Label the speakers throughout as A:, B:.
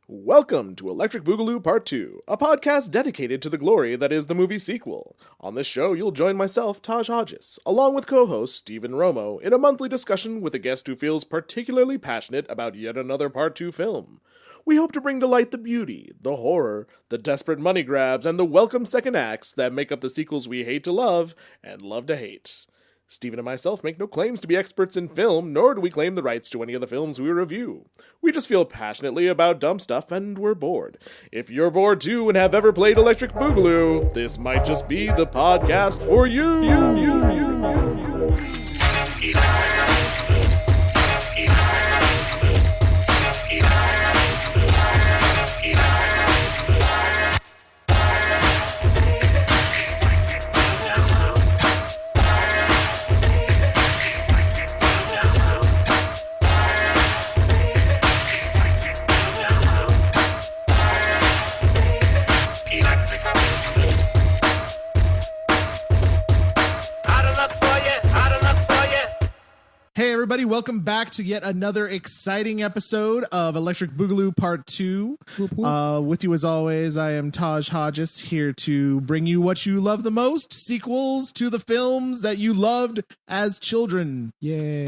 A: Welcome to Electric Boogaloo Part 2, a podcast dedicated to the glory that is the movie sequel. On this show, you'll join myself, Tadj, along with co-host Stephen Romo, in a monthly discussion with a guest who feels particularly passionate about yet another Part 2 film. We hope to bring to light the beauty, the horror, the desperate money grabs, and the welcome second acts that make up the sequels we hate to love and love to hate. Stephen and myself make no claims to be experts in film, nor do we claim the rights to any of the films we review. We just feel passionately about dumb stuff, and we're bored. If you're bored too and have ever played Electric Boogaloo, this might just be the podcast for you.
B: Hey everybody, welcome back to yet another exciting episode of Electric Boogaloo Part 2. With you as always, I am Tadj here to bring you what you love the most, sequels to the films that you loved as children.
C: Yay.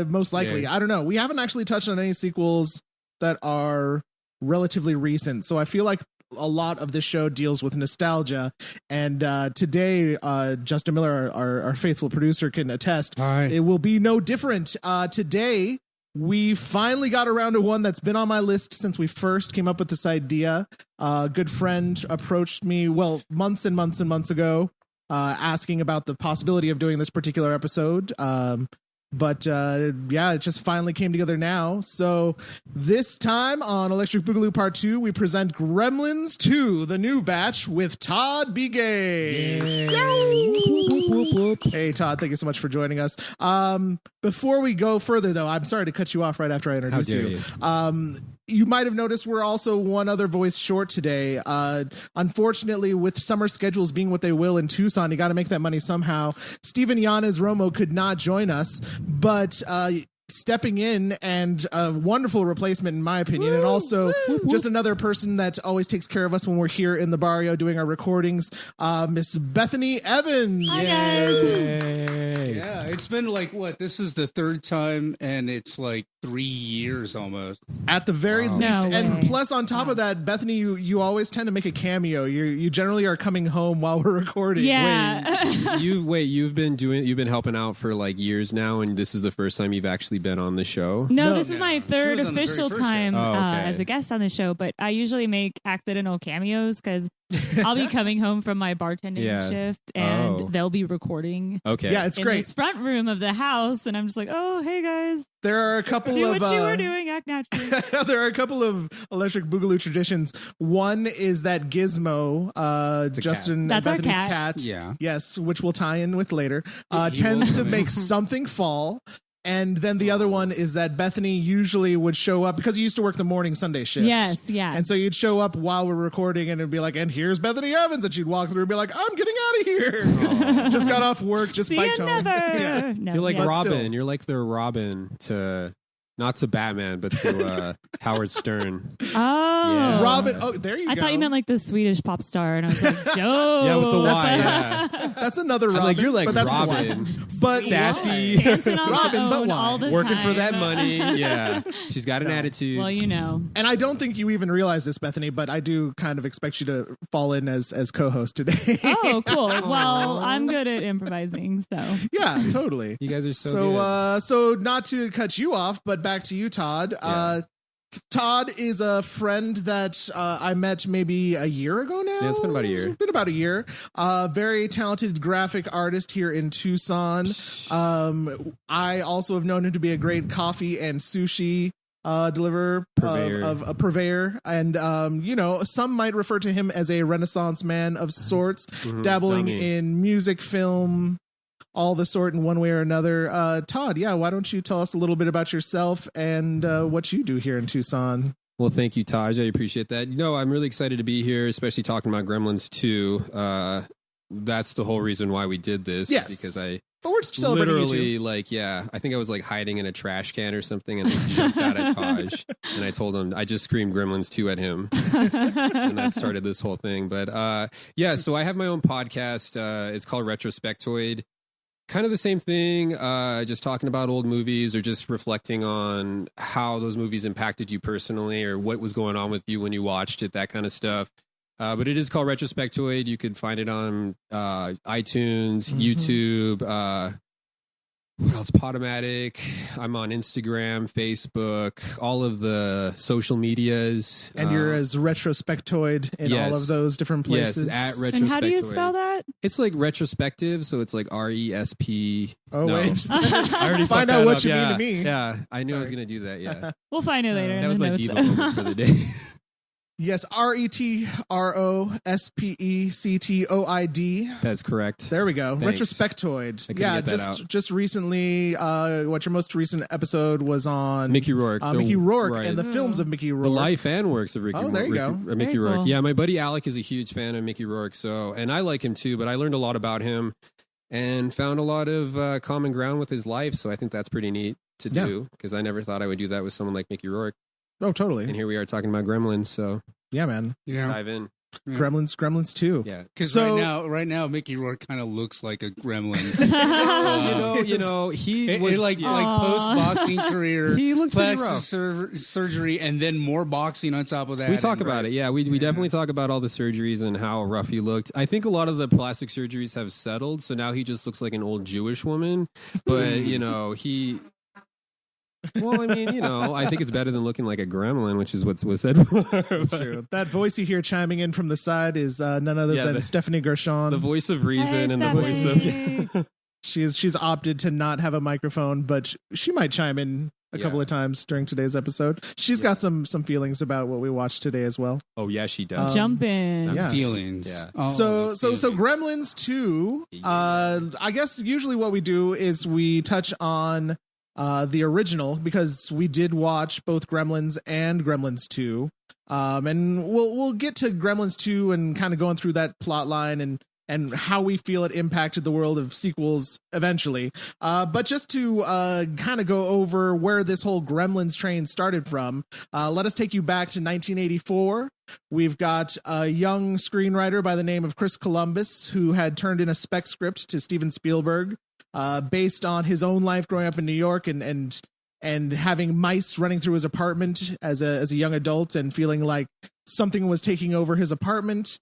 B: Most likely.
C: Yay.
B: I don't know. We haven't actually touched on any sequels that are relatively recent, so I feel like a lot of this show deals with nostalgia, and today Justin Miller, our faithful producer, can attest.
C: Hi.
B: It will be no different. Today we finally got around to one that's been on my list since we first came up with this idea. A good friend approached me months and months and months ago, asking about the possibility of doing this particular episode. But it just finally came together now. So this time on Electric Boogaloo Part 2, we present Gremlins 2, the new batch with Todd Begay. Hey, Todd, thank you so much for joining us. Before we go further, though, I'm sorry to cut you off right after I introduce you. You might have noticed we're also one other voice short today. Unfortunately, with summer schedules being what they will in Tucson, you got to make that money somehow. Stephen Yanez Romo could not join us, but stepping in and a wonderful replacement in my opinion, and also just another person that always takes care of us when we're here in the barrio doing our recordings, Miss Bethany Evans.
D: Hi guys.
C: Yeah, it's been this is the third time, and it's like 3 years almost.
B: At the very least.
D: No
B: and
D: way.
B: plus on top of that, Bethany, you always tend to make a cameo. You generally are coming home while we're recording.
D: Yeah.
E: You've been helping out for like years now, and this is the first time you've actually been on the show.
D: No, this is my third
C: She was on the very
D: official
C: first
D: time
E: show. Oh, okay.
D: as a guest on the show, but I usually make accidental cameos because I'll be coming home from my bartending shift and they'll be recording
E: Okay.
B: Yeah, it's
D: in
B: great.
D: this front room of the house, and I'm just like, oh, hey guys,
B: There are a couple
D: do
B: of
D: what you were doing, act naturally.
B: there are a couple of Electric Boogaloo traditions. One is that Gizmo, Justin
D: That's our
B: Bethany's
D: cat.
C: Yeah.
B: yes, which we'll tie in with later,
C: He
B: tends
C: will
B: to
C: come
B: make
C: in.
B: something fall. And then the other one is that Bethany usually would show up because you used to work the morning Sunday shift.
D: Yes, yeah.
B: And so you'd show up while we're recording and it'd be like, and here's Bethany Evans. And she'd walk through and be like, I'm getting out of here. Just got off work, just
D: See
B: biked
D: you
B: home.
D: never.
B: Yeah.
D: No,
E: You're like
D: yeah.
B: But
E: Robin.
B: still.
E: You're like the Robin to, not to Batman, but to Howard Stern.
D: Oh,
E: Yeah.
B: Robin, oh, there you go.
D: I thought you meant like the Swedish pop star, and I was like, Joe.
E: Yeah, with the
D: that's
E: Y.
D: a-
E: Yeah.
B: That's another Robin.
E: I'm like, you're like
B: but that's the
E: Robin.
B: one. But
E: Sassy.
D: Dancing on
B: Robin,
D: my
B: but
D: own
B: why?
D: all the
E: Working
D: time.
E: for that money. Yeah. She's got an attitude.
D: Well, you know.
B: And I don't think you even realize this, Bethany, but I do kind of expect you to fall in as co-host today.
D: Oh, cool. Well, I'm good at improvising, so.
B: Yeah, totally.
E: You guys are so good.
B: So not to cut you off, but back to you, Todd. Todd is a friend that I met maybe a year ago now.
E: Yeah, it's been about a year.
B: It's been about a year. Very talented graphic artist here in Tucson. I also have known him to be a great coffee and sushi deliverer,
E: Purveyor.
B: of a purveyor, and some might refer to him as a Renaissance man of sorts, dabbling
E: not me.
B: in music, film, all the sort in one way or another. Todd, why don't you tell us a little bit about yourself and what you do here in Tucson?
E: Well, thank you, Tadj. I appreciate that. I'm really excited to be here, especially talking about Gremlins 2. That's the whole reason why we did this.
B: Yes.
E: Because
B: But we're celebrating
E: literally
B: you too.
E: like, yeah, I think I was like hiding in a trash can or something, and they jumped out at Tadj, and I told him, I just screamed Gremlins 2 at him, and that started this whole thing. But yeah, so I have my own podcast. It's called Retrospectoid. Kind of the same thing, just talking about old movies or just reflecting on how those movies impacted you personally or what was going on with you when you watched it, that kind of stuff. But it is called Retrospectoid. You could find it on iTunes, YouTube, what else? Podomatic. I'm on Instagram, Facebook, all of the social medias.
B: And you're as Retrospectoid in all of those different places.
E: Yes, at Retrospectoid.
D: And how do you spell that?
E: It's like retrospective, so it's like RESP.
B: Oh,
E: no.
B: wait.
E: I already
B: Find
E: fucked
B: out
E: that
B: what
E: up.
B: you
E: Yeah,
B: mean to me.
E: Yeah, I knew I was going to do that, yeah.
D: We'll find it later.
E: That
D: in
E: was
D: the
E: my
D: notes.
E: diva moment for the day.
B: Yes, RETROSPECTOID.
E: That's correct.
B: There we go.
E: Thanks.
B: Retrospectoid.
E: I couldn't
B: Yeah,
E: get that out.
B: just recently, what your most recent episode was on
E: Mickey Rourke.
B: Mickey Rourke
E: right.
B: and the films of Mickey Rourke.
E: The life and works of Mickey Rourke.
B: there you go.
E: Mickey
D: Very
E: Rourke.
D: cool.
E: Yeah, my buddy Alec is a huge fan of Mickey Rourke, and I like him too, but I learned a lot about him and found a lot of common ground with his life, so I think that's pretty neat to do because I never thought I would do that with someone like Mickey Rourke.
B: Oh, totally.
E: And here we are talking about Gremlins, so
B: Yeah, man.
E: let's dive in.
C: Yeah.
B: Gremlins 2.
E: Yeah.
C: Because
B: So-
C: right now, Mickey Rourke kind of looks like a gremlin.
E: You know, he
C: It
E: was
C: like
D: Aw.
C: post boxing career,
E: He looked pretty
C: plastic surgery, and then more boxing on top of that.
E: We talk
C: and,
E: about it. Yeah, we definitely talk about all the surgeries and how rough he looked. I think a lot of the plastic surgeries have settled, so now he just looks like an old Jewish woman. But, you know, he... Well, I mean, you know, I think it's better than looking like a gremlin, which is what was said.
B: That's true. That voice you hear chiming in from the side is none other than Stephanie Gershon.
E: The voice of reason
D: Hey,
E: and the voice of...
D: Stephanie.
B: She's opted to not have a microphone, but she might chime in a couple of times during today's episode. She's got some feelings about what we watched today as well.
E: Oh, yeah, she does.
D: Jump in.
B: Yeah.
C: feelings.
E: Yeah.
C: Oh,
B: So
C: feelings.
B: Gremlins 2, I guess usually what we do is we touch on the original because we did watch both Gremlins and Gremlins 2. And we'll get to Gremlins 2 and kind of going through that plot line and how we feel it impacted the world of sequels eventually. But just to kind of go over where this whole Gremlins train started from, let us take you back to 1984. We've got a young screenwriter by the name of Chris Columbus who had turned in a spec script to Steven Spielberg based on his own life growing up in New York and having mice running through his apartment as a young adult and feeling like something was taking over his apartment.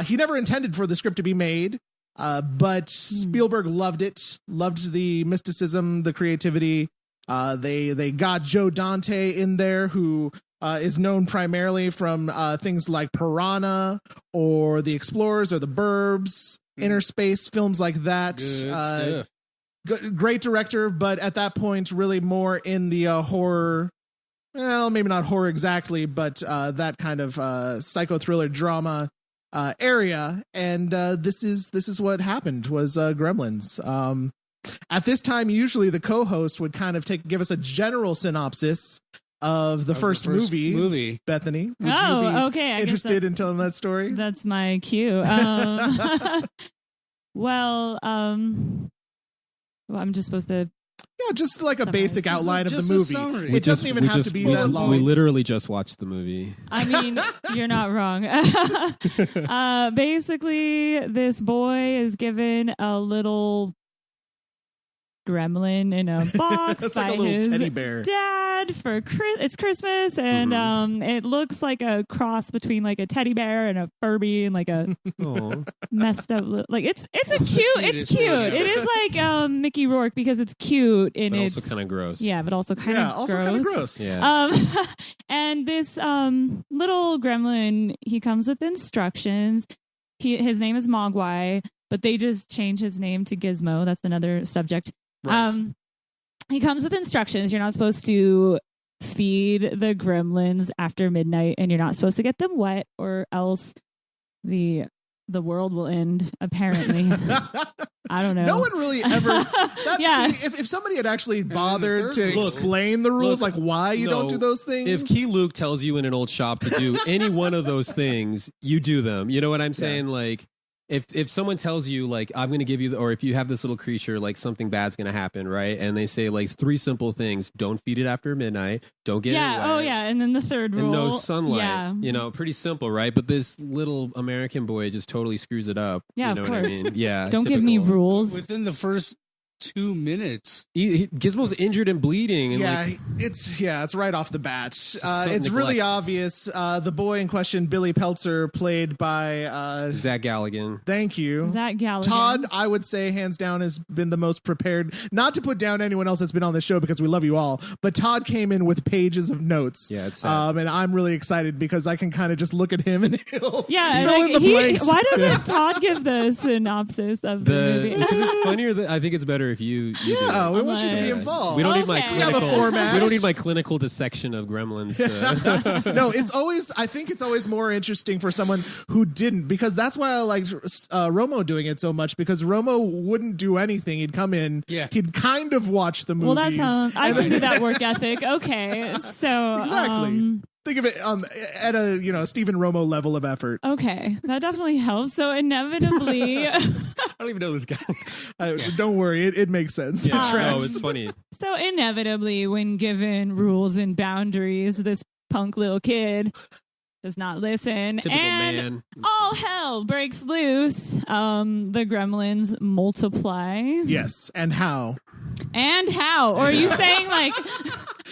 B: He never intended for the script to be made, but Spielberg loved it, loved the mysticism, the creativity. They got Joe Dante in there, who is known primarily from things like Piranha or The Explorers or The Burbs, Inner Space, films like that.
C: Good stuff.
B: Great director, but at that point, really more in the horror. Well, maybe not horror exactly, but that kind of psycho thriller drama area. And this is what happened was Gremlins. At this time, usually the co-host would kind of give us a general synopsis of the first movie. Bethany, would you be
D: okay. I
B: interested in telling that story?
D: That's my cue. Well, I'm just supposed to.
B: Yeah, just like a
D: Summarize.
B: basic outline of the
C: Just a
B: movie.
C: summary.
B: It doesn't even have to be that long.
E: We literally just watched the movie.
D: I mean, you're not wrong. Basically, this boy is given a little gremlin in a box
B: That's
D: by
B: like a little
D: his
B: teddy bear.
D: dad for it's Christmas, and it looks like a cross between like a teddy bear and a Furby and like a
E: Oh,
D: messed up like it's
C: Cutest
D: cute.
C: thing ever.
D: It is like Mickey Rourke because it's cute and
E: but
D: it's
E: also kind of gross.
D: yeah, but also kind
B: Yeah,
D: of
B: also kind of gross.
E: Yeah.
D: and this little gremlin, he comes with instructions. His name is Mogwai, but they just change his name to Gizmo. That's another subject.
B: Right.
D: He comes with instructions. You're not supposed to feed the gremlins after midnight, and you're not supposed to get them wet, or else the world will end. Apparently, I don't know.
B: No one really ever.
D: Yeah.
B: See, if somebody had actually bothered
C: third
B: to
C: one-
B: explain the rules,
E: Look,
B: like why you don't
E: no,
B: do those things.
E: If Key Luke tells you in an old shop to do any one of those things, you do them. You know what I'm saying? Like, if someone tells you like I'm going to give you or if you have this little creature like something bad's going to happen, right? And they say like 3 simple things: don't feed it after midnight, don't get it wet,
D: oh yeah, and then the third rule,
E: and no sunlight.
D: Yeah.
E: You know, pretty simple, right? But this little American boy just totally screws it up.
D: Yeah,
E: you know
D: of
E: what
D: course.
E: I mean? Yeah,
D: Don't give me
E: typical.
D: rules.
C: Within the first 2 minutes.
E: Gizmo's injured and bleeding. And
B: Yeah,
E: like,
B: it's right off the bat.
E: so
B: It's really
E: neglect.
B: obvious. The boy in question, Billy Peltzer, played by
E: Zach Galligan.
B: thank you.
D: Zach Galligan.
B: Todd, I would say, hands down, has been the most prepared. Not to put down anyone else that's been on the show because we love you all, but Todd came in with pages of notes.
E: Yeah, it's sad.
B: and I'm really excited because I can kind of just look at him and he'll
D: Yeah,
B: fill in the blanks.
D: why doesn't Todd give the synopsis of the movie?
E: Because it's funnier. I think it's better if you do it.
B: Yeah, we want you to be involved.
E: We don't need my
D: Okay.
B: We have a
E: clinical.
B: format.
E: We don't need my clinical dissection of Gremlins.
B: No, I think it's always more interesting for someone who didn't, because that's why I liked Romo doing it so much, because Romo wouldn't do anything. He'd come in, he'd kind of watch the movies.
D: Well, that sounds. I can do that work ethic. Okay, so
B: Exactly. Think of it at a Stephen Romo level of effort.
D: Okay, that definitely helps. So inevitably,
E: I don't even know this guy.
B: Don't worry, it makes sense.
E: Yeah,
B: It
E: no,
B: tracks.
E: it's funny.
D: so inevitably, when given rules and boundaries, this punk little kid does not listen,
E: Typical
D: and
E: man.
D: all hell breaks loose. The gremlins multiply.
B: Yes, and how?
D: And how? Or are you saying like?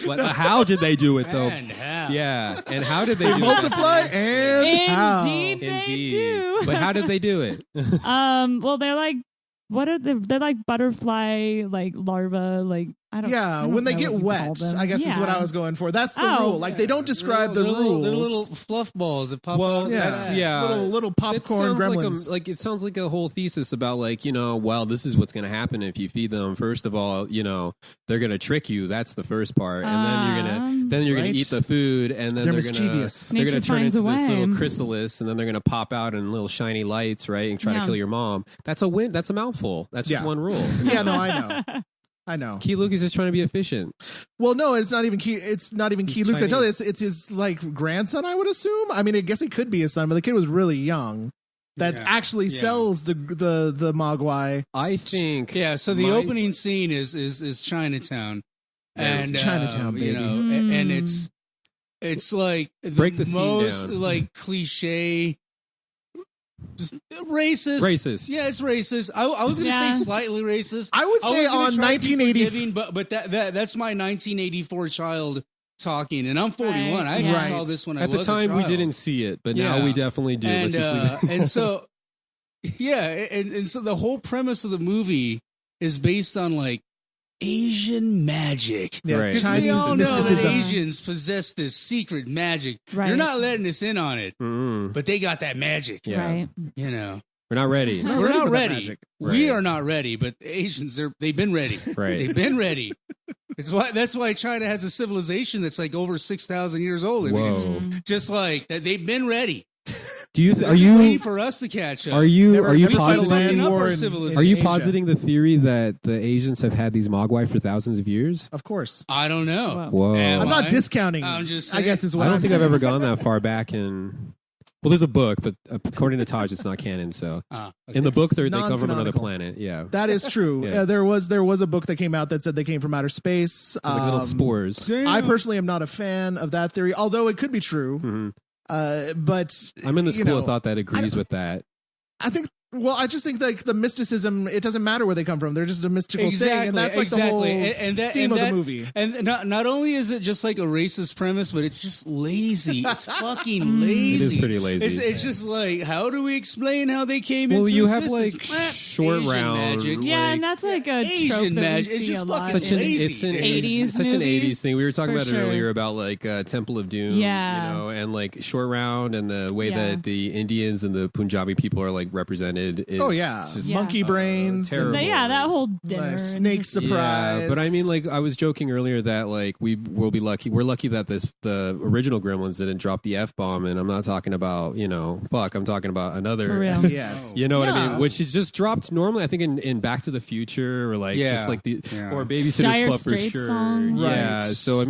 E: What, how did they do it though?
C: And how?
E: Yeah, and how did they do
B: Multiply
E: it?
B: and how?
D: Indeed, they do.
E: But how did they do it?
D: Well, they're like, what are they? They're like butterfly, like larva, like I don't.
B: Yeah,
D: I don't
B: when they
D: know
B: get
D: what you call
B: wet,
D: them.
B: I guess is what
D: Yeah.
B: I was going for. That's the
D: Oh.
B: rule. Like they don't describe the rules.
C: They're little fluff balls that pop
E: Well,
C: out.
E: that's
B: little popcorn
E: It sounds
B: gremlins.
E: it sounds like a whole thesis about like, well, this is what's going to happen if you feed them. First of all, they're going to trick you. That's the first part, and then you're gonna
B: Right.
E: eat the food, and then
B: They're
E: they're
B: mischievous.
E: gonna
D: Nature
E: turn
D: finds
E: into
D: a
E: this
D: way.
E: little chrysalis, and then they're gonna pop out in little shiny lights, right, and try to
D: Yeah.
E: kill your mom. That's a win. That's a mouthful. That's just
B: Yeah.
E: one rule.
B: Yeah, no, I know.
E: Key Luke is just trying to be efficient.
B: Well, no, it's not even Key. It's not even Key Luke. That tell you,
E: Chinese.
B: it's his like grandson. I would assume. I mean, I guess it could be his son, but the kid was really young. That
C: Yeah.
B: actually
C: Yeah.
B: sells the Mogwai.
E: I think.
C: Yeah, so the
E: my-
C: opening scene is Chinatown,
B: It's Chinatown, baby.
C: and it's like the
E: Break the scene
C: most
E: down.
C: like cliche, just racist.
E: Racist.
C: Yeah, it's racist. I was gonna
D: Yeah.
C: say slightly racist.
B: I would say
C: was gonna
B: on
C: try to be
B: 1980
C: forgiving, but that's my 1984 child talking, and I'm 41.
D: Right,
C: I
D: yeah.
C: actually saw this when I
E: At
C: was
E: the
C: a
E: time, we
C: child.
E: didn't see it, but now
C: Yeah.
E: we definitely do.
C: And
E: Let's just leave it.
C: and so yeah, and so the whole premise of the movie is based on like Asian magic.
B: Yeah,
E: Right.
C: We
B: Chinese
C: all know that
B: mysticism.
C: Asians possess this secret magic.
D: Right.
C: They're not letting us in on it,
E: Mm-mm.
C: but they got that magic.
E: Yeah.
D: Right.
C: You know,
E: We're not ready.
B: Not
C: we're
B: ready
C: not
B: for that
C: ready.
B: magic.
C: We
E: Right.
C: are not ready, but the Asians they've been ready.
E: Right.
C: They've been ready. That's why China has a civilization that's like over 6,000 years old. I mean, it's
E: Whoa.
C: just like that. They've been ready.
E: Do you?
C: They're
E: Are
C: just waiting
E: you?
C: for us to catch up.
E: Are you?
B: Never-
E: Are you
B: never fight a
E: positive?
B: land
C: Fucking up
B: war
C: our
B: in-
C: civilization.
E: Are you
B: Asia.
E: positing the theory that the Asians have had these Mogwai for thousands of years?
B: Of course.
C: I don't know.
E: Whoa.
C: Am
B: I'm not
C: I?
B: discounting.
C: I'm just
B: I guess
C: saying.
B: is what
E: I don't
B: I'm
E: think
B: saying.
E: I've ever gone that far back in. Well, there's a book, but according to Tadj, it's not canon. So in the book, they come from another
B: non-canonical.
E: planet. Yeah,
B: That is true.
E: Yeah.
B: There was a book that came out that said they came from outer space.
E: like little spores.
B: I personally am not a fan of that theory, although it could be true.
E: Mhm.
B: But
E: I'm in the
B: you
E: school
B: know,
E: of thought that agrees with that.
B: I think. Well, I just think like the mysticism. It doesn't matter where they come from. They're just a mystical thing, and that's like the whole theme of the movie.
C: And not only is it just like a racist premise, but it's just lazy. It's fucking lazy.
E: It is pretty lazy.
C: It's just like, how do we explain how they came
E: Well,
C: into
E: you have
C: existence?
E: like
C: Crap.
E: short
C: Asian
E: round.
C: magic.
D: Yeah,
E: like-
D: and that's like a
C: Asian
D: trope that
C: magic.
D: we
C: It's
D: see
C: just
D: a lot.
C: fucking
E: Such an
C: lazy.
E: it's an
D: 80s
E: such an
D: movies,
E: 80s thing. We were talking
D: for
E: about
D: sure.
E: it earlier about like Temple of Doom,
D: Yeah.
E: and like short round and the way
D: Yeah.
E: that the Indians and the Punjabi people are like represented. Is
B: Oh yeah,
E: just-
D: Yeah.
B: monkey brains.
E: terrible.
D: But yeah, that whole dinner. and
B: snake
D: just-
B: surprise.
E: Yeah, but I mean, like I was joking earlier that like we will be lucky. We're lucky that the original Gremlins didn't drop the F-bomb, and I'm not talking about fuck. I'm talking about another.
D: For real.
B: Yes.
E: You know what I
B: Yeah.
E: mean? Which is just dropped normally. I think in Back to the Future or like
C: Yeah.
E: just like the
C: Yeah.
E: or Babysitter's
D: Dire
E: Club for
D: Straits
E: sure.
D: song.
E: Yeah.
B: Right.
E: So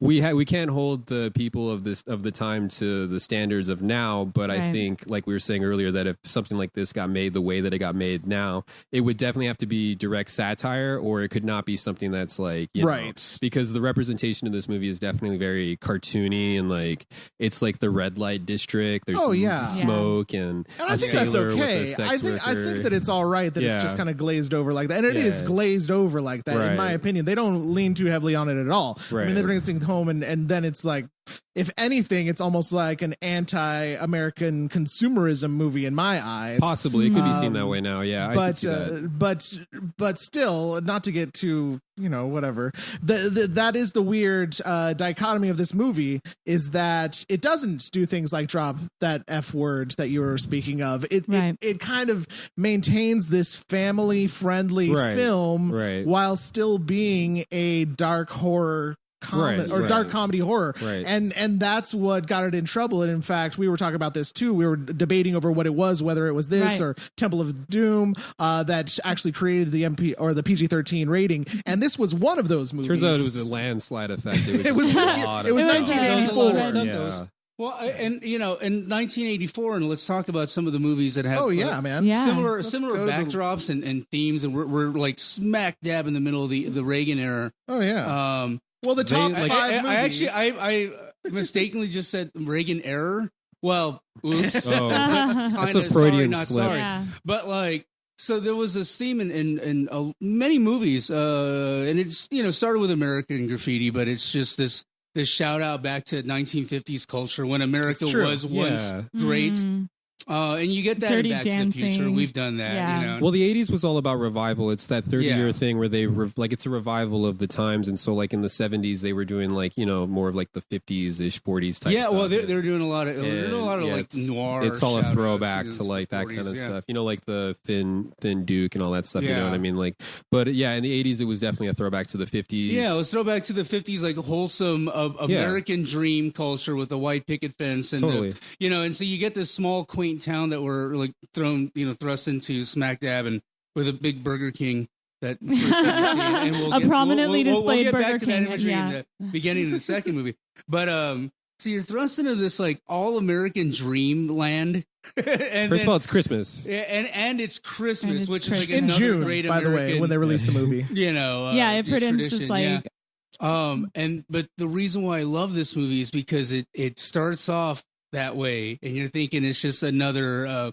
E: we can't hold the people of the time to the standards of now. But I
D: Right.
E: think like we were saying earlier that if something like this this got made the way that it got made now, it would definitely have to be direct satire, or it could not be something that's like, you know, because the representation in this movie is definitely very cartoony, and like it's like the red light district. There's smoke and
B: I think that's okay. I think that it's all right that it's just kind of glazed over like that, and it is glazed over like that in my opinion. They don't lean too heavily on it at all. I mean, they bring this thing home, and then it's like, if anything, it's almost like an anti-American consumerism movie in my eyes.
E: Possibly, it could be seen that way now. Yeah, I could see
B: that. But still, not to get too, you know, whatever. That is the weird dichotomy of this movie, is that it doesn't do things like drop that F word that you were speaking of. It kind of maintains this family-friendly film while still being a dark horror dark comedy horror, and that's what got it in trouble. And in fact, we were talking about this too. We were debating over what it was, whether it was this or Temple of Doom that actually created the the PG-13 rating. And this was one of those movies.
E: Turns out it was a landslide effect.
B: It was 1984.
C: Well, and you know, in 1984, and let's talk about some of the movies that have similar backdrops and themes, and we're like smack dab in the middle of the Reagan era.
B: Oh yeah. Well, the top 5 movies.
C: I mistakenly just said Reagan error. Well, oops.
E: That's a Freudian slip.
C: Yeah. But like, so there was this theme in many movies, and it's, you know, started with American Graffiti, but it's just this shout out back to 1950s culture when America was once great.
D: Mm-hmm.
C: And you get that
D: Dirty
C: in Back
D: Dancing.
C: to the Future. We've done that. You know?
E: Well, the 80s was all about revival. It's that 30-year thing where they it's a revival of the times. And so like in the 70s, they were doing like, you know, more of like the 50s-ish, 40s type stuff.
C: Yeah, well, they're doing a lot of like noir.
E: It's all a throwback to like that 40s, kind of stuff. You know, like the Thin Duke and all that stuff. You know what I mean? Like, but yeah, in the 80s, it was definitely a throwback to the 50s.
C: Yeah, it was throwback to the 50s, like wholesome American dream culture with the white picket fence. And you know, and so you get this small, quaint town that we're like thrust into smack dab, and with a big Burger King that and
D: we'll prominently displayed
C: Burger
D: Burger
C: King.
D: King
C: That imagery in the beginning of the second movie. But so you're thrust into this like all American dream land.
E: First of all, it's Christmas.
C: And it's Christmas, which is like
B: in
C: another
B: June,
C: great
B: by
C: American,
B: the way, when they released the movie.
C: You know,
D: it pretends it's like.
C: But the reason why I love this movie is because it starts off that way, and you're thinking it's just another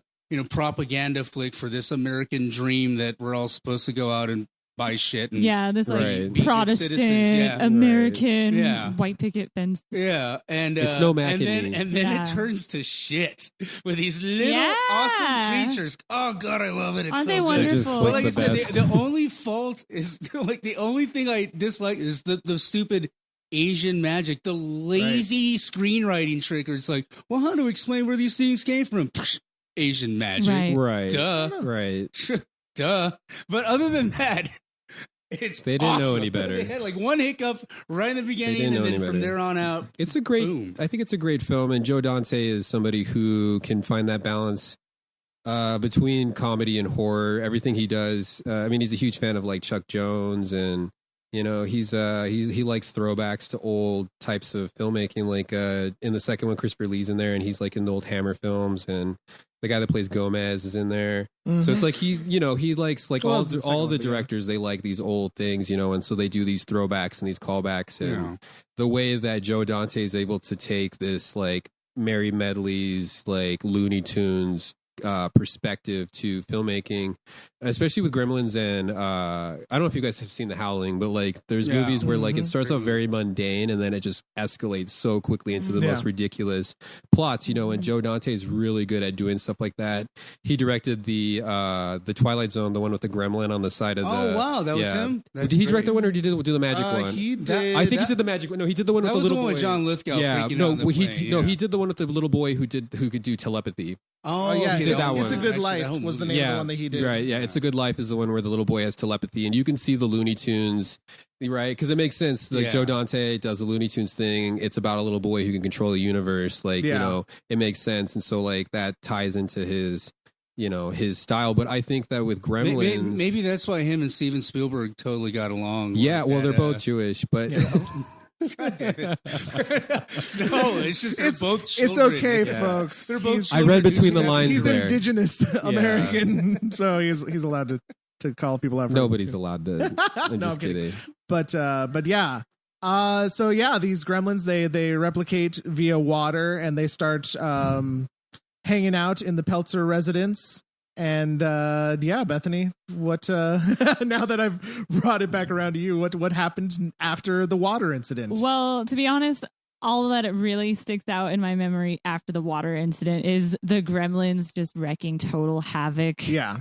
C: propaganda flick for this American dream that we're all supposed to go out and buy shit and
D: this like Protestant American white picket fence.
C: And
E: it's no Mackinac.
C: And then it turns to shit with these little awesome creatures. Oh god, I love it. It's
D: Aren't
C: so
D: they
C: good.
D: wonderful?
C: But like I said, the only fault is like the only thing I dislike is the stupid Asian magic, the lazy screenwriting trick. Where it's like, well, how to explain where these things came from? Asian magic,
E: right?
C: Duh,
E: right?
C: Duh. But other than that, they
E: didn't know any better.
C: They had like one hiccup right in the beginning, and then from there on out,
E: it's a great. Boom. I think it's a great film, and Joe Dante is somebody who can find that balance between comedy and horror. Everything he does. I mean, he's a huge fan of like Chuck Jones and. You know, he likes throwbacks to old types of filmmaking. Like in the second one, Christopher Lee's in there, and he's like in the old Hammer films, and the guy that plays Gomez is in there. Mm-hmm. So it's like he likes like all the directors. They like these old things, you know, and so they do these throwbacks and these callbacks. And the way that Joe Dante is able to take this like Merry Medley's like Looney Tunes perspective to filmmaking, especially with Gremlins, and I don't know if you guys have seen The Howling, but like there's movies where like it starts off very mundane and then it just escalates so quickly into the most ridiculous plots, you know, and Joe Dante is really good at doing stuff like that. He directed the Twilight Zone, the one with the gremlin on the side of the...
C: Oh, wow, that was him?
E: Did he direct the one or did he do the magic one?
B: He did.
E: I think he did the magic one. No, he did the one with the little boy.
C: That was the one with John Lithgow freaking out on the plane.
E: He did the one with the little boy who could do telepathy.
B: Oh yeah,
E: he did that one.
B: It's a Good Life was the name of the one that he did.
E: Right, yeah, It's a Good Life is the one where the little boy has telepathy, and you can see the Looney Tunes, right? Because it makes sense. Like Joe Dante does the Looney Tunes thing. It's about a little boy who can control the universe. Like you know, it makes sense, and so like that ties into his style. But I think that with Gremlins,
C: maybe that's why him and Steven Spielberg totally got along.
E: Yeah, well, they're both Jewish, but.
C: God damn it. No, it's just they're both
B: It's
C: children.
B: okay, folks.
C: They're both
E: I read between the
C: children.
E: lines
B: He's
E: there.
B: indigenous American, so he's allowed to call people out.
E: Nobody's allowed to. I'm
B: No,
E: just
B: I'm
E: kidding.
B: But yeah. So yeah, these gremlins they replicate via water, and they start hanging out in the Peltzer residence. And yeah, Bethany, what now that I've brought it back around to you, what happened after the water incident?
D: Well, to be honest, all that really sticks out in my memory after the water incident is the gremlins just wreaking total havoc.
B: Yeah.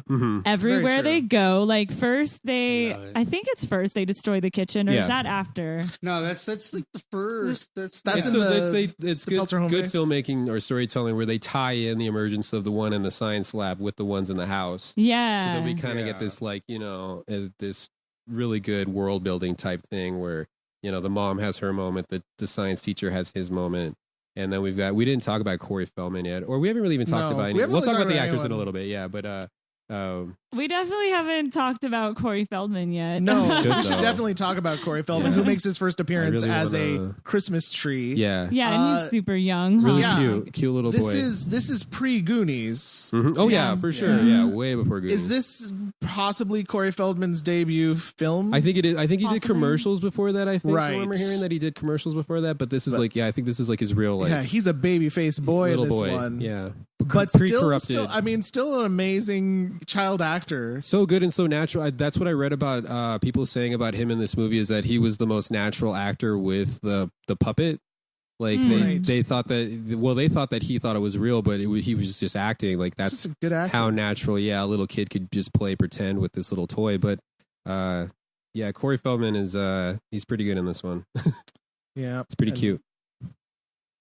D: Everywhere they go. Like first
C: I love it.
D: I think it's first they destroy the kitchen, or
E: Yeah.
D: is that after?
C: No, that's like the first. That's
B: That's
E: It's
B: in
E: so
B: the-
E: it's
B: the
E: good,
B: Peltzer home
E: good
B: base?
E: filmmaking or storytelling where they tie in the emergence of the one in the science lab with the ones in the house. So
D: Yeah.
E: that we kind of
C: Yeah.
E: get this this really good world building type thing where the mom has her moment, the science teacher has his moment, and then we didn't talk about Corey Feldman yet, or we haven't really even talked
B: No,
E: about
B: we
E: any.
B: haven't
E: We'll
B: really
E: talk about
B: talked
E: the
B: about
E: actors in a
B: anyone.
E: little bit, yeah, but
D: We definitely haven't talked about Corey Feldman yet.
B: No,
E: Should,
B: we should
E: though.
B: definitely talk about Corey Feldman,
E: Yeah.
B: who makes his first appearance
E: really
B: as a
E: wanna-
B: Christmas tree.
E: yeah,
D: Yeah, and he's super young, huh?
E: really
B: Yeah.
E: cute little
B: This
E: boy.
B: is pre Goonies.
E: Mhm. Oh yeah, for sure, yeah, way before Goonies.
B: Is this possibly Corey Feldman's debut film?
E: I think it is. I think he did
D: Possibly.
E: commercials before that. I think
B: Right.
E: I remember hearing that he did commercials before that. But this is I think this is like his real
B: yeah, he's a baby faced boy in
E: little
B: this
E: boy.
B: one.
E: Yeah,
B: But
E: pre-corrupted.
B: still an amazing child actor.
E: So good and so natural. That's what I read about people saying about him in this movie is that he was the most natural actor with the puppet. Like
B: Right.
E: they thought that he thought it was real, but he was just acting. Like that's
B: Just a good actor.
E: how natural. Yeah, a little kid could just play pretend with this little toy. But yeah, Corey Feldman is he's pretty good in this one.
B: Yeah,
E: It's pretty
B: And-
E: cute.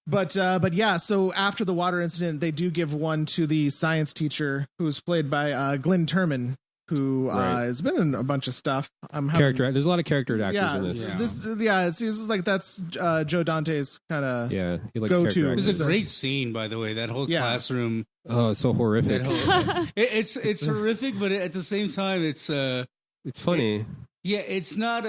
B: But yeah, so after the water incident, they do give one to the science teacher, who's played by Glenn Turman, who
E: Right.
B: has been in a bunch of stuff.
E: Character. There's a lot of character actors
B: Yeah,
E: in this.
B: it seems like that's Joe Dante's kind of.
E: Yeah, he likes
B: Go-to.
E: character
C: It was
E: actors.
C: a great scene, by the way. That whole
B: Yeah.
C: classroom.
E: Oh, it's so horrific.
C: That whole, it's horrific, but at the same time, it's
E: It's funny.
C: yeah, it's not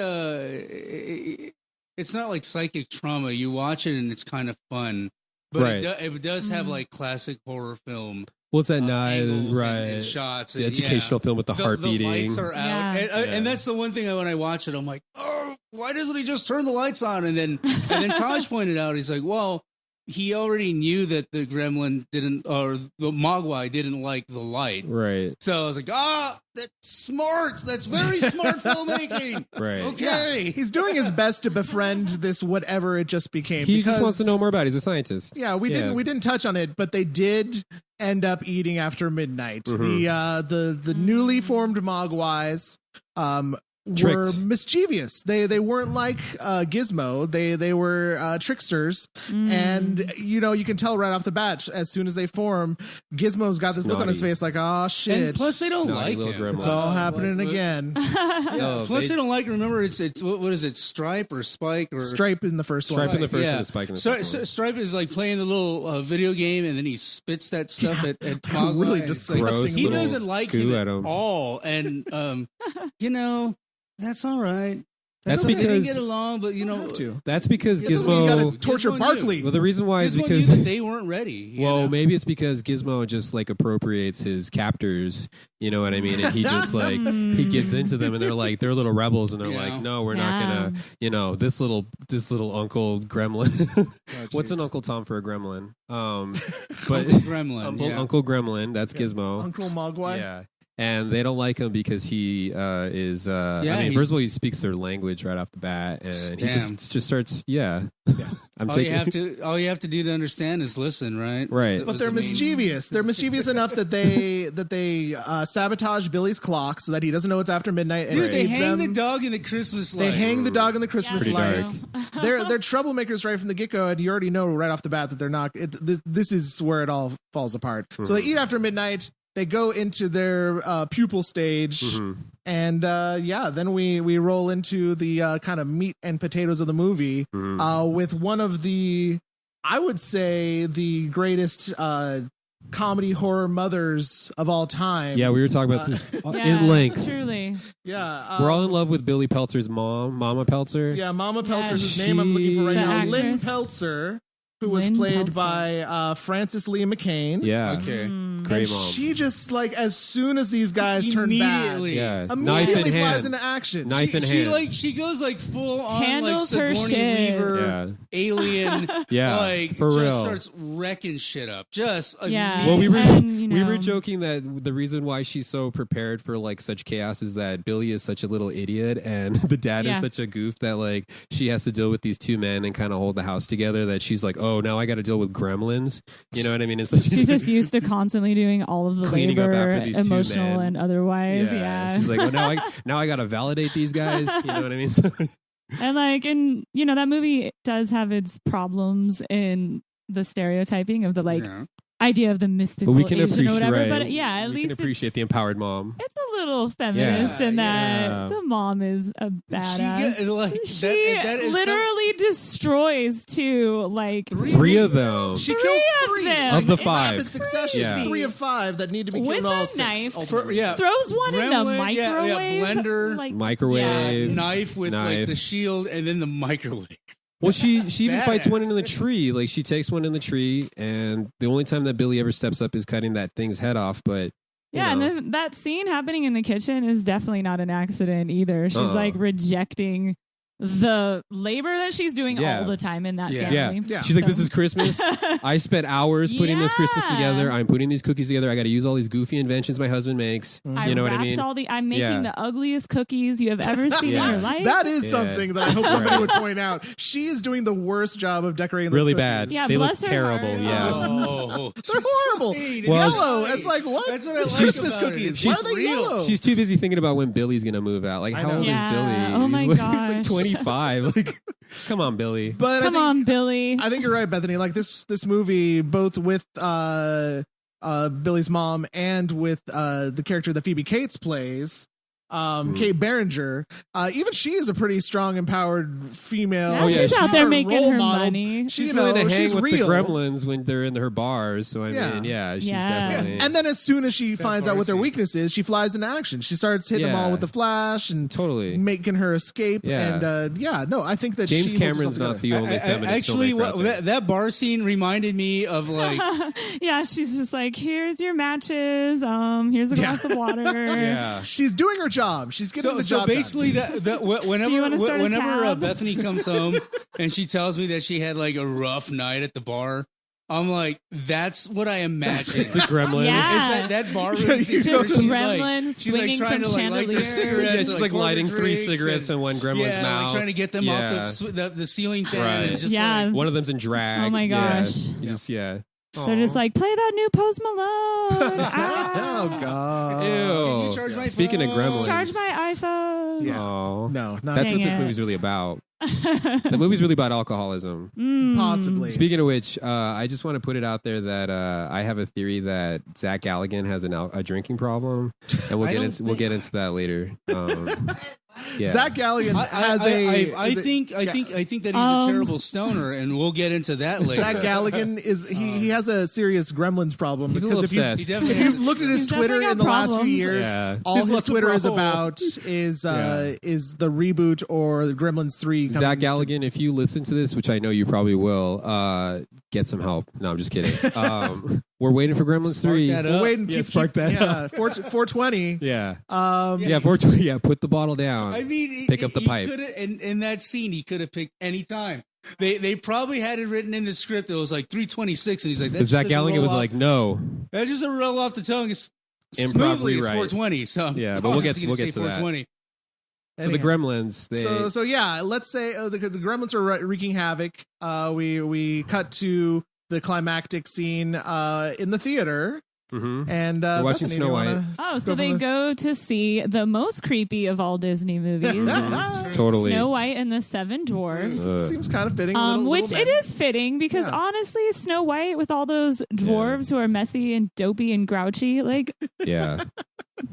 C: it's not like psychic trauma. You watch it and it's kind of fun, but
E: Right.
C: it does have like classic horror film
E: What's that knife?
C: angles
E: Right.
C: and shots.
E: The
C: And,
E: educational film with the heart
C: The
E: beating.
C: lights are out,
D: Yeah.
C: and that's the one thing when I watch it, I'm like, oh, why doesn't he just turn the lights on? And then Tadj pointed out, he's like, well, he already knew that the gremlin didn't, or the mogwai didn't like the light.
E: Right.
C: So I was like, that's smart. That's very smart filmmaking.
E: Right.
C: Okay.
B: He's doing his best to befriend this whatever it just became.
E: He just wants to know
B: because-
E: more about it. He's a scientist.
B: Yeah, we didn't touch on it, but they did end up eating after midnight. The newly formed Mogwais were
E: Tricked.
B: mischievous. They weren't like Gizmo. They were tricksters, and you can tell right off the bat as soon as they form. Gizmo's got this look on his
E: Snotty.
B: face like, oh shit.
C: And plus, they don't
E: Naughty
C: like
E: little
C: him.
E: gremlins.
B: it's all happening
C: Like,
B: again.
E: No,
C: Plus, they don't like. Remember, it's what is it? Stripe or Spike or
B: Stripe in the first
E: Stripe
B: one.
E: in the first
C: yeah.
E: one and Spike in the
C: Stri-
E: second one.
C: Stripe is like playing the little video game, and then he spits that stuff at Mogwai.
B: Really
C: It's like-
B: disgusting.
C: He
E: little
C: doesn't like
E: goo
C: him
E: at
C: at
E: him.
C: all, and that's all right.
E: That's
C: okay. They didn't
E: because-
C: get along, but
B: Have to.
E: That's because
C: Yeah,
B: You gotta
E: Gizmo.
B: torture
C: Gizmo knew.
B: Barkley.
E: Well, the reason why is
C: Gizmo
E: because
C: knew that they weren't ready. you
E: well,
C: know?
E: maybe it's because Gizmo just like appropriates his captors. You know what I mean? And he just like he gives into them, and they're little rebels, and they're
C: Yeah.
E: like, no, we're not
D: Yeah.
E: gonna. This little Uncle Gremlin. What's an
B: jeez.
E: Uncle Tom for a gremlin? But
C: Uncle Gremlin.
E: Uncle Gremlin. That's Gizmo.
B: Uncle Mogwai.
E: Yeah. And they don't like him because he is. First of all, he speaks their language right off the bat, and he
C: Damn.
E: just starts. Yeah, I'm
C: all you have to do to understand is listen, right?
E: Right.
C: That
B: But
C: was
B: they're
C: the main-
B: mischievous. They're mischievous enough that they sabotage Billy's clock so that he doesn't know it's after midnight. And
C: Dude, they
B: feeds
C: hang
B: them.
C: the dog in the Christmas
B: They
C: lights.
B: hang the dog in the Christmas
E: Pretty dark.
B: lights. They're troublemakers right from the get go, and you already know right off the bat that they're not. This is where it all falls apart. So they eat after midnight. They go into their pupil stage, and then we roll into the kind of meat and potatoes of the movie with one of the, I would say, the greatest comedy horror mothers of all time.
E: Yeah, we were talking about this in length.
D: Truly.
B: Yeah.
E: We're all in love with Billy Peltzer's mom, Mama Peltzer.
B: Yeah, Mama Peltzer's
D: Yes.
B: his name I'm looking for right
D: The
B: now.
D: actress.
B: Lynn Peltzer, who was
D: Lynn
B: played
D: Peltzer.
B: by Frances Lee McCain.
E: Yeah.
C: Okay.
E: Great
B: And
E: mom.
B: she just, like, as soon as these guys turn bad,
C: Immediately.
E: Yeah. Knife
B: immediately
E: in
B: flies
E: hand.
B: into action.
E: Knife in
C: She
E: hand.
C: she goes like full on
D: Handles
C: like
D: her
C: Sigourney
D: shit.
C: Weaver,
E: Yeah.
C: alien,
E: Yeah,
C: like
E: for
C: just
E: real.
C: starts wrecking shit up. Just
D: Yeah.
E: Well, we were
D: And, you
E: we were
D: know.
E: joking that the reason why she's so prepared for like such chaos is that Billy is such a little idiot and the dad is
D: Yeah.
E: such a goof that like she has to deal with these two men and kind of hold the house together. That she's like, oh, now I got to deal with gremlins. You know what I mean? And so
D: She's just used to constantly doing all of the
E: Cleaning up
D: labor,
E: after these two
D: emotional
E: men.
D: and otherwise. Yeah.
E: She's like, well, now I got to validate these guys. You know what I mean?
D: And you know, that movie does have its problems in the stereotyping of the idea of the mystical
E: but we can
D: Asian
E: appreciate,
D: or whatever.
E: right,
D: But yeah, at
E: we
D: least
E: can appreciate
D: it's,
E: the empowered mom.
D: it's a little feminist in that the mom is a badass. She
C: that is
D: literally destroys two, like
E: Three of them.
B: She
D: Three
B: kills
D: of
B: 3
D: them.
E: Of the
B: in
E: 5.
B: rapid succession.
E: Yeah.
B: 3 of 5 that need to be killed
D: with
B: in all
D: a
B: 6.
D: knife.
B: ultimately.
D: Throws one in the
C: Gremlin, yeah,
D: microwave,
C: blender,
D: like,
E: Microwave.
C: knife with like
E: Knife.
C: the shield, and then the microwave.
E: Well, she even fights
C: Badass.
E: one in the tree. Like she takes one in the tree, and the only time that Billy ever steps up is cutting that thing's head off. But you
D: Yeah,
E: know.
D: and that scene happening in the kitchen is definitely not an accident either. She's like rejecting the labor that she's doing
E: Yeah.
D: all the time in that
C: Yeah.
D: family.
B: Yeah.
E: She's like, this is Christmas. I spent hours putting this Christmas
D: Yeah.
E: together. I'm putting these cookies together. I got to use all these goofy inventions my husband makes. You know what I mean?
D: I'm making
E: Yeah.
D: the ugliest cookies you have ever seen in
E: Yeah.
D: your life.
B: That is
E: Yeah.
B: something that I hope somebody would point out. She is doing the worst job of decorating those
E: Really
B: cookies.
E: bad.
D: Yeah,
E: they look
D: bless her
E: terrible.
D: heart.
E: Yeah.
C: Oh,
B: They're horrible.
E: Well,
B: Yellow. It's like, what?
C: That's what I
B: It's
C: like
B: Christmas
C: about it.
B: cookies.
C: It's
B: Why
C: just
B: are they
C: real.
B: yellow?
E: She's too busy thinking about when Billy's gonna move out. Like,
B: I
E: how
B: know.
E: old
D: Yeah.
E: is Billy?
D: Oh my
E: He's like,
D: gosh.
E: He's like 25. Like, come on, Billy.
B: But
D: Come on, Billy.
B: I think you're right, Bethany. Like this movie, both with Billy's mom and with the character that Phoebe Cates plays, Kate Berenger. Even she is a pretty strong, empowered female.
D: Yeah, she's out there
B: a
D: making
B: role
D: her
B: model.
D: money.
E: She's
B: You
E: willing
B: know,
E: to hang
B: she's
E: with
B: real.
E: the Gremlins when they're in her bars. So I mean, she's definitely.
B: And then as soon as she finds out what their
C: Darcy.
B: weakness is, she flies into action. She starts hitting them
E: Yeah.
B: all with the flash and
E: Totally.
B: making her escape.
E: Yeah.
B: And I think that
E: James
B: she holds
E: Cameron's
B: herself
E: not the
B: together.
E: only feminist
C: Actually,
E: filmmaker out there.
C: that bar scene reminded me of like
D: Yeah, she's just like, here's your matches. Here's a glass of water.
E: Yeah.
B: She's doing her job. She's getting the
C: so
B: job done.
C: basically
D: Do you wanna start a
C: whenever
D: tab?
C: Bethany comes home and she tells me that she had like a rough night at the bar, I'm like, that's what I imagine.
E: It's the Gremlins.
D: Yeah.
C: Is that bar room
B: Just
C: scene where she's
D: gremlins
C: like,
D: swinging
C: trying
D: from
C: to like light their
D: chandeliers.
C: cigarettes,
E: Yeah, she's like
C: order
E: lighting 3
C: drinks
E: cigarettes in one gremlin's
C: yeah,
E: mouth.
C: like trying to get them
E: Yeah.
C: off the ceiling fan.
E: Right.
C: And just
D: Yeah.
C: like,
E: One of them's in drag.
D: Oh my
E: Yeah.
D: gosh.
E: You just
D: They're just like, play that new Post Malone.
B: Oh God.
E: Ew.
C: Can you charge my
E: Speaking of
C: phone?
E: Gremlins.
D: Charge my iPhone.
B: Yeah.
E: Aw.
B: No, not
E: That's
D: Dang
E: what this
D: it.
E: movie's really about. The movie's really about alcoholism.
B: possibly.
E: Speaking of which, I just want to put it out there that I have a theory that Zach Galligan has a drinking problem, and we'll get into that later. Yeah.
B: Zach Galligan has
C: I think that he's a terrible stoner, and we'll get into that later.
B: Zach Galligan is he has a serious Gremlins problem
E: He's a
B: because
E: little
B: if
E: obsessed.
B: if you've looked at his
D: He's
B: Twitter
D: definitely
B: in the
D: got
B: last few
D: problems.
B: years,
E: Yeah.
B: all
E: He's
B: his
E: left a
B: Twitter is
E: problem.
B: about is the reboot or the Gremlins 3. coming
E: Zach
B: to-
E: Galligan, if you listen to this, which I know you probably will, get some help. No, I'm just kidding. We're waiting for Gremlins 3.
C: that
B: We'll
C: up.
B: wait and
E: Yeah, spark that up.
B: 420.
E: Yeah.
B: Yeah.
E: 420. Yeah, put the bottle down.
C: I mean,
E: Pick up the
C: he
E: pipe.
C: coulda- in that scene, he could have picked any time. They probably had it written in the script. It was like 3:26, and he's like,
E: But
C: "That's
E: Zach
C: just a
E: Galligan
C: roll
E: was
C: off-
E: like, no.
C: that's just a roll off the tongue. It's
E: Improv
C: smoothly it's
E: rewrite.
C: 420." So
E: Yeah, but we'll get
C: obviously
E: to
C: gonna say
E: that.
C: 420.
E: So the Gremlins, they
B: So yeah, let's say the Gremlins are wreaking havoc. We cut to the climactic scene in the theater.
E: Mhm.
B: And
E: We're watching
B: Bethany,
E: Snow
B: do you
E: White.
B: wanna
D: Oh, so
B: go
D: they
B: from the-
D: go to see the most creepy of all Disney movies,
E: totally.
D: Snow White and the Seven Dwarfs.
B: Seems kind of fitting. a little
D: Which
B: bit.
D: it is fitting because
B: Yeah.
D: honestly, Snow White with all those dwarves who are messy and dopey and grouchy, like
E: Yeah.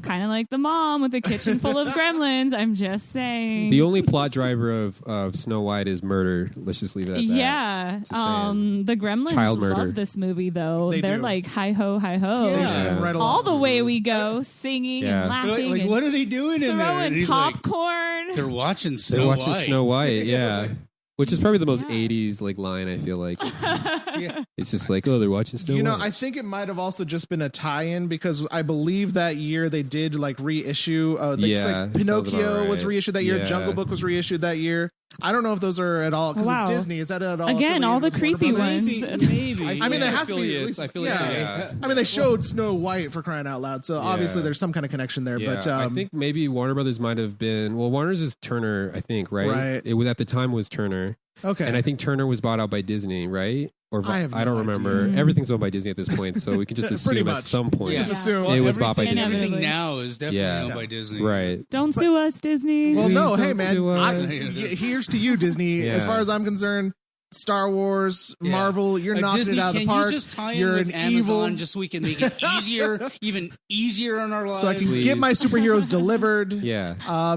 D: Kind of like the mom with a kitchen full of gremlins. I'm just saying.
E: The only plot driver of Snow White is murder. Let's just leave it at that.
D: Yeah. The gremlins
E: Child murder.
D: love this movie, though. They're
B: do.
D: like, hi ho, hi ho.
C: Yeah.
B: Right
D: All
B: along.
D: the way we go, singing and laughing.
C: Like,
D: and
C: what are they doing in there? And
D: throwing
C: he's like,
D: popcorn.
C: they're watching Snow
E: They're watching
C: White.
E: Snow White, yeah. Which is probably the most 80s like line, I feel like.
C: Yeah.
E: It's just like, oh, they're watching Snow White.
B: I think it might have also just been a tie-in because I believe that year they did like reissue.
E: Yeah,
B: like
E: that sounds about
B: Pinocchio was
E: right.
B: reissued that year.
E: Yeah.
B: Jungle Book was reissued that year. I don't know if those are at all because
D: Wow.
B: it's Disney. Is that at all?
D: Again, all the
B: affiliated with
D: creepy
B: Warner Brothers?
D: ones.
C: Maybe.
B: I mean, there
E: Yeah,
B: has to be at
E: affiliates.
B: least.
E: I feel like, yeah.
B: I mean, they showed Snow White for crying out loud, so obviously
E: Yeah.
B: there's some kind of connection there.
E: Yeah,
B: But
E: I think maybe Warner Brothers might have been. Well, Warner's is Turner, I think, right?
B: Right.
E: It was at the time was Turner,
B: okay,
E: and I think Turner was bought out by Disney, right? Or
B: I have
E: I don't
B: no
E: remember.
D: idea.
E: Everything's owned by Disney at this point, so we can just
B: Pretty
E: assume at
B: much.
E: some point.
C: Yeah.
B: Just assume.
C: Well,
E: It was bought by
C: everything-
E: Disney.
C: Everything now is definitely
E: Yeah.
C: owned by Disney.
E: Right.
D: Don't sue us, Disney.
B: Well,
E: Please
B: no, hey
E: don't
B: man,
E: sue us.
B: here's to you, Disney.
E: Yeah.
B: As far as I'm concerned, Star Wars,
C: Yeah.
B: Marvel, you're knocking
C: Disney,
B: it out of the
C: can
B: park.
C: you just tie in
B: You're
C: with
B: an
C: Amazon
B: evil,
C: just so we can make it easier, even easier on our lives?
B: so I can
E: Please.
B: get my superheroes delivered.
E: Yeah.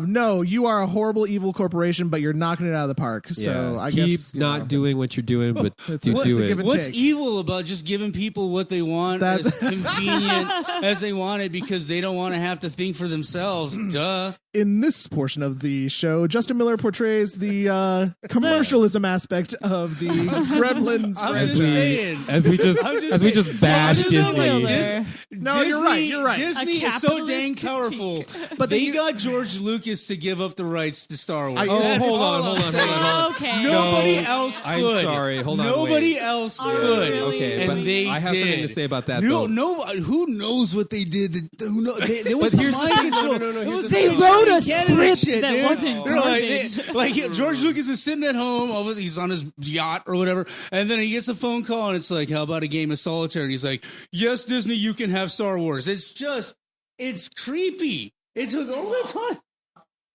B: No, you are a horrible, evil corporation, but you're knocking it out of the park. So
E: yeah.
B: I
E: Keep
B: guess
E: not doing what you're doing, but
B: It's
E: you
B: a-
E: do
B: it's a
E: it.
B: give and
C: What's
B: take.
C: evil about just giving people what they want
B: That-
C: as convenient as they want it because they don't want to have to think for themselves? Duh.
B: In this portion of the show, Justin Miller portrays the commercialism aspect of the Gremlins.
C: I'm
B: franchise.
C: just saying.
E: As we just
C: I'm just
E: as we
C: saying.
E: just
C: So I'm
E: bash
C: just saying,
E: Disney.
C: like,
B: No, you're right, you're right.
C: Disney
D: A
C: is so dang
D: capitalist
C: powerful.
B: But
C: they
B: they-
C: got George Lucas to give up the rights to Star Wars.
B: I-
E: Oh,
C: That's
E: hold
C: all
E: on,
C: I'm
E: hold on,
C: saying.
E: hold on.
D: Okay.
C: Nobody
E: No,
C: else could.
E: I'm sorry. Hold on,
C: Nobody
E: wait.
C: else
D: Oh,
C: could.
D: really?
E: Okay,
C: And
E: but
C: they
E: I have
C: did.
E: something to say about that.
C: No,
E: though.
C: no, who knows what they did? Who know, there was
E: But
C: some
E: here's the
C: mind
E: thing.
C: control.
E: No,
C: It
E: here's
C: was
E: the
D: They
E: thing.
D: wrote a
C: Candidate
D: script
C: shit,
D: that
C: dude.
D: wasn't
C: They're
D: garbage.
C: like George Lucas is sitting at home, he's on his yacht or whatever, and then he gets a phone call and it's like, how about a game of solitaire? And he's like, yes, Disney, you can have Star Wars. It's creepy. It took all the time.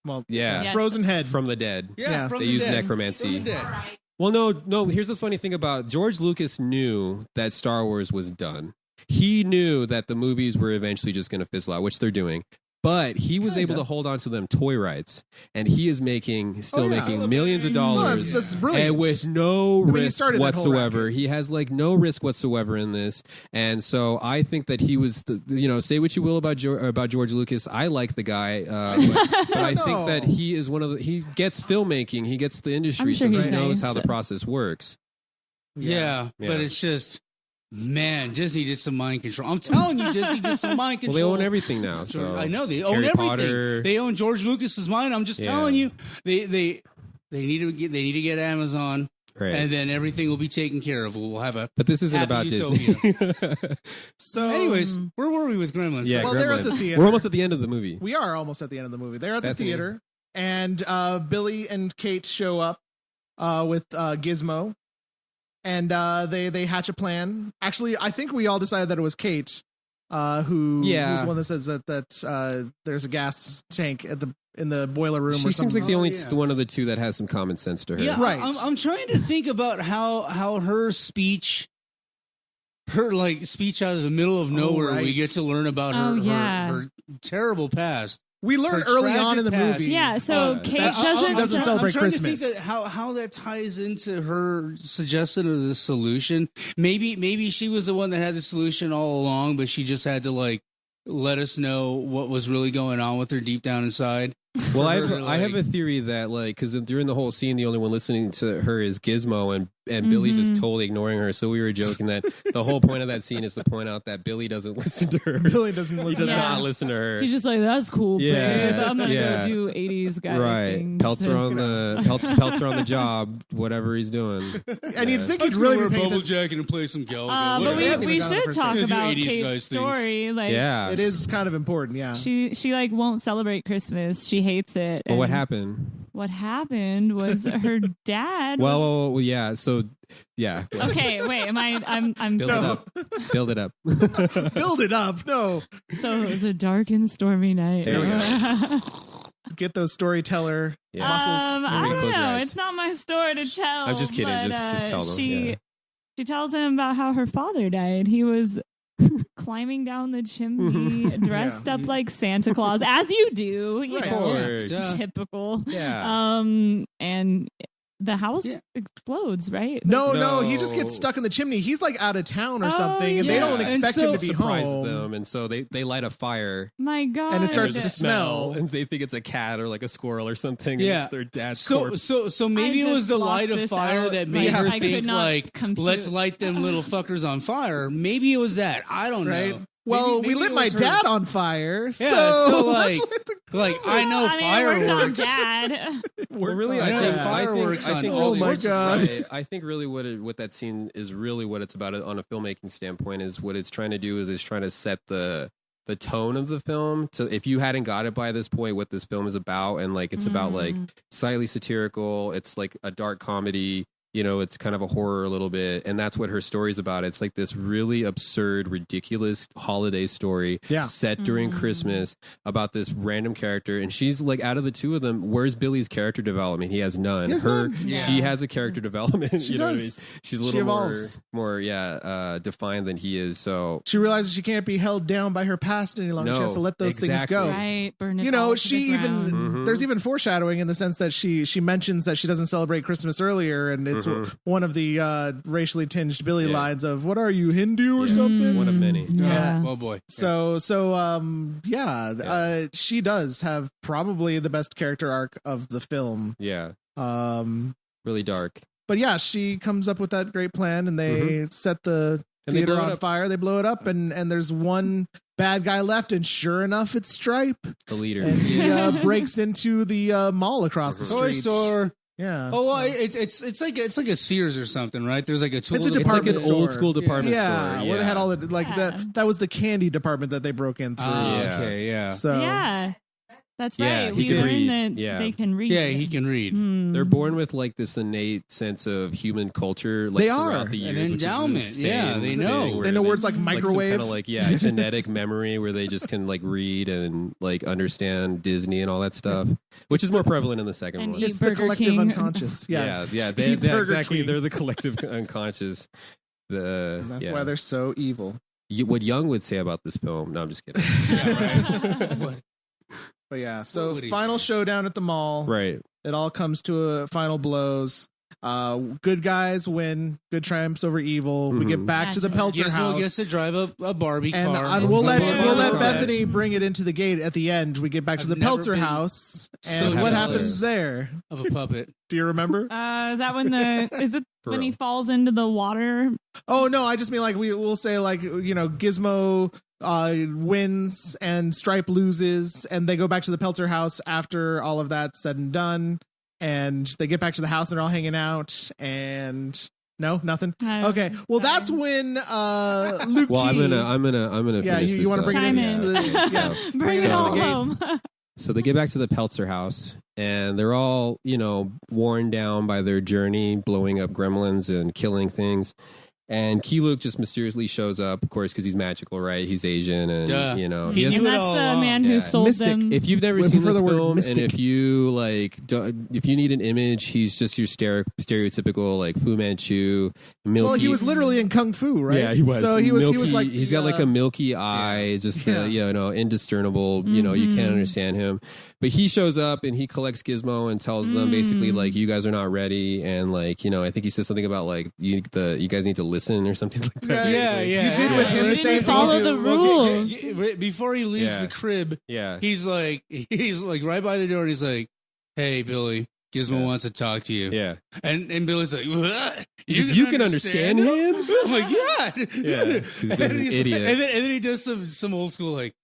B: Well,
E: Yeah.
D: Yes.
B: Frozen Head.
E: From the dead.
B: Yeah.
C: from
E: They
C: the
E: use
C: dead.
E: necromancy.
C: From the dead.
E: Well, no. Here's the funny thing about George Lucas knew that Star Wars was done. He knew that the movies were eventually just going to fizzle out, which they're doing. But he was able to hold on to them toy rights, and he is still making millions of
B: Well,
E: dollars,
B: that's brilliant.
E: and with no
B: I mean, he
E: risk
B: started that whole
E: whatsoever.
B: racket.
E: He has like no risk whatsoever in this, and so I think that he was, say what you will about George Lucas. I like the guy, but I think that he is he gets filmmaking, he gets the industry,
D: I'm sure
E: so he
D: he's
E: knows
D: nice.
E: how the process works.
C: Yeah,
E: Yeah.
C: but it's just, man, Disney did some mind control. I'm telling you, Disney did some mind
E: Well,
C: control.
E: they own everything now, so
C: I know they own
E: Harry
C: everything.
E: Potter.
C: They own George Lucas's mind. I'm just
E: Yeah.
C: telling you, they need to get Amazon,
E: Right.
C: and then everything will be taken care of. We'll have a.
E: But this isn't
C: Happy
E: about
C: utopia.
E: Disney.
B: So,
C: Anyways, where were we with Gremlins?
E: Yeah,
B: Well, they're at
E: Gremlins.
B: the theater.
E: We're almost at the end of the movie.
B: we are almost at the end of the movie. They're at the
E: Bethany.
B: theater, and Billy and Kate show up with Gizmo, and they hatch a plan. Actually, I think we all decided that it was Kate who's the one that says that there's a gas tank in the boiler room.
E: She
B: or
E: seems
B: something.
E: like the only
C: yeah.
E: one of the two that has some common sense to her.
C: Yeah,
B: Right.
C: I'm trying to think about how her speech. Her speech out of the middle of nowhere,
B: right.
C: we get to learn about
D: Oh,
C: her,
D: yeah.
C: her terrible past.
B: We learned
C: Her
B: early on in the
C: tragic past.
B: movie.
D: Yeah, so Kate
B: that-
D: doesn't.
B: doesn't celebrate
C: I'm trying to think
B: Christmas.
C: that how that ties into her suggestion of the solution. Maybe she was the one that had the solution all along, but she just had to let us know what was really going on with her deep down inside.
E: Well,
C: For her to,
E: I have a theory that because during the whole scene, the only one listening to her is Gizmo, and Billy's just totally ignoring her. So we were joking that the whole point of that scene is to point out that Billy doesn't listen to her.
B: Billy doesn't
E: He
B: listen.
E: does
D: Yeah.
E: not listen to her.
D: He's just like, that's cool,
E: Yeah,
D: babe. I'm gonna
E: yeah.
D: go do 80s guy
E: Right,
D: things.
E: pelts her on the job, whatever he's doing.
B: And you'd think
C: I'm
B: he'd
C: just
B: really
C: gonna
B: be
C: wear a
B: paying
C: bubble
B: attention.
C: jacket and play some Gal.
D: But
B: They haven't
D: we
B: even gone the
D: should
B: first
D: talk
C: day. Do
D: about
C: 80s
D: Kate's
C: guys things.
D: story. Like,
E: Yeah,
B: It is kind of important, yeah.
D: she won't celebrate Christmas. She hates it.
E: But what
D: And
E: happened?
D: What happened was her dad.
E: Well, yeah. So, yeah.
D: Okay, wait. I'm
E: Build it up. Build it up.
B: Build it up. No.
D: So it was a dark and stormy night.
E: There we go.
B: Get those storyteller
E: Yeah.
B: muscles.
D: I
E: Maybe
D: don't
E: close your
D: know.
E: eyes.
D: It's not my story to tell.
E: I'm just kidding.
D: but,
E: Just tell them,
D: She
E: yeah.
D: she tells him about how her father died. He was climbing down the chimney, dressed up like Santa Claus, as you do, you know, typical.
E: Yeah.
D: And the house explodes, right?
B: No, he just gets stuck in the chimney. He's like out of town or something, and they don't expect him to be home.
E: Them, and so they light a fire.
D: My God.
B: And it starts to smell.
E: And they think it's a cat or like a squirrel or something.
C: Yeah.
E: And it's their dad's corpse.
C: So maybe it was the light of fire that made her think like, let's light them little fuckers on fire. Maybe it was that. I don't know.
B: Well,
C: maybe
B: we lit my dad on fire.
C: Yeah,
B: so
C: like I know fireworks.
D: It worked on Dad.
E: Well, really,
C: I think fireworks on all sorts of stuff.
E: I think really what that scene is really what it's about on a filmmaking standpoint is what it's trying to do is trying to set the tone of the film. To if you hadn't got it by this point, what this film is about, and like it's about like slightly satirical. It's like a dark comedy. You know, it's kind of a horror a little bit, and that's what her story's about. It's like this really absurd, ridiculous holiday story set during Christmas about this random character, and she's like, out of the two of them, where's Billy's character development? He has none. She has a character development.
B: She
E: you know
B: does.
E: what I mean? She's a little more defined than he is. So
B: she realizes she can't be held down by her past any longer. She has to let those things go.
D: Right, burn it.
B: You know,
D: all to
B: she
D: the
B: even
D: ground.
B: there's even foreshadowing in the sense that she mentions that she doesn't celebrate Christmas earlier, and it's one of the racially tinged Billy lines of "What are you, Hindu or something?"
E: One of many.
B: Yeah.
C: Oh boy.
B: So she does have probably the best character arc of the film.
E: Yeah.
B: Um,
E: really dark.
B: But yeah, she comes up with that great plan, and they set the theater on fire. They blow it up, and there's one bad guy left, and sure enough, it's Stripe,
E: the leader.
B: and he breaks into the mall across the street.
C: Toy store.
B: Yeah.
C: Oh, well, it's like a Sears or something, right? There's like a tool.
B: It's a department
E: like an old school department store.
B: Yeah, where they had all the that was the candy department that they broke in through.
C: Okay, yeah.
B: So
D: that's right.
E: Yeah,
D: we learned that they can read.
C: Yeah, he can read.
E: They're born with like this innate sense of human culture. Like,
B: they are
E: throughout the years,
C: an endowment. Yeah, they know.
B: They know words like microwave.
E: Like some kind of genetic memory where they just can like read and like understand Disney and all that stuff, which is more prevalent in the second one.
B: It's the collective unconscious. Yeah,
E: They exactly. They're the collective unconscious.
B: That's why they're so evil.
E: What Young would say about this film? No, I'm just kidding.
C: Right.
B: But yeah, so final showdown at the mall.
E: Right.
B: It all comes to a final blows. Good guys win. Good triumphs over evil. We get back to the Peltzer house.
C: Gizmo gets to drive a Barbie car.
B: And we'll let Bethany bring it into the gate at the end. We get back to the Peltzer house. And what happens there?
C: Of a puppet.
B: Do you remember?
D: Is that when he falls into the water?
B: Oh no, I just mean like we'll say like, you know, Gizmo wins and Stripe loses, and they go back to the Peltzer house after all of that's said and done, and they get back to the house and they're all hanging out, and no, nothing. Okay, well that's when Luke.
E: Well, I'm gonna.
B: Yeah,
E: finish
B: you want to bring it
D: into
B: the
D: bring it all home.
E: So they get back to the Peltzer house, and they're all, you know, worn down by their journey, blowing up gremlins and killing things. And Key Luke just mysteriously shows up, of course, because he's magical, right? He's Asian, and you know,
D: and that's the man who sold them.
E: If you've never seen this film, and if you if you need an image, he's just your stereotypical like Fu Manchu, milky.
B: Well, he was literally in Kung Fu, right?
E: Yeah, he was.
B: So he was like
E: he's got like a milky eye, just you know, indiscernible. You know, you can't understand him. But he shows up and he collects Gizmo and tells them basically like, you guys are not ready, and like, you know, I think he says something about like you guys need to listen or something like that.
C: Yeah.
B: You did with him the same thing.
D: Follow the rules.
C: Before he leaves the crib, he's like right by the door, and he's like, "Hey, Billy, Gizmo wants to talk to you."
E: Yeah,
C: and Billy's like, "What?
E: You can understand him?"
C: I'm like, "Yeah,
E: he's an idiot."
C: And then he does some old school like,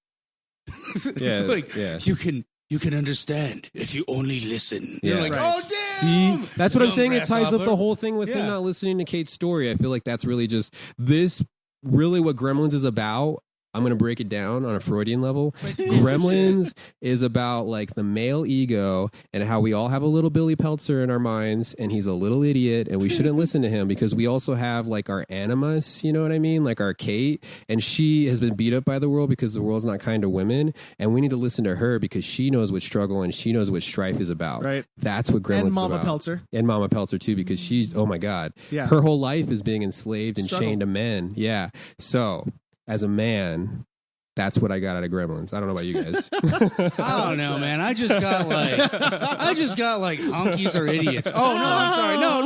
C: You can understand if you only listen.
E: Yeah.
C: You're like, oh,
E: See,
C: damn!
E: that's what I'm saying. It ties up the whole thing with him not listening to Kate's story. I feel like that's really just really what Gremlins is about. I'm going to break it down on a Freudian level. Gremlins is about like the male ego and how we all have a little Billy Peltzer in our minds, and he's a little idiot, and we shouldn't listen to him because we also have like our animus, you know what I mean? Like our Kate, and she has been beat up by the world because the world's not kind to women, and we need to listen to her because she knows what struggle and she knows what strife is about.
B: Right.
E: That's what Gremlins is about.
B: And Mama Peltzer.
E: And Mama Peltzer too, because she's, oh my God.
B: Yeah.
E: Her whole life is being enslaved and chained to men. Yeah. So as a man, that's what I got out of Gremlins. I don't know about you guys.
C: I don't know, man. I just got like honkies or idiots. Oh no, I'm sorry. No.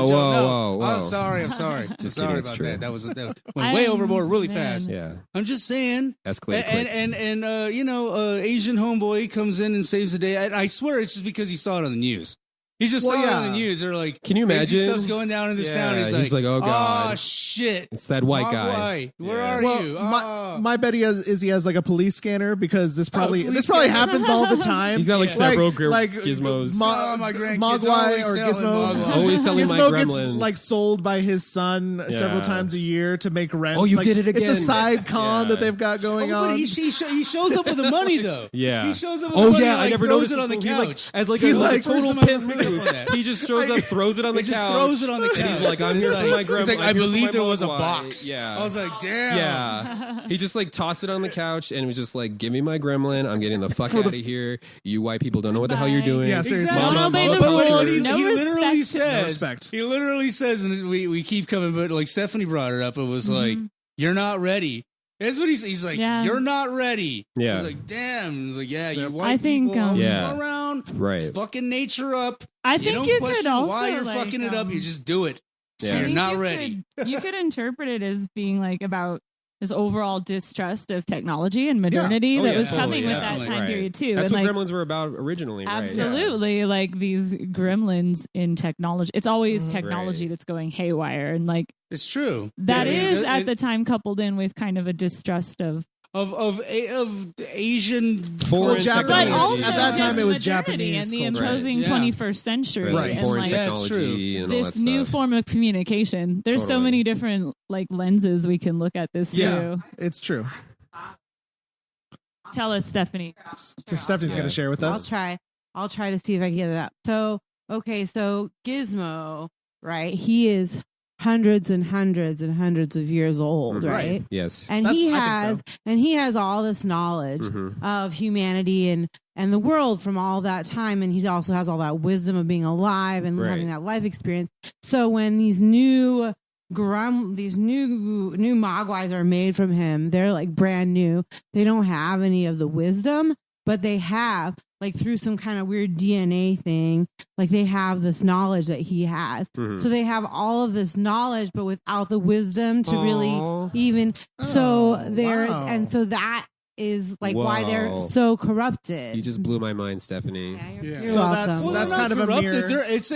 E: Whoa.
C: I'm sorry.
E: Just
C: sorry
E: kidding, it's
C: about
E: true.
C: that. That went way overboard really fast.
E: Yeah.
C: I'm just saying.
E: Escalate quick.
C: And Asian homeboy comes in and saves the day. I swear it's just because he saw it on the news. He just saw it on the news. They're like,
E: can you imagine?
C: Stuff's going down in this town.
E: He's like, oh god,
C: oh shit,
E: it's that white guy.
C: Where are you?
B: My bet he has like a police scanner because this probably happens all the time.
E: He's got like several
C: my
E: gizmos.
C: grandkids
B: Mogwai or Gizmo.
E: Always selling my
B: Gizmo
E: Gremlins.
B: gets like sold by his son several times a year to make rent.
E: Oh, you
B: like,
E: did it again.
B: It's a side con that they've got going on.
C: But he shows up with the money though.
E: Yeah.
C: He shows up with the money.
E: I never
C: throws
E: noticed
C: it on the couch.
E: As like a total pimp move.
C: He
E: He just shows up, throws it on the couch.
C: Throws it on the couch.
E: And he's like, I'm here for my grandma.
C: He's like, I believe there was a box.
E: Yeah.
C: I was like, damn.
E: Yeah. He just like tossed it on the couch and was just like, give me my gremlin. I'm getting the fuck out of here. You white people don't know what the hell you're doing.
B: Yeah, seriously.
D: Don't obey the rules. No
C: respect. He literally says, and we keep coming, but like Stephanie brought it up. It was like, you're not ready. That's what he's like, you're not ready.
E: Yeah.
C: I was like, damn. He's like, you white people go around, fucking nature up.
D: I think you could also
C: why you're fucking it up. You just do it. So you're not ready.
D: You could interpret it as being like about this overall distrust of technology and modernity that was coming with that time period too.
E: That's
D: and
E: what Gremlins were about originally.
D: Absolutely, like these gremlins in technology. It's always technology that's going haywire, and like
C: it's true.
D: That is at the time coupled in with kind of a distrust of
C: Asian
B: foreign
D: Japanese. But also
B: at that time it was
D: Japanese
B: Japanese
D: and the imposing 21st century
E: and
D: foreign
E: technology and all
D: this
E: that
D: new
E: stuff.
D: form of communication. There's so many different like lenses we can look at this through.
B: It's true.
D: Tell us, Stephanie.
B: So Stephanie's going to share with us.
F: I'll try to see if I can get it up. So Gizmo, right? He is hundreds and hundreds and hundreds of years old, right?
E: Yes.
F: And he has all this knowledge of humanity and the world from all that time, and he also has all that wisdom of being alive and having that life experience. So when these new Mogwais are made from him, they're like brand new. They don't have any of the wisdom, but they have, like through some kind of weird DNA thing, like they have this knowledge that he has. So they have all of this knowledge, but without the wisdom to really even. So they're and so that is like why they're so corrupted.
E: You just blew my mind, Stephanie.
F: You're
B: so
F: welcome.
B: that's kind of a mirror.
C: It's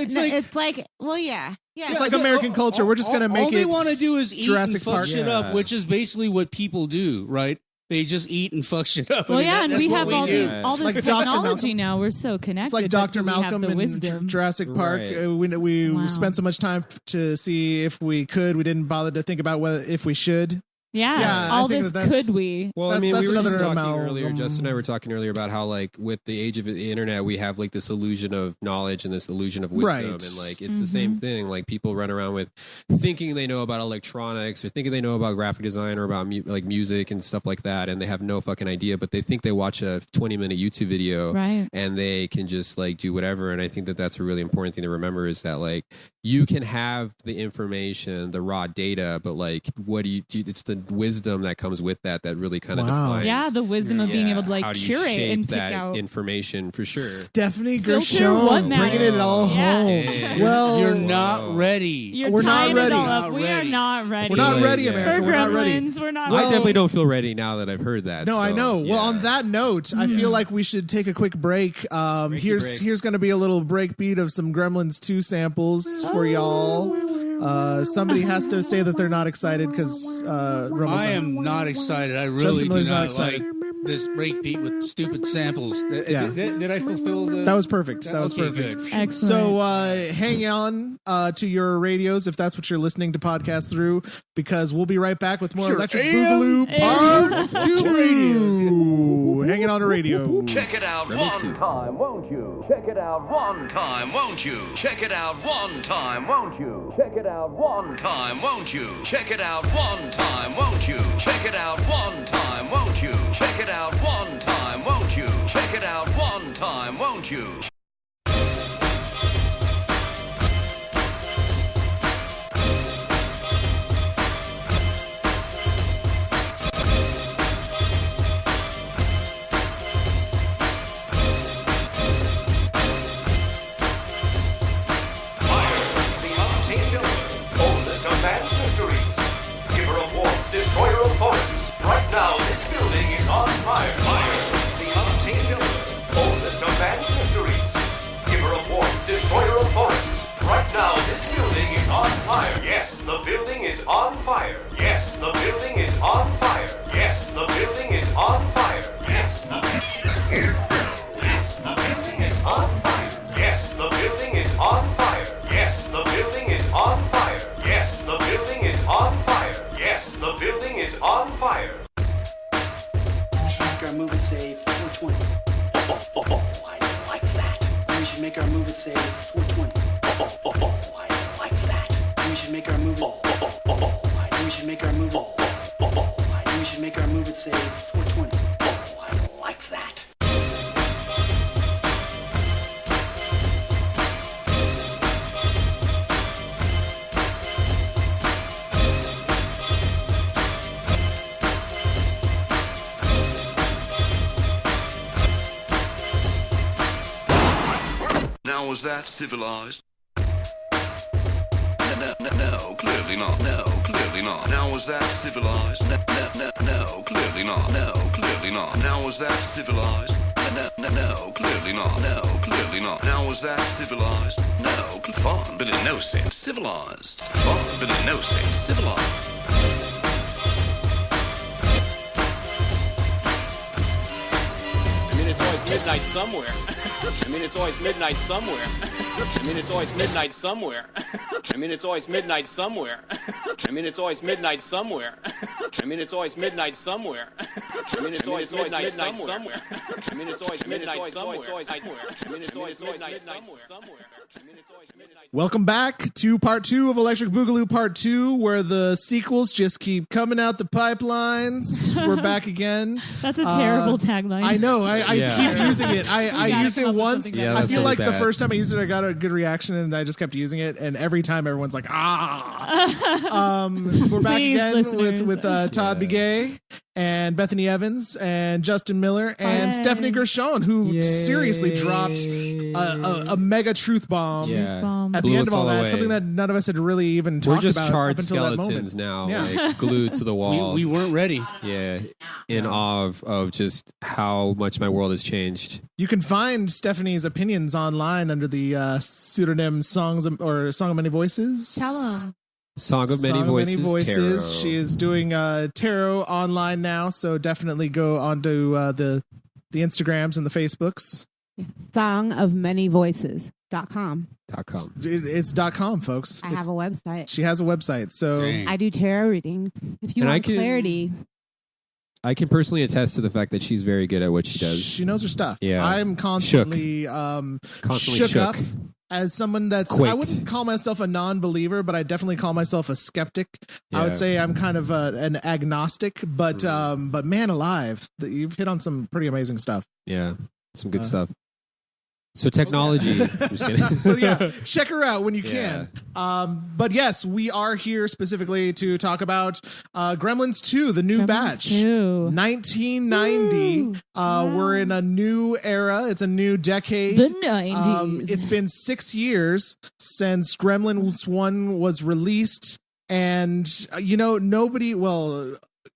C: like
B: it's like American culture. We're just going to make
C: all
B: it.
C: All they want to do is eat
B: Jurassic
C: and fuck
B: Park.
C: shit up, which is basically what people do, right? They just eat and fuck shit up.
D: Well,
C: that's
D: and we have all this
B: Like
D: technology now. We're so connected.
B: It's like Dr. Malcolm in Jurassic Park. We spent so much time to see if we could. We didn't bother to think about if we should.
D: Yeah, all this could we.
E: Well, I mean, we were just talking earlier, Justin and I were talking earlier about how, like, with the age of the internet, we have, like, this illusion of knowledge and this illusion of wisdom. And, like, it's the same thing. Like, people run around with thinking they know about electronics or thinking they know about graphic design or about, like, music and stuff like that. And they have no fucking idea, but they think they watch a 20-minute YouTube video and they can just, like, do whatever. And I think that that's a really important thing to remember is that, like, you can have the information, the raw data, but, like, what do you do? It's the wisdom that comes with that really kind of defines.
D: Yeah, the wisdom of being able to like curate and pick
E: that
D: out
E: information for sure.
B: Stephanie Gershon bringing it all home. Well,
C: you're not ready.
D: We're not ready. We are not ready.
B: We're not ready, America.
D: For Gremlins, we're not
E: I
D: ready.
E: definitely don't feel ready now that I've heard that.
B: No, I know. Well, on that note, I feel like we should take a quick break. Here's going to be a little break beat of some Gremlins 2 samples for y'all. Somebody has to say that they're not excited because
C: I am not excited. I really do not like this breakbeat with stupid samples. Did I fulfill the...
B: That was perfect. That was perfect.
C: Good.
D: Excellent.
B: So hang on to your radios if that's what you're listening to podcasts through, because we'll be right back with more Electric Boogaloo Part 2 radios. Hanging on to radio.
G: Check it out one time, won't you? Check it out one time, won't you? Check it out one time, won't you? Check it out one time, won't you? Check it out one time, won't you? Check it out one time, won't you? Check it out one time, won't you? Check it out one time, won't you? on fire. Yes, the building is on fire. Yes, the building is on fire. Yes, the building is on fire. Yes, the building is on fire. Yes, the building is on fire. Yes, the building is on fire. Yes, the building is on fire.
H: We should make our move at, say, 420. I don't like that. We should make our move at, say, 420. I don't like that. We should make our move at... We should make our move at... We should make our move at, say, 420. I don't like that.
G: Now was that civilized? No, clearly not. No, clearly not. Now was that civilized? No, clearly not. No, clearly not. Now was that civilized? No, clearly not. No, clearly not. Now was that civilized? No, fun, but in no sense civilized. Fun, but in no sense civilized.
I: I mean, it's always midnight somewhere. I mean, it's always midnight somewhere. I mean, it's always midnight somewhere. I mean, it's always midnight somewhere. I mean, it's always midnight somewhere. I mean, it's always midnight somewhere. I mean, it's always midnight somewhere. I mean, it's always midnight somewhere. I mean, it's always midnight somewhere.
B: Welcome back to part 2 of Electric Boogaloo Part 2, where the sequels just keep coming out the pipelines. We're back again.
D: That's a terrible tagline.
B: I know. I keep using it. I used it once.
E: Yeah,
B: I feel
E: really
B: like
E: bad.
B: the first time I used it, I got a good reaction, and I just kept using it. And every time, everyone's like, ah. We're back
D: Please,
B: again
D: listeners.
B: with Todd Begay and Bethany Evans and Justin Miller and
D: Hi.
B: Stephanie Gershon, who seriously dropped a mega truth bomb. At the
E: Blew
B: end
E: us
B: of all
E: all
B: that,
E: away.
B: something that none of us had really even
E: We're
B: talked
E: just
B: about
E: charred
B: up until that moment.
E: skeletons now,
B: Yeah.
E: like glued to the wall.
C: We weren't ready.
E: Yeah, in awe of just how much my world has changed.
B: You can find Stephanie's opinions online under the pseudonym Song of Many Voices.
D: Tell 'em.
E: Song of Many Voices. Tarot.
B: She is doing tarot online now, so definitely go onto the Instagrams and the Facebooks.
F: Songofmanyvoices.com.
E: .com.
B: It's .com, folks.
F: I have a website.
B: She has a website, so
C: Dang.
F: I do tarot readings. If you
E: And I
F: want
E: can-
F: clarity,
E: I can personally attest to the fact that she's very good at what she does.
B: she knows her stuff.
E: Yeah.
B: I'm constantly
E: Constantly shook.
B: up as someone that's I
E: Quaked.
B: wouldn't call myself a non-believer, but I definitely call myself a skeptic. I
E: Yeah.
B: would say I'm kind of an agnostic, but man alive, you've hit on some pretty amazing stuff.
E: Yeah, some good stuff. So technology. I'm just kidding.
B: So yeah, check her out when you
E: Yeah.
B: can. But yes, we are here specifically to talk about Gremlins 2, the new
D: Gremlins
B: batch.
D: 2.
B: 1990. We're in a new era. It's a new decade.
D: The 90s.
B: It's been 6 years since Gremlins 1 was released. And, nobody,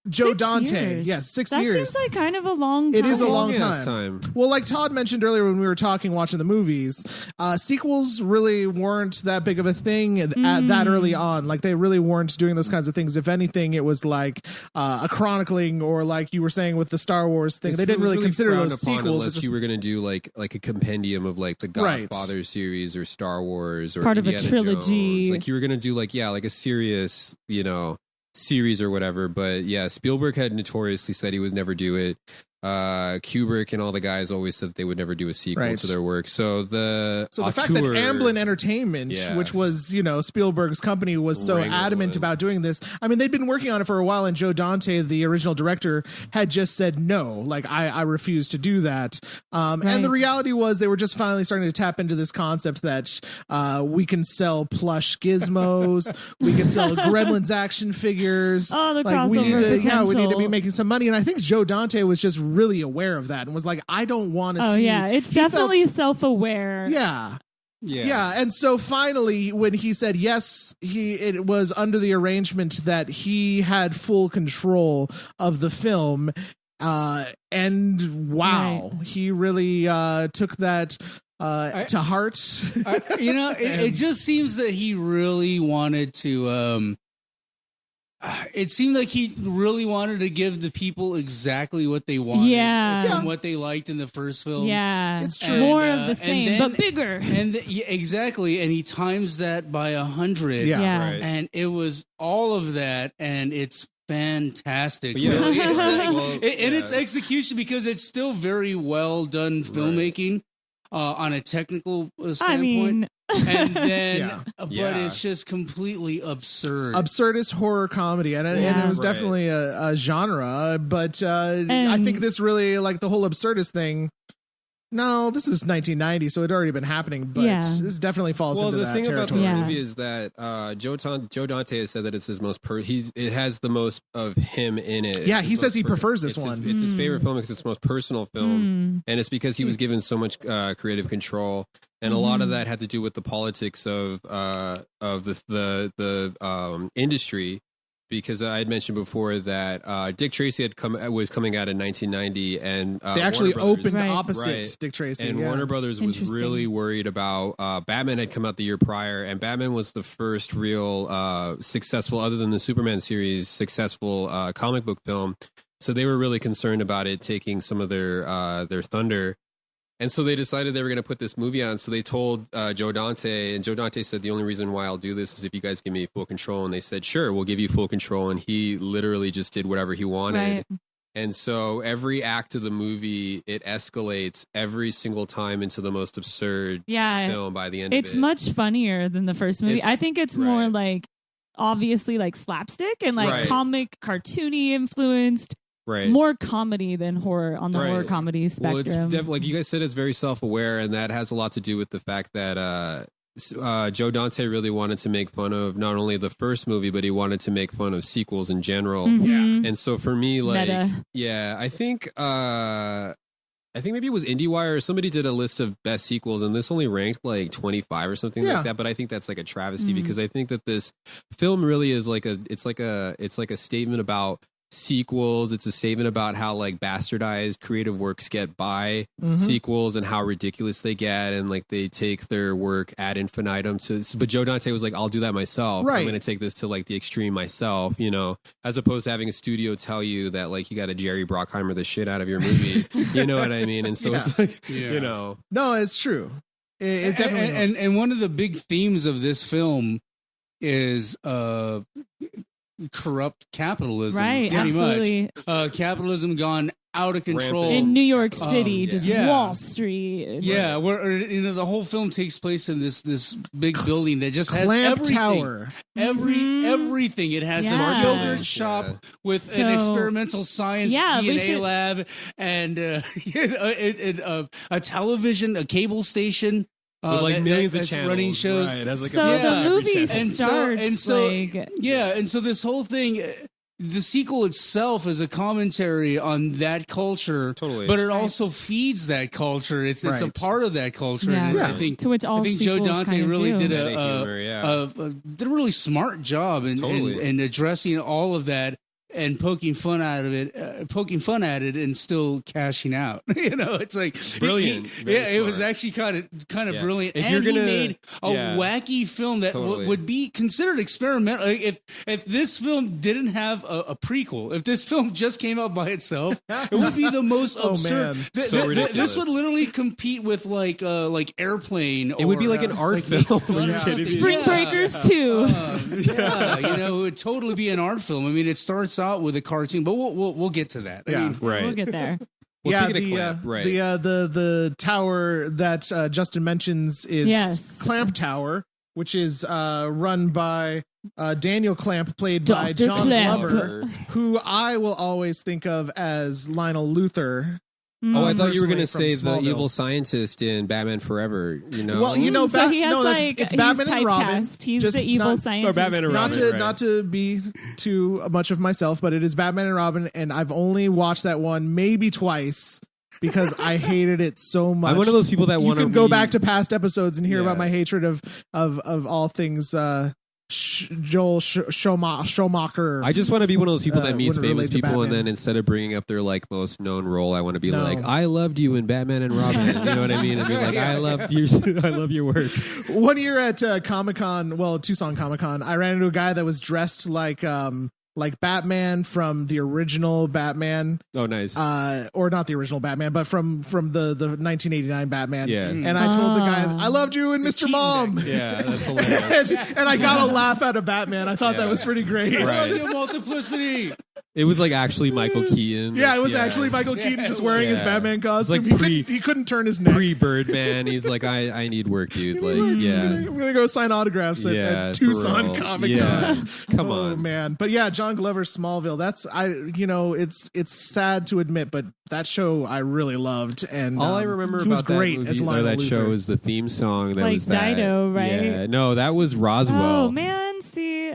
B: Joe
D: 6
B: Dante.
D: years.
B: Yes, 6
D: that
B: years.
D: seems like kind of a long time.
B: It is a long
E: Yes,
B: time. Well, like Todd mentioned earlier when we were watching the movies, sequels really weren't that big of a thing at that early on. Like they really weren't doing those kinds of things. If anything, it was like a chronicling, or like you were saying with the Star Wars thing. They didn't really consider
E: frowned
B: those
E: upon
B: sequels.
E: unless you were going to do like a compendium of like the
B: Right.
E: Godfather series or Star Wars or
D: Part of a
E: Indiana
D: trilogy.
E: Jones. Like you were going to do like a serious series or whatever. But yeah, Spielberg had notoriously said he would never do it. Kubrick and all the guys always said that they would never do a sequel
B: Right.
E: to their work. So the
B: fact that Amblin Entertainment,
E: Yeah.
B: which was, Spielberg's company, was so adamant about doing this. I mean, they'd been working on it for a while, and Joe Dante, the original director, had just said no, like I refuse to do that. And the reality was they were just finally starting to tap into this concept that we can sell plush gizmos, we can sell Gremlins action figures.
D: Oh, the
B: like we need
D: crossover
B: to, we need to be
D: potential.
B: making some money. And I think Joe Dante was just really aware of that and was like, I don't want to
D: Oh,
B: see.
D: yeah. It's
B: he felt-
D: definitely self-aware.
B: Yeah. Yeah, and so finally, when he said yes, it was under the arrangement that he had full control of the film, and wow, he really took that to heart.
C: It just seems that he really wanted to It seemed like he really wanted to give the people exactly what they wanted and what they liked in the first film.
D: Yeah,
B: it's true.
D: More of the same, but bigger.
C: And exactly, and he times that by 100.
D: Yeah.
E: Right.
C: And it was all of that, and it's fantastic.
E: Yeah.
C: Really. In its execution, because it's still very well done filmmaking on a technical standpoint.
D: I mean,
C: and then, but it's just completely absurd.
B: Absurdist horror comedy, and it was definitely a genre. But I think this really, like the whole absurdist thing. No, this is 1990, so it had already been happening. But this definitely falls into that territory.
E: Well, the thing about this movie is that Joe Dante has said that it's his most. It has the most of him in it.
B: Yeah, he says he prefers this one.
E: It's his favorite film because it's his most personal film, and it's because he was given so much creative control, and a lot of that had to do with the politics of the industry. Because I had mentioned before that Dick Tracy was coming out in 1990, and
B: they actually opened opposite Dick Tracy.
E: And Warner Brothers was really worried about Batman had come out the year prior, and Batman was the first real successful, other than the Superman series, successful comic book film. So they were really concerned about it taking some of their thunder. And so they decided they were going to put this movie on. So they told Joe Dante, and Joe Dante said, the only reason why I'll do this is if you guys give me full control. And they said, sure, we'll give you full control. And he literally just did whatever he wanted. Right. And so every act of the movie, it escalates every single time into the most absurd film by the end of it.
D: It's much funnier than the first movie. I think it's more like, obviously, like slapstick and like comic, cartoony influenced.
E: Right.
D: More comedy than horror on the horror comedy spectrum.
E: Well, it's like you guys said, it's very self-aware, and that has a lot to do with the fact that Joe Dante really wanted to make fun of not only the first movie, but he wanted to make fun of sequels in general.
D: Mm-hmm.
E: And so for me, like,
D: Meta.
E: I think maybe it was IndieWire or somebody did a list of best sequels, and this only ranked like 25 or something like that. But I think that's like a travesty because I think that this film really is like it's like a statement about sequels. It's a statement about how like bastardized creative works get by sequels and how ridiculous they get, and like they take their work ad infinitum but Joe Dante was like, I'll do that myself. I'm going to take this to like the extreme myself, you know, as opposed to having a studio tell you that like you got to Jerry Bruckheimer the shit out of your movie. You know what I mean? And so it's like, you know,
B: no, it's true. It definitely
C: and one of the big themes of this film is corrupt capitalism,
D: right?
C: Pretty
D: Absolutely.
C: Much. Capitalism gone out of control
D: in New York City, just Wall Street.
C: Yeah, where the whole film takes place in this big building that just has everything.
B: Tower.
C: Everything. It has a yogurt shop with an experimental science DNA lab and a television, a cable station.
E: With like millions of channels
C: running shows.
E: Right. It has like
D: the movie starts
C: and so this whole thing, the sequel itself is a commentary on that culture, but it also feeds that culture. It's a part of that culture.
D: Yeah.
C: And I think Joe Dante really did did a really smart job in addressing all of that and poking fun at it, and still cashing out. You know, it's like
E: brilliant.
C: It was actually kind of brilliant. If he made a wacky film that would be considered experimental. Like if this film didn't have a prequel, if this film just came out by itself, it would be the most absurd.
E: So ridiculous.
C: This would literally compete with like Airplane.
E: It would be like an art film.
D: Spring Breakers 2.
C: You know, it would totally be an art film. I mean, it starts out with a cartoon, but we'll get to that.
D: We'll get there.
E: Well,
B: the tower that Justin mentions is Clamp Tower, which is run by Daniel Clamp, played by John Glover, who I will always think of as Lionel Luthor.
E: Oh, I thought you were going to say the evil scientist in Batman Forever. You know,
B: well, you know,
D: so he has it's Batman and Robin. He's the evil scientist.
E: Or Batman and Robin.
B: Not to be too much of myself, but it is Batman and Robin, and I've only watched that one maybe twice because I hated it so much.
E: I'm one of those people that want to
B: go back to past episodes and hear about my hatred of all things. Joel Schumacher.
E: I just want to be one of those people that meets famous people, and then instead of bringing up their like most known role, I want to be like, I loved you in Batman and Robin. You know what I mean? And be like, I love your work.
B: One year at Comic-Con, Tucson Comic-Con, I ran into a guy that was dressed like like Batman from the original Batman.
E: Oh, nice.
B: Or not the original Batman, but from the 1989 Batman.
E: Yeah.
B: And I told the guy, I loved you in Mr. Mom.
E: Yeah, that's hilarious.
B: and I got a laugh out of Batman. I thought that was pretty great.
E: Right.
C: Multiplicity.
E: It was like actually Michael Keaton.
B: Yeah, it was actually Michael Keaton just wearing his Batman costume.
E: Like
B: he couldn't turn his neck.
E: Pre-Birdman. He's like, I need work, dude. Like, yeah.
B: I'm gonna go sign autographs at Tucson Comic Con.
E: Come on.
B: Oh man. But yeah, John Glover's Smallville. That's it's sad to admit, but that show I really loved. And
E: all I remember
B: he was
E: about
B: great
E: that movie,
B: as
E: or
B: Lionel
E: that
B: Luthor.
E: show is the theme song that
D: Like
E: was that.
D: Dido, right?
E: Yeah. No, that was Roswell.
D: Oh man, see.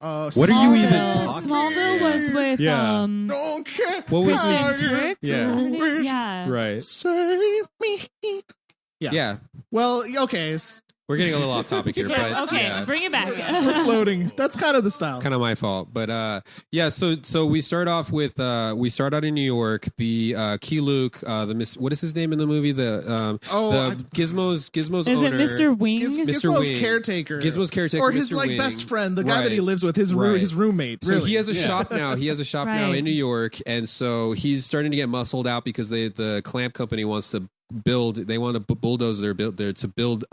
E: What are you even talking
D: Smallville was with
B: Don't care.
E: What was
D: Kristen Kirk?
E: Yeah. Right.
B: Save me.
E: Yeah.
B: Well, okay.
E: We're getting a little off topic here, but
D: okay, bring it back.
B: We're floating. That's kind of the style.
E: It's kind of my fault, but yeah. So we start off with we start out in New York. The Key Luke, what is his name in the movie? Gizmo's
D: Is
E: owner.
D: it Mr. Wing?
B: Gizmo's caretaker.
E: Gizmo's caretaker,
B: or his
E: Mr.
B: like
E: Wing.
B: best friend, the guy that he lives with, his roommate. Really.
E: So he has a shop now. He has a shop now in New York, and so he's starting to get muscled out because the clamp company wants to bulldoze their to build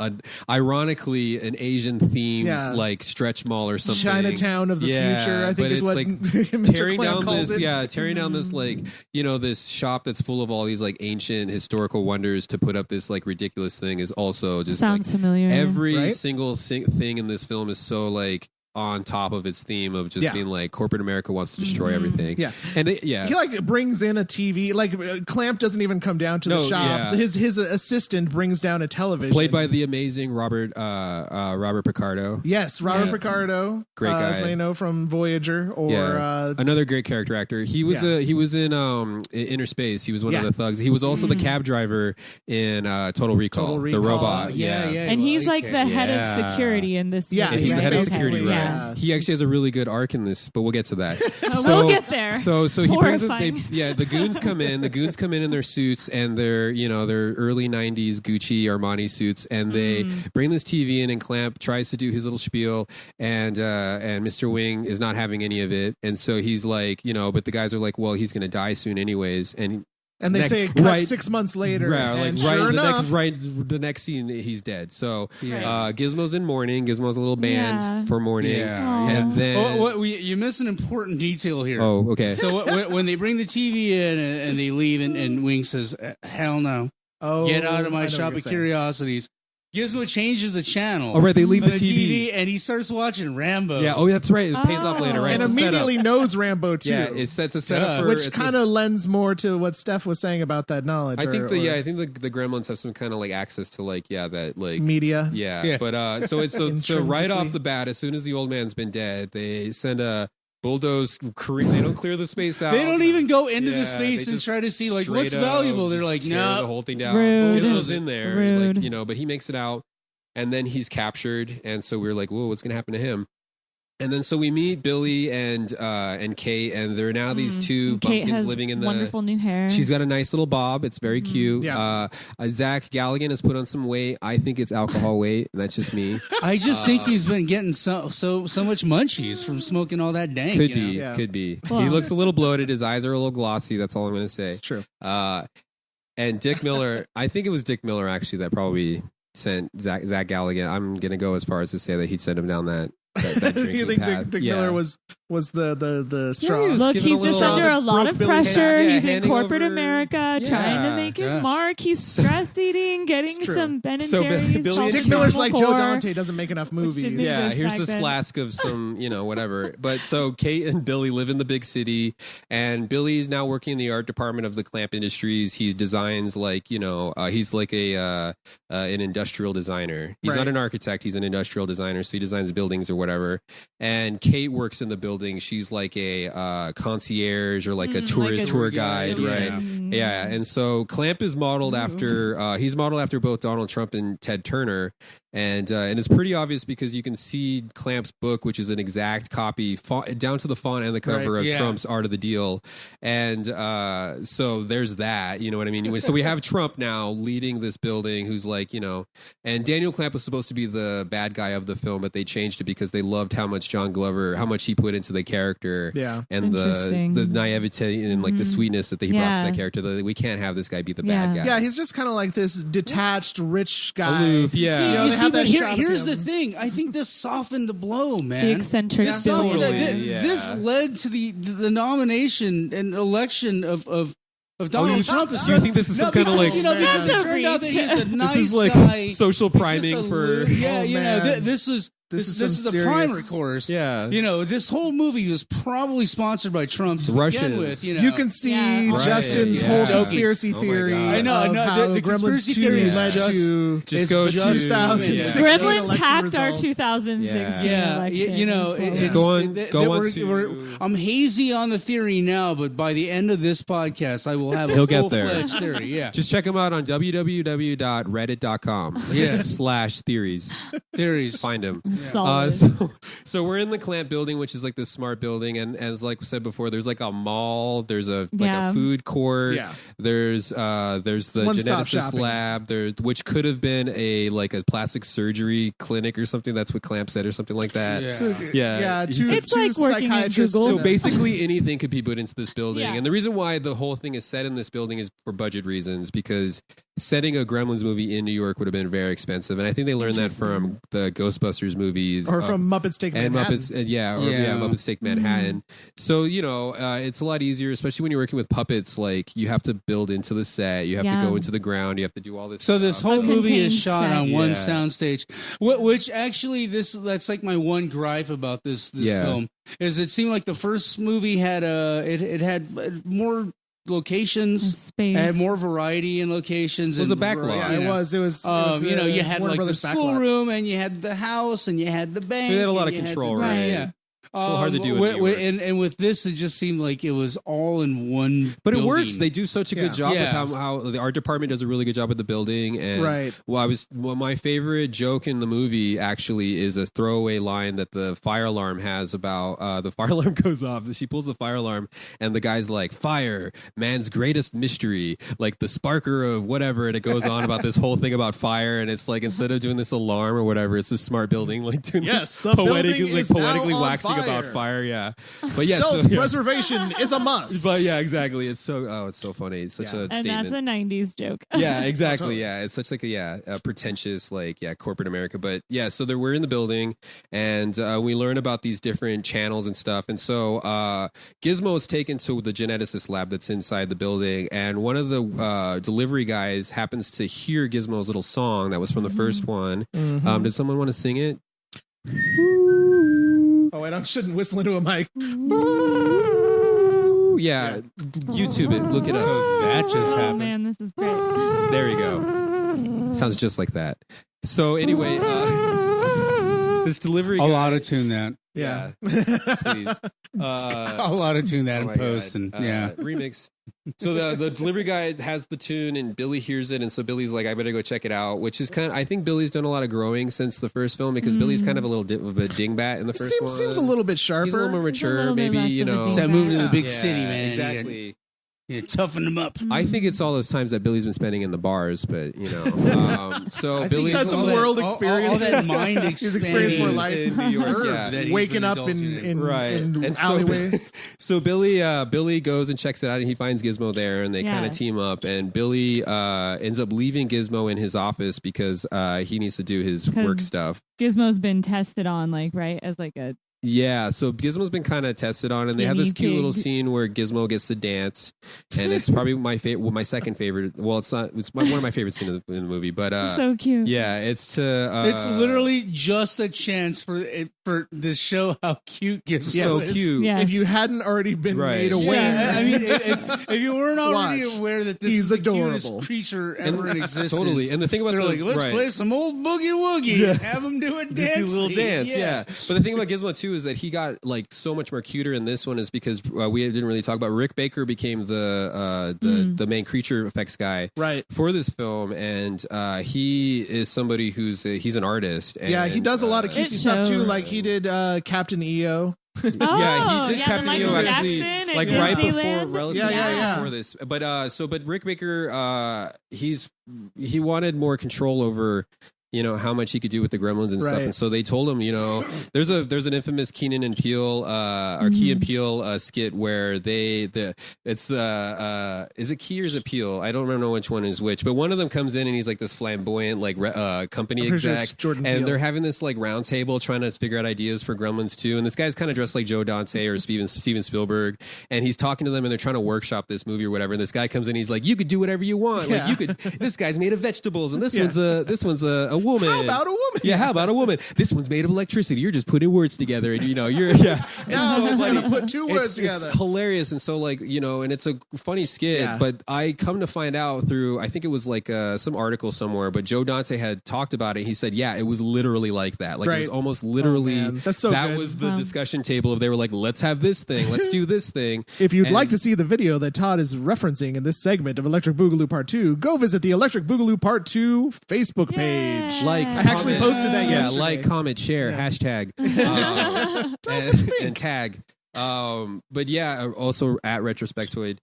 E: ironically an Asian themed like stretch mall or something.
B: Chinatown of the future, I think is what
E: like
B: Mr.
E: tearing
B: Clamp
E: down
B: calls
E: this
B: it.
E: tearing down this like this shop that's full of all these like ancient historical wonders to put up this like ridiculous thing is also just
D: sounds familiar.
E: Every single thing in this film is so like on top of its theme of just being like corporate America wants to destroy everything.
B: Yeah.
E: And
B: he like brings in a TV. Like Clamp doesn't even come down to the shop.
E: Yeah.
B: His assistant brings down a television.
E: Played by the amazing Robert Picardo.
B: Yes, Robert Picardo.
E: Great guy.
B: As we know from Voyager or
E: another great character actor. He was in Inner Space. He was one of the thugs. He was also the cab driver in Total Recall. The robot.
C: Yeah.
D: And he's like the head of security in this movie.
B: Yeah,
E: he's the head of security,
D: Okay.
E: right?
D: Yeah.
E: He actually has a really good arc in this, but we'll get to that.
D: We'll get there.
E: So he brings
D: Horrifying.
E: the goons come in. The goons come in their suits and their early 90s Gucci Armani suits, and they bring this TV in, and Clamp tries to do his little spiel, and Mr. Wing is not having any of it, and so he's like, but the guys are like, well, he's going to die soon anyways,
B: and they say cut 6 months later, and sure enough,
E: the next scene he's dead. So Gizmo's in mourning. Gizmo's a little band for mourning, and then
C: you miss an important detail here.
E: Oh, okay.
C: So when they bring the TV in and they leave, and Wing says, "Hell no, get out of my shop of curiosities." Gizmo changes the channel.
E: Oh, right, they leave
C: on
E: the TV.
C: and he starts watching Rambo.
E: Yeah, that's right. It pays off later, right?
B: And
E: It's a
B: immediately knows Rambo too.
E: Yeah, it sets a setup for
B: which kind of lends more to what Steph was saying about that knowledge.
E: I think the Gremlins have some kind of like access to that
B: media.
E: Yeah. But so right off the bat, as soon as the old man's been dead, they send a bulldoze. They don't clear the space out.
C: They don't even go into the space and try to see like what's valuable. They're like, no,
E: the whole thing down.
D: Rude.
E: Gizmo's in there,
D: Rude.
E: but he makes it out, and then he's captured, and so we're like, whoa, what's gonna happen to him? And then so we meet Billy and Kate, and there are now these two
D: Kate
E: bumpkins
D: has
E: living in the
D: wonderful new hair.
E: She's got a nice little bob. It's very cute.
B: Yeah.
E: Zach Galligan has put on some weight. I think it's alcohol weight, and that's just me.
C: I just think he's been getting so much munchies from smoking all that dank.
E: Could be.
D: Well.
E: He looks a little bloated. His eyes are a little glossy. That's all I'm going to say.
B: It's true.
E: And Dick Miller, I think it was Dick Miller actually that probably sent Zach Galligan. I'm going to go as far as to say that he'd send him down that drinking
B: You think
E: path.
B: Dick Miller was the straw?
D: Look, he's just under a lot of pressure. He's in
E: handing
D: corporate
E: over-
D: America, trying to make his mark. He's stress eating, getting
B: true.
D: some Ben and
E: So
D: Jerry's.
E: Billy-
D: salted
B: Dick Miller's like
D: caramel
B: Joe
D: core.
B: Dante doesn't make enough movies.
D: didn't
E: Yeah,
D: exist
E: here's
D: back
E: this
D: then.
E: flask of some, whatever. But so Kate and Billy live in the big city, and Billy's now working in the art department of the Clamp Industries. He designs he's like an industrial designer. He's not an architect. He's an industrial designer. So he designs buildings or whatever. And Kate works in the building. She's like a concierge or like a tour guide, right? Yeah. And so Clamp is modeled after he's modeled after both Donald Trump and Ted Turner. And it's pretty obvious because you can see Clamp's book, which is an exact copy, down to the font and the cover of Trump's Art of the Deal. And so there's that, you know what I mean? So we have Trump now leading this building, who's like, and Daniel Clamp was supposed to be the bad guy of the film, but they changed it because they loved how much John Glover, how much he put into the character, and the naivete and like the sweetness that he brought to that character. We can't have this guy be the bad guy.
B: Yeah, he's just kind of like this detached, rich guy.
E: Aloof,
C: Here's the thing. I think this softened the blow, man.
D: The eccentric
C: This led to the nomination and election of Donald Trump.
E: Do you think this is some kind of like?
C: It turned out that he's a nice
E: this is like
C: guy.
E: Social priming for.
C: This is a primer course.
E: Yeah.
C: This whole movie was probably sponsored by Trump to begin with.
B: You can see Justin's whole conspiracy theory.
C: I know. The
B: Gremlins 2 led to
E: just go to
B: 2016
D: Gremlins hacked
B: results.
D: our 2016 election.
C: I'm hazy on the theory now, but by the end of this podcast, I will have a full-fledged theory. Yeah.
E: Just check him out on www.reddit.com/theories. Find him. So we're in the Clamp building, which is like this smart building, and as like we said before, there's like a mall, there's a food court, there's the geneticist lab, which could have been a plastic surgery clinic or something. That's what Clamp said, or something like that.
D: It's like working at Google.
E: So basically, anything could be put into this building, and the reason why the whole thing is set in this building is for budget reasons, because setting a Gremlins movie in New York would have been very expensive, and I think they learned that from the Ghostbusters movies,
B: or from Muppets Take Manhattan.
E: Muppets Take Manhattan. So it's a lot easier, especially when you're working with puppets. Like you have to build into the set, you have to go into the ground, you have to do all this.
C: So this whole movie is shot on one soundstage, which actually that's like my one gripe about this film is it seemed like the first movie had it had more locations,
D: space,
C: had more variety in locations.
E: It was a backlog.
B: It was.
C: You had like the schoolroom, and you had the house, and you had the bank.
E: They had a lot of control, right?
C: Yeah.
E: It's a little hard to do
C: and with this, it just seemed like it was all in one.
E: But
C: building.
E: It works. They do such a good job with how the art department does a really good job with the building. And my favorite joke in the movie actually is a throwaway line that the fire alarm has about the fire alarm goes off. She pulls the fire alarm, and the guy's like, "Fire, man's greatest mystery, like the sparker of whatever." And it goes on about this whole thing about fire, and it's like instead of doing this alarm or whatever, it's this smart building like doing poetically waxing about fire, but
B: self-preservation is a must.
E: But exactly. It's so funny. It's such a statement.
D: And that's a 90s joke.
E: Yeah, exactly. Yeah, it's such like a pretentious corporate America. But so we're in the building, and we learn about these different channels and stuff. And so Gizmo is taken to the geneticist lab that's inside the building, and one of the delivery guys happens to hear Gizmo's little song that was from the first one. Does someone want to sing it?
B: Oh, wait, I shouldn't whistle into a mic.
E: Yeah, YouTube it. Look it up.
C: That just happened.
D: Man, this is great.
E: There you go. Sounds just like that. So anyway, this delivery guy...
C: I'll auto-tune that.
E: Yeah. Please.
C: I'll auto-tune that in post. And
E: remix. So the delivery guy has the tune, and Billy hears it, and so Billy's like, I better go check it out, which is I think Billy's done a lot of growing since the first film, because Billy's kind of a little of a dingbat in the first one.
B: Seems a little bit sharper.
E: He's a little more mature, maybe,
C: He's that moving to the big city, man.
E: Exactly.
C: Toughen them up.
E: I think it's all those times that Billy's been spending in the bars, but so Billy's
B: had some world experience.
C: All that mind experience.
B: He's experienced more life
E: in New York.
B: Waking up in alleyways.
E: So Billy goes and checks it out, and he finds Gizmo there, and they kind of team up. And Billy ends up leaving Gizmo in his office because he needs to do his work stuff.
D: Gizmo's been tested on, as a.
E: Yeah, so Gizmo's been kind of tested on, and they have this cute little scene where Gizmo gets to dance, and it's probably my second favorite. Well, it's not. It's one of my favorite scenes in the movie, but
D: so cute.
E: Yeah, it's
C: literally just a chance for it for to show how cute Gizmo is.
E: So cute.
D: Yes.
B: If you hadn't already been made aware,
C: Yeah, I mean, if you weren't already
B: Watch.
C: aware that this
B: He's
C: is the
B: adorable.
C: cutest creature ever in existence,
E: Totally. And the thing about
C: they're like, let's play some old boogie woogie and have him do a dance.
E: Just do a little
C: scene.
E: dance, yeah. But the thing about Gizmo too is that he got like so much more cuter in this one is because we didn't really talk about Rick Baker became the main creature effects guy
B: right?
E: for this film, and he is somebody he's an artist. And,
B: Yeah, he does a lot of
D: It
B: cutesy stuff too.
D: shows.
B: Like he did Captain EO.
E: Yeah, he did
D: the
E: Captain
D: Michael
E: EO actually,
D: Jackson and
E: like right before,
D: Disneyland.
E: relatively
B: Yeah.
E: before this. But Rick Baker, he wanted more control over, you know, how much he could do with the Gremlins and stuff.
B: Right.
E: And so they told him, you know, there's an infamous Keenan and Peele, or Key and Peele skit where is it Key or is it Peele? I don't remember which one is which, but one of them comes in and he's like this flamboyant, like company
B: I'm pretty sure
E: exec.
B: it's Jordan
E: And
B: Peele.
E: they're having this like round table trying to figure out ideas for Gremlins 2. And this guy's kind of dressed like Joe Dante or Steven Spielberg. And he's talking to them and they're trying to workshop this movie or whatever. And this guy comes in, he's like, you could do whatever you want.
B: Yeah.
E: Like you could, this guy's made of vegetables and this one's a woman.
B: How about a woman?
E: Yeah, how about a woman? This one's made of electricity. You're just putting words together, and you know, you're yeah.
B: Now I'm just gonna put two words
E: It's
B: together.
E: hilarious, and so like you know, and it's a funny skit.
B: Yeah.
E: But I come to find out through I think it was like some article somewhere. But Joe Dante had talked about it. He said, yeah, it was literally like that. Like it was
B: Right.
E: almost literally.
B: Oh, man. That's so
E: that
B: good.
E: was the discussion table of they were like, let's have this thing, let's do this thing.
B: If you'd
E: And-
B: like to see the video that Todd is referencing in this segment of Electric Boogaloo Part 2, go visit the Electric Boogaloo Part 2 Facebook page.
E: Like,
B: I actually posted that
E: yeah,
B: yesterday.
E: like, comment, share, hashtag, and tag. But yeah, also at Retrospectoid.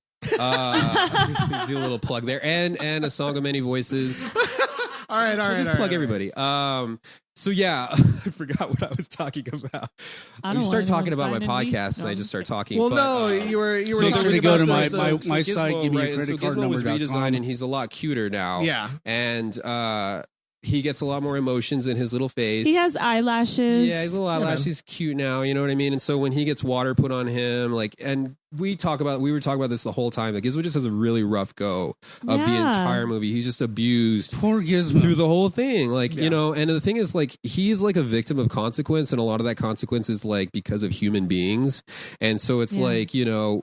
E: Do a little plug there, and a song of many voices.
B: All right.
E: Just plug everybody. So yeah, I forgot what I was talking about. You start talking about my podcast, and I just start talking.
B: Well,
E: but,
B: no, you were
C: So
B: talking
C: they're gonna
B: about
C: go to
B: the-
C: my site, give me a
E: right,
C: credit
E: so
C: card
E: Gizmo was
C: number.com.
E: redesigned, and he's a lot cuter now.
B: Yeah.
E: And he gets a lot more emotions in his little face.
D: He has eyelashes.
E: Yeah, he's a little eyelash. He's cute now. You know what I mean? And so when he gets water put on him, like, and we were talking about this the whole time. Like, Gizmo just has a really rough go of the entire movie. He's just abused
C: Poor Gizmo
E: through the whole thing. Like, you know, and the thing is, like, he's like a victim of consequence, and a lot of that consequence is like because of human beings. And so it's like, you know,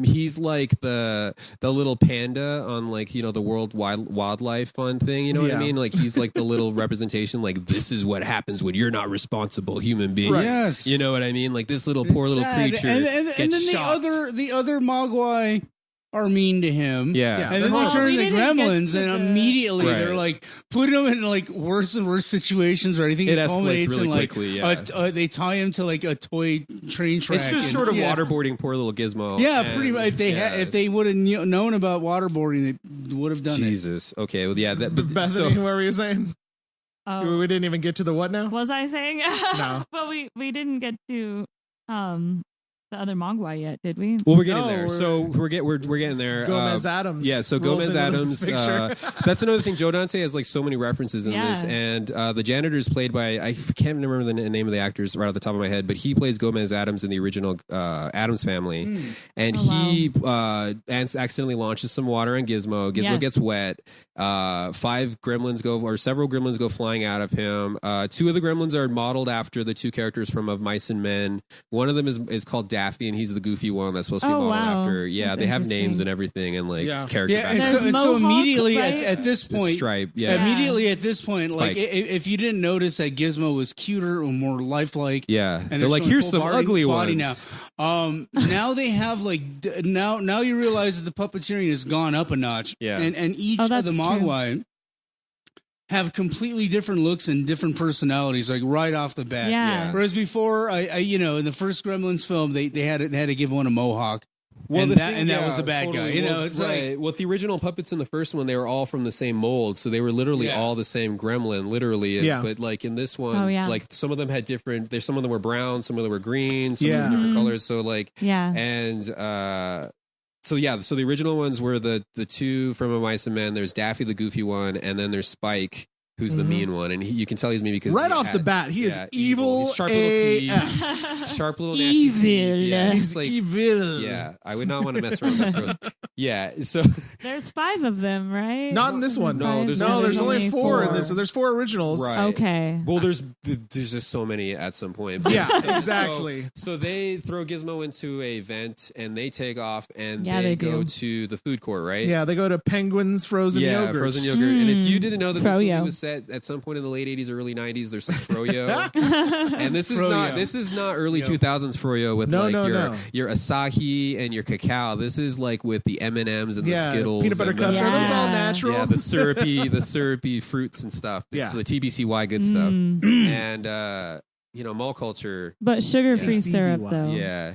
E: he's like the little panda on like, you know, the World Wildlife Fund thing. You know what I mean? Like he's like the little representation. Like this is what happens when you're not responsible human being.
C: Right. Yes.
E: You know what I mean? Like this little poor little creature.
C: and then
E: gets shot.
C: the other Mogwai are mean to him.
E: Yeah.
C: And then they turn into Gremlins, and
D: the-
C: immediately
E: Right.
C: they're like put him in like worse and worse situations where I think
E: It
C: it
E: escalates
C: culminates
E: really
C: in like
E: quickly, yeah.
C: they tie him to like a toy train track.
E: It's just
C: and-
E: short of
C: yeah.
E: waterboarding poor little Gizmo.
C: Yeah,
E: And-
C: pretty much. If they would have known about waterboarding, they would have done
E: Jesus. Okay. Well, yeah. But
B: Bethany, what were you saying?
D: Oh,
B: We didn't even get to the what now?
D: was I saying?
B: No.
D: But we didn't get to the other Mogwai yet, did we?
E: Well, we're getting
B: No,
E: there. So we're getting there.
B: Gomez Adams.
E: Yeah, so
B: rolls
E: Gomez
B: into the
E: Adams.
B: picture.
E: That's another thing. Joe Dante has like so many references in this, and the janitor is played by I can't remember the name of the actors right off the top of my head, but he plays Gomez Adams in the original Adams Family, and he accidentally launches some water on Gizmo. Gizmo gets wet. Several gremlins go flying out of him. Two of the gremlins are modeled after the two characters from Of Mice and Men. One of them is called Daffy, and he's the goofy one that's supposed to be modeled after. Yeah,
D: That's
E: they have
D: interesting.
E: names and everything, and like character.
C: Yeah, and
E: backgrounds.
C: so
D: Mohawk,
C: immediately
D: right?
C: at this point,
E: Stripe. Yeah.
C: immediately at this point, like
E: Spike.
C: if you didn't notice that Gizmo was cuter or more lifelike,
E: Yeah,
C: and
E: they're like,
C: showing
E: here's
C: full
E: some
C: body
E: ugly
C: body
E: ones.
C: now. Now they have like now you realize that the puppeteering has gone up a notch.
E: Yeah.
C: and each
D: Oh,
C: of the
D: that's true.
C: Mogwai have completely different looks and different personalities, like right off the bat.
D: Yeah.
C: Whereas before, I in the first Gremlins film, they had to give one a mohawk.
E: Well,
C: and
E: the
C: that
E: thing-
C: and that
E: yeah,
C: was the bad guy.
E: totally.
C: You know,
E: Well,
C: it's
E: right.
C: like
E: Well, the original puppets in the first one, they were all from the same mold, so they were literally all the same gremlin, literally.
B: Yeah.
E: But like in this one, like some of them had different. Some of them were brown, some of them were green, some of them were different colors. So like, and so the original ones were the two from A Mice and Men. There's Daffy, the goofy one, and then there's Spike, who's the mean one, and you can tell he's mean because
B: Right off the bat, he is evil.
E: He's sharp little teeth,
B: AF.
E: sharp little nasty teeth.
D: Evil.
E: Yeah,
B: He's
E: like,
B: evil.
E: yeah, I would not want to mess around with this girl. Yeah, so
D: There's 5 of them, right?
B: Not in this one.
E: No, there's
B: only 4 in this. So there's 4 originals.
E: Right.
D: Okay.
E: Well, there's just so many at some point.
B: Yeah, exactly.
E: So they throw Gizmo into a vent and they take off and
D: they
E: go
D: do.
E: to the food court, right?
B: Yeah, they go to Penguin's Frozen Yogurt.
E: Yeah, frozen yogurt. And if you didn't know that this movie
D: Froyo.
E: was set at some point in the late 80s or early 90s, there's some Froyo. And this is not early 2000s Froyo with your Asahi and your cacao. This is like with the M&Ms and the Skittles.
B: Peanut butter
E: and
B: cups. Are those all natural?
E: Yeah, the syrupy fruits and stuff.
B: Yeah.
E: So the TBCY good stuff. And mall culture.
D: But sugar-free syrup, though.
E: Yeah.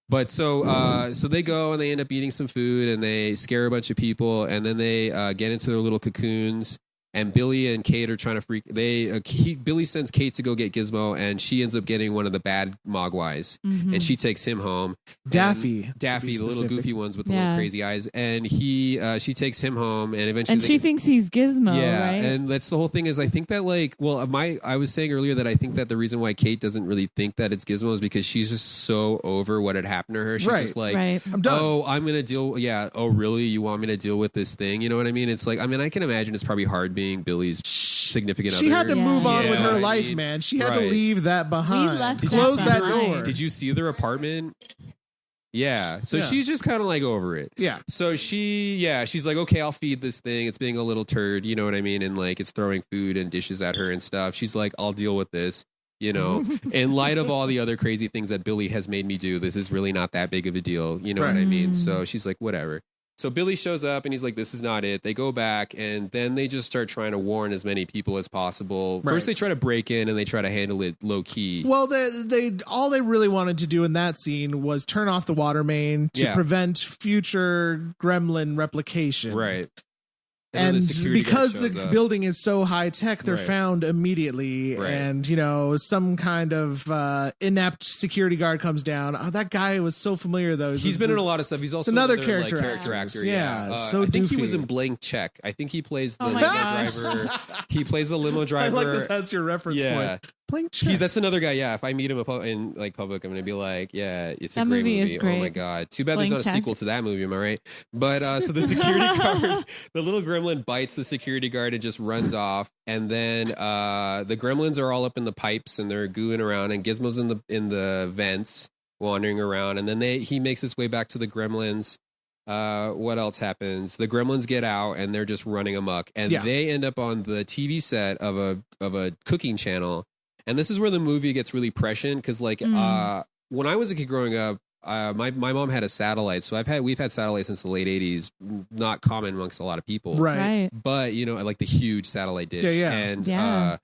E: But so they go and they end up eating some food and they scare a bunch of people and then they get into their little cocoons. And Billy and Kate are trying to freak. Billy sends Kate to go get Gizmo, and she ends up getting one of the bad Mogwais, and she takes him home.
B: Daffy,
E: the little goofy ones with the little crazy eyes, and she takes him home, and eventually,
D: she thinks he's Gizmo, right?
E: And that's the whole thing. Is I think that I was saying earlier that I think that the reason why Kate doesn't really think that it's Gizmo is because she's just so over what had happened to her. She's just like,
B: I'm done.
E: Oh, I'm gonna deal. Yeah. Oh, really? You want me to deal with this thing? You know what I mean? It's like, I mean, I can imagine it's probably hard being Billy's significant other.
B: She had to move on with her life, man. She had to leave that behind. Close that door.
E: Did you see their apartment? Yeah. So she's just kind of like over it.
B: Yeah.
E: So she's like, okay, I'll feed this thing. It's being a little turd, you know what I mean? And like it's throwing food and dishes at her and stuff. She's like, I'll deal with this. You know, in light of all the other crazy things that Billy has made me do, this is really not that big of a deal. You know what I mean? So she's like, whatever. So Billy shows up and he's like, this is not it. They go back and then they just start trying to warn as many people as possible. First, they try to break in and they try to handle it low key.
B: Well, all they really wanted to do in that scene was turn off the water main to prevent future gremlin replication.
E: Right.
B: And because the building is so high tech, they're found immediately.
E: Right.
B: And, some kind of inept security guard comes down. Oh, that guy was so familiar, though.
E: He's been in a lot of stuff. He's also
B: another
E: character
B: actor.
E: Yeah.
B: So
E: I think he
B: doofy.
E: was in Blank Check. I think he plays the limo driver. He plays the limo driver.
B: I like that's your reference point. Blank Check.
E: That's another guy. Yeah. If I meet him in public, I'm going to be like, yeah, it's
D: that
E: a great
D: movie. Is great.
E: Oh my God. Too bad
D: Blank
E: there's not a sequel to that movie. Am I right? But so the security guard, the little gremlin bites the security guard and just runs off. And then the gremlins are all up in the pipes and they're gooing around and Gizmo's in the vents wandering around. And then he makes his way back to the gremlins. What else happens? The gremlins get out and they're just running amok. And they end up on the TV set of a cooking channel. And this is where the movie gets really prescient because when I was a kid growing up, my mom had a satellite, so we've had satellites since the late 80s, not common amongst a lot of people.
B: Right.
E: But, like the huge satellite dish.
B: Yeah.
E: And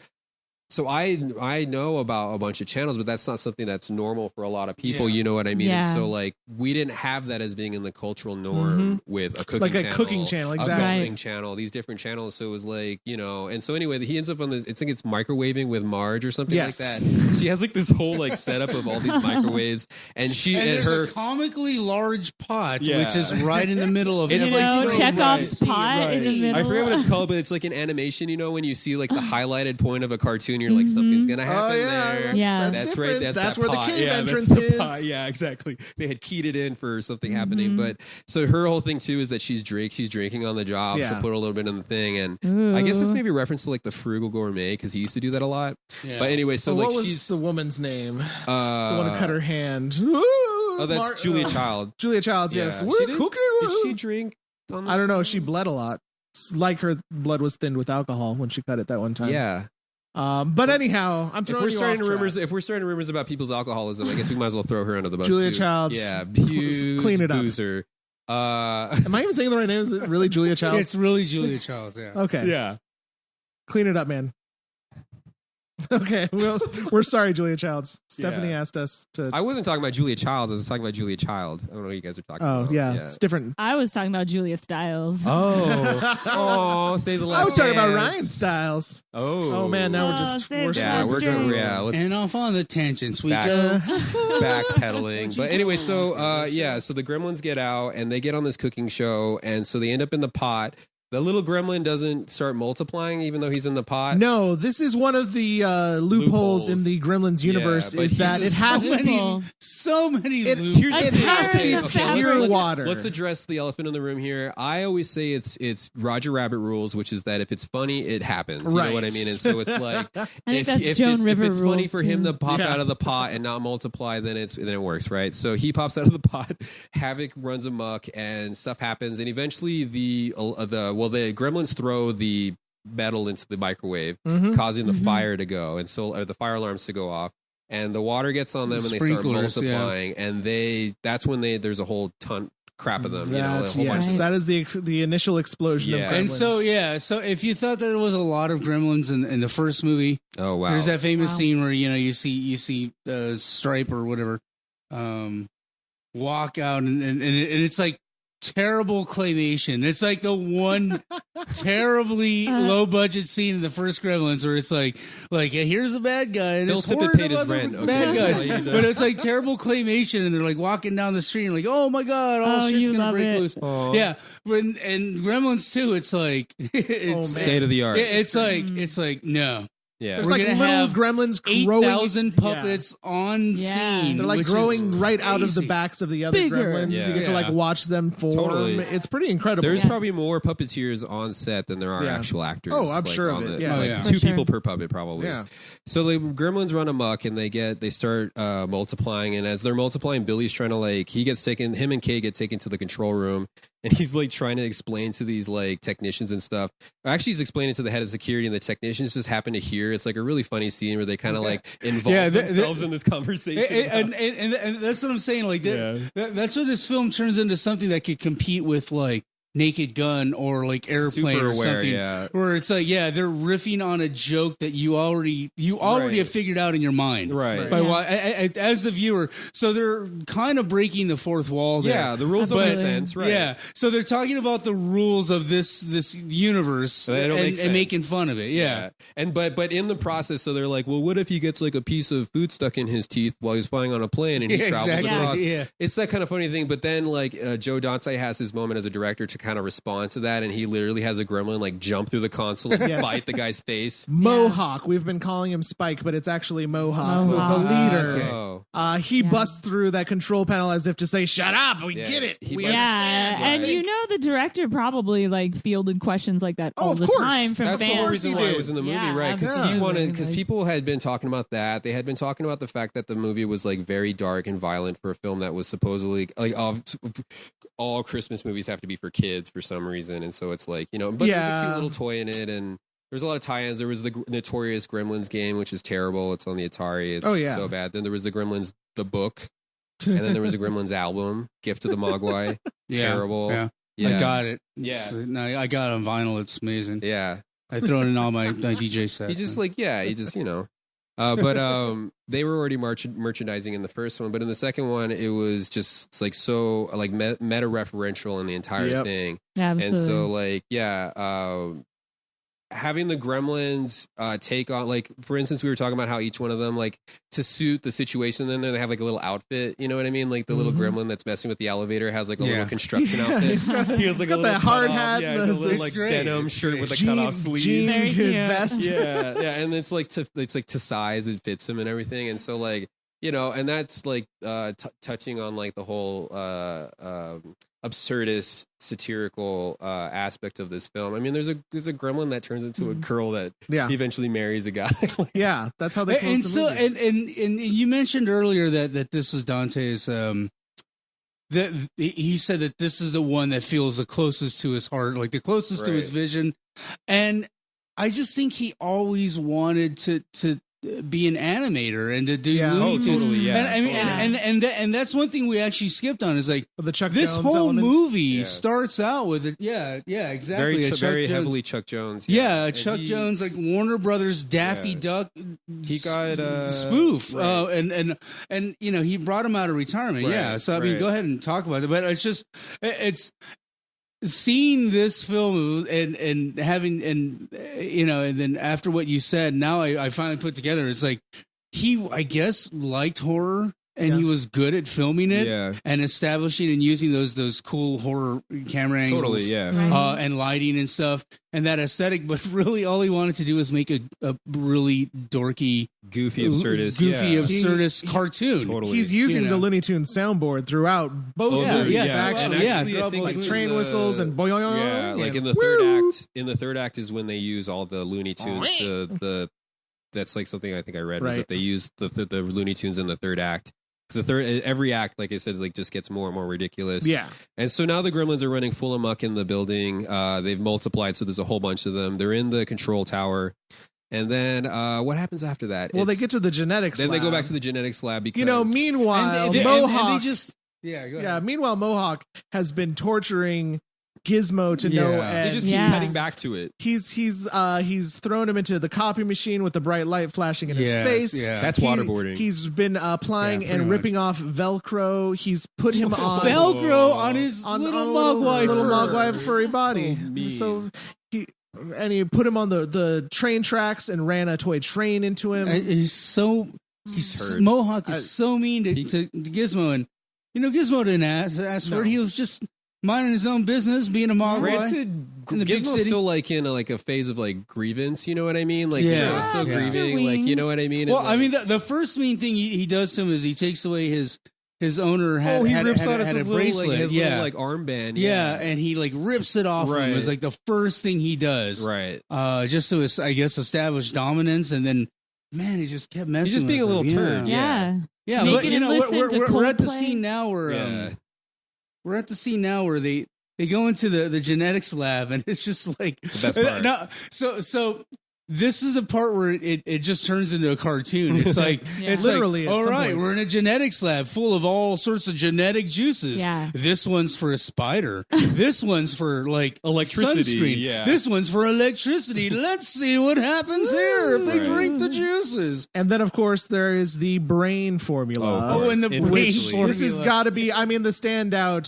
E: so I know about a bunch of channels, but that's not something that's normal for a lot of people. You know what I mean?
D: Yeah.
E: So we didn't have that as being in the cultural norm with a cooking channel.
B: Like a cooking channel, exactly.
E: A cooking channel, these different channels. So it was like, and so anyway, he ends up on this, I think it's microwaving with Marge or something like that. She has like this whole setup of all these microwaves and
C: there's
E: her
C: a comically large pot, which is right in the middle of it.
D: It's Chekhov's pot in the middle.
E: I forget what it's called, but it's like an animation, when you see like the highlighted point of a cartoon, you're like, something's going to happen there. That's right. That's
B: where
E: pot.
B: the cave entrance
E: that's
B: is.
E: Pot. Yeah, exactly. They had keyed it in for something happening. But so her whole thing too is that she's drinking on the job. She'll put a little bit in the thing. And I guess it's maybe a reference to like the Frugal Gourmet because he used to do that a lot. Yeah. But anyway, so
B: what was the woman's name? The one who cut her hand.
E: That's Julia Child.
B: Julia Childs, yes.
E: Did she drink?
B: I don't know. She bled a lot. Like her blood was thinned with alcohol when she cut it that one time.
E: Yeah.
B: But anyhow, I'm throwing
E: if we're starting rumors about people's alcoholism, I guess we might as well throw her under the bus.
B: Julia
E: too.
B: Childs.
E: Yeah, huge
B: clean it up.
E: boozer.
B: Am I even saying the right name? Is it really Julia Childs?
C: It's really Julia Childs. Yeah.
B: Okay.
E: Yeah.
B: Clean it up, man. Okay, well, we're sorry, Julia Childs. Stephanie asked us to.
E: I wasn't talking about Julia Childs. I was talking about Julia Child. I don't know what you guys are talking about.
B: Oh, yeah, it's different.
D: I was talking about Julia Stiles.
E: Oh, say the last.
B: I was talking about Ryan Stiles.
E: Oh,
B: man, now we're just
E: we're going. Yeah, let's
C: and off on the tangents we go.
E: Backpedaling. But anyway, so so the gremlins get out and they get on this cooking show, and so they end up in the pot. The little gremlin doesn't start multiplying even though he's in the pot.
B: No, this is one of the loopholes in the Gremlins universe is that it has to be
C: so many loopholes.
B: It has to be pure water.
E: Let's address the elephant in the room here. I always say it's Roger Rabbit rules, which is that if it's funny, it happens. You know what I mean? And so it's like if it's funny for him to pop out of the pot and not multiply, then it works, right? So he pops out of the pot, Havoc runs amok, and stuff happens, and eventually the gremlins throw the metal into the microwave, causing the fire to go, and so the fire alarms to go off, and the water gets on them, and they start multiplying, and that's when there's a whole ton crap of them.
B: That is the initial explosion of gremlins.
C: And so if you thought that there was a lot of gremlins in the first movie,
E: oh wow,
C: there's that famous scene where you see Stripe or whatever walk out, and it's like terrible claymation. It's like the one terribly low budget scene in the first Gremlins where it's like here's a bad guy and
E: Bill
C: it's
E: Tippett paid his rent.
C: Bad guys, but it's like terrible claymation, and they're like walking down the street and like, oh my god, shit's gonna break loose. Aww. Yeah, and Gremlins 2, it's like it's
E: state of the art.
C: It's like no.
B: Yeah, there's like little gremlins growing
C: 8,000 puppets on scene.
B: They're like growing right out of the backs of the other gremlins. You get to like watch them form. Totally. It's pretty incredible.
E: There's probably more puppeteers on set than there are actual actors.
B: Oh, I'm sure of it.
E: Two people per puppet probably. Yeah. So the gremlins run amok and they start multiplying, and as they're multiplying, Billy's trying to him and Kay get taken to the control room. And he's like trying to explain to these like technicians and stuff. Actually, he's explaining to the head of security, and the technicians just happen to hear. It's like a really funny scene where they kind of like involve themselves in this conversation.
C: And that's what I'm saying. Like that's where this film turns into something that could compete with like Naked Gun or like Airplane or something, where it's like they're riffing on a joke that you already have figured out in your mind,
E: right?
C: As the viewer, so they're kind of breaking the fourth wall there.
E: Yeah, the rules don't make sense, right?
C: Yeah, so they're talking about the rules of this universe and making fun of it. Yeah.
E: And but in the process, so they're like, well, what if he gets like a piece of food stuck in his teeth while he's flying on a plane and he travels across? Yeah. It's that kind of funny thing. But then like Joe Dante has his moment as a director to kind of respond to that, and he literally has a gremlin like jump through the console and bite the guy's face.
B: Mohawk, we've been calling him Spike, but it's actually Mohawk. The leader. He busts through that control panel as if to say, "Shut up, we get it, we understand."
D: And the director probably like fielded questions like that all the time from
E: That's
D: fans.
E: the whole reason why it was in the movie, right? Because people had been talking about that. They had been talking about the fact that the movie was like very dark and violent for a film that was supposedly like all Christmas movies have to be for kids for some reason, and so it's like but there's a cute little toy in it, and there's a lot of tie-ins. There was the notorious Gremlins game, which is terrible. It's on the Atari. It's so bad. Then there was the Gremlins the book, and then there was the Gremlins album, Gift of the Mogwai. Terrible.
C: Yeah, I got it.
E: Yeah,
C: I got it on vinyl. It's amazing.
E: Yeah,
C: I throw it in all my DJ sets.
E: He just but they were already merchandising in the first one, but in the second one, it was just like so like meta referential in the entire thing.
D: Absolutely.
E: And so like having the Gremlins take on, like, for instance, we were talking about how each one of them, like, to suit the situation, then they have like a little outfit, you know what I mean? Like the little gremlin that's messing with the elevator has like a little construction outfit. He has like a little
B: hard hat,
E: a little like denim shirt with a cutoff sleeve,
B: jeans, vest.
E: And it's like to size, it fits him and everything, and so like, you know, and that's like touching on like the whole absurdist satirical aspect of this film. I mean, there's a gremlin that turns into a girl that eventually marries a guy.
B: Yeah, that's how they close the movie.
C: And you mentioned earlier that this was Dante's that he said that this is the one that feels the closest to his heart, like the closest to his vision. And I just think he always wanted to be an animator and to do Looney Tunes.
E: Totally,
C: and I mean, and that's one thing we actually skipped on is like
B: the Chuck
C: this
B: Jones
C: whole
B: element.
C: movie starts out with it. Yeah, exactly.
E: Very heavily Chuck Jones.
C: Chuck Jones, like Warner Brothers Daffy Duck.
E: He got
C: spoof, and you know, he brought him out of retirement. So I mean, go ahead and talk about it. But it's seeing this film and having, and you know, and then after what you said, now I finally put together, it's like he, I guess, liked horror and he was good at filming it
E: Yeah.
C: and establishing and using those cool horror camera angles.
E: Totally, yeah.
C: And lighting and stuff and that aesthetic, but really all he wanted to do was make a really dorky,
E: goofy absurdist cartoon.
B: Totally. He's using the Looney Tunes soundboard throughout both movies.
E: Actually, I think
B: like train whistles and boing.
E: Yeah, like in the third act. In the third act is when they use all the Looney Tunes. That's like something I think I read was that they use the Looney Tunes in the third act. Because every act, like I said, like just gets more and more ridiculous.
B: Yeah.
E: And so now the Gremlins are running full amok in the building. They've multiplied, so there's a whole bunch of them. They're in the control tower. And then what happens after that?
B: Well, they get to the genetics lab.
E: Then they go back to the genetics lab because...
B: meanwhile, Mohawk... meanwhile, Mohawk has been torturing Gizmo to no end.
E: They just keep cutting back to it.
B: He's thrown him into the copy machine with the bright light flashing in his face.
E: Yeah. That's waterboarding.
B: He's been applying and ripping off Velcro. He's put him on
C: Velcro on his little
B: mogwai furry body. So he put him on the train tracks and ran a toy train into him.
C: Mohawk is so mean to Gizmo, and Gizmo didn't ask for it. He was just minding his own business, being a mogwai.
E: Gizmo's still like in a phase of like grievance, you know what I mean? Like still grieving, like you know what I mean?
C: Well, I mean the first mean thing he does to him is he takes away his owner had a bracelet,
E: like, his little like armband,
C: and he like rips it off him. It's like the first thing he does,
E: right?
C: Just to I guess establish dominance, and then man, he just kept messing.
E: He's just being a little turd,
C: yeah. But we're at the scene now where we're at the scene now where they go into the genetics lab, and it's just like
E: the best part.
C: No, so this is the part where it just turns into a cartoon. It's like it's
B: literally.
C: Like, all right, we're in a genetics lab full of all sorts of genetic juices.
D: Yeah.
C: This one's for a spider. This one's for like
E: electricity.
C: Sunscreen.
E: Yeah.
C: This one's for electricity. Let's see what happens here if they drink the juices.
B: And then, of course, there is the brain formula.
C: And the brain formula.
B: This has got to be, the standout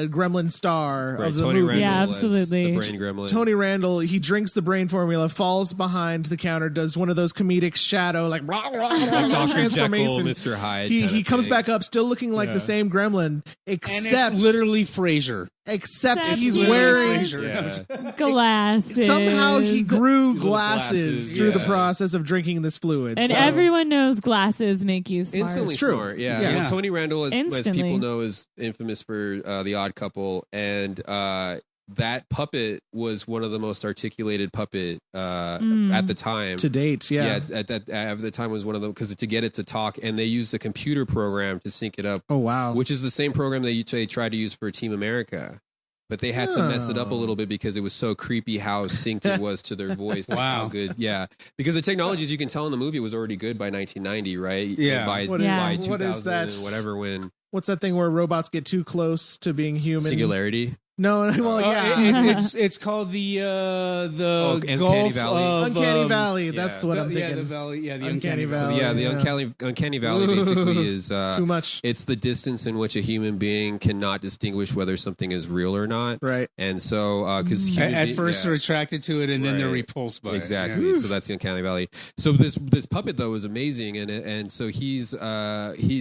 B: Gremlin star of the
E: Tony
B: movie.
E: Randall
D: absolutely.
E: The brain gremlin.
B: Tony Randall, he drinks the brain formula, falls behind the counter, does one of those comedic shadow, like
E: Dr. Jekyll, Mr. Hyde.
B: He comes back up still looking like the same gremlin, except
C: and it's literally Frasier.
B: Except he's wearing
D: glasses.
B: Somehow he grew glasses through the process of drinking this fluid.
D: And everyone knows glasses make you smart.
E: Instantly smart, yeah. Well, Tony Randall, as people know, is infamous for The Odd Couple, and that puppet was one of the most articulated puppet at the time.
B: To date,
E: at the time was one of them, because to get it to talk, and they used a computer program to sync it up.
B: Oh, wow.
E: Which is the same program they tried to use for Team America. But they had to mess it up a little bit because it was so creepy how synced it was to their voice. Like how good, because the technologies, you can tell in the movie, was already good by 1990, right?
C: Yeah.
E: By 2000
B: what is that?
E: And whatever when.
B: What's that thing where robots get too close to being human?
E: Singularity.
B: No, well,
C: it's called the
E: Uncanny Valley.
B: Uncanny Valley. That's what I'm thinking.
C: The valley. Yeah, the
B: Uncanny Valley.
E: So the Uncanny Valley basically is
B: too much.
E: It's the distance in which a human being cannot distinguish whether something is real or not.
B: Right.
E: And so, because
C: at first they're attracted to it, and then they're repulsed by it.
E: Exactly. So that's the Uncanny Valley. So this puppet though is amazing, and so he's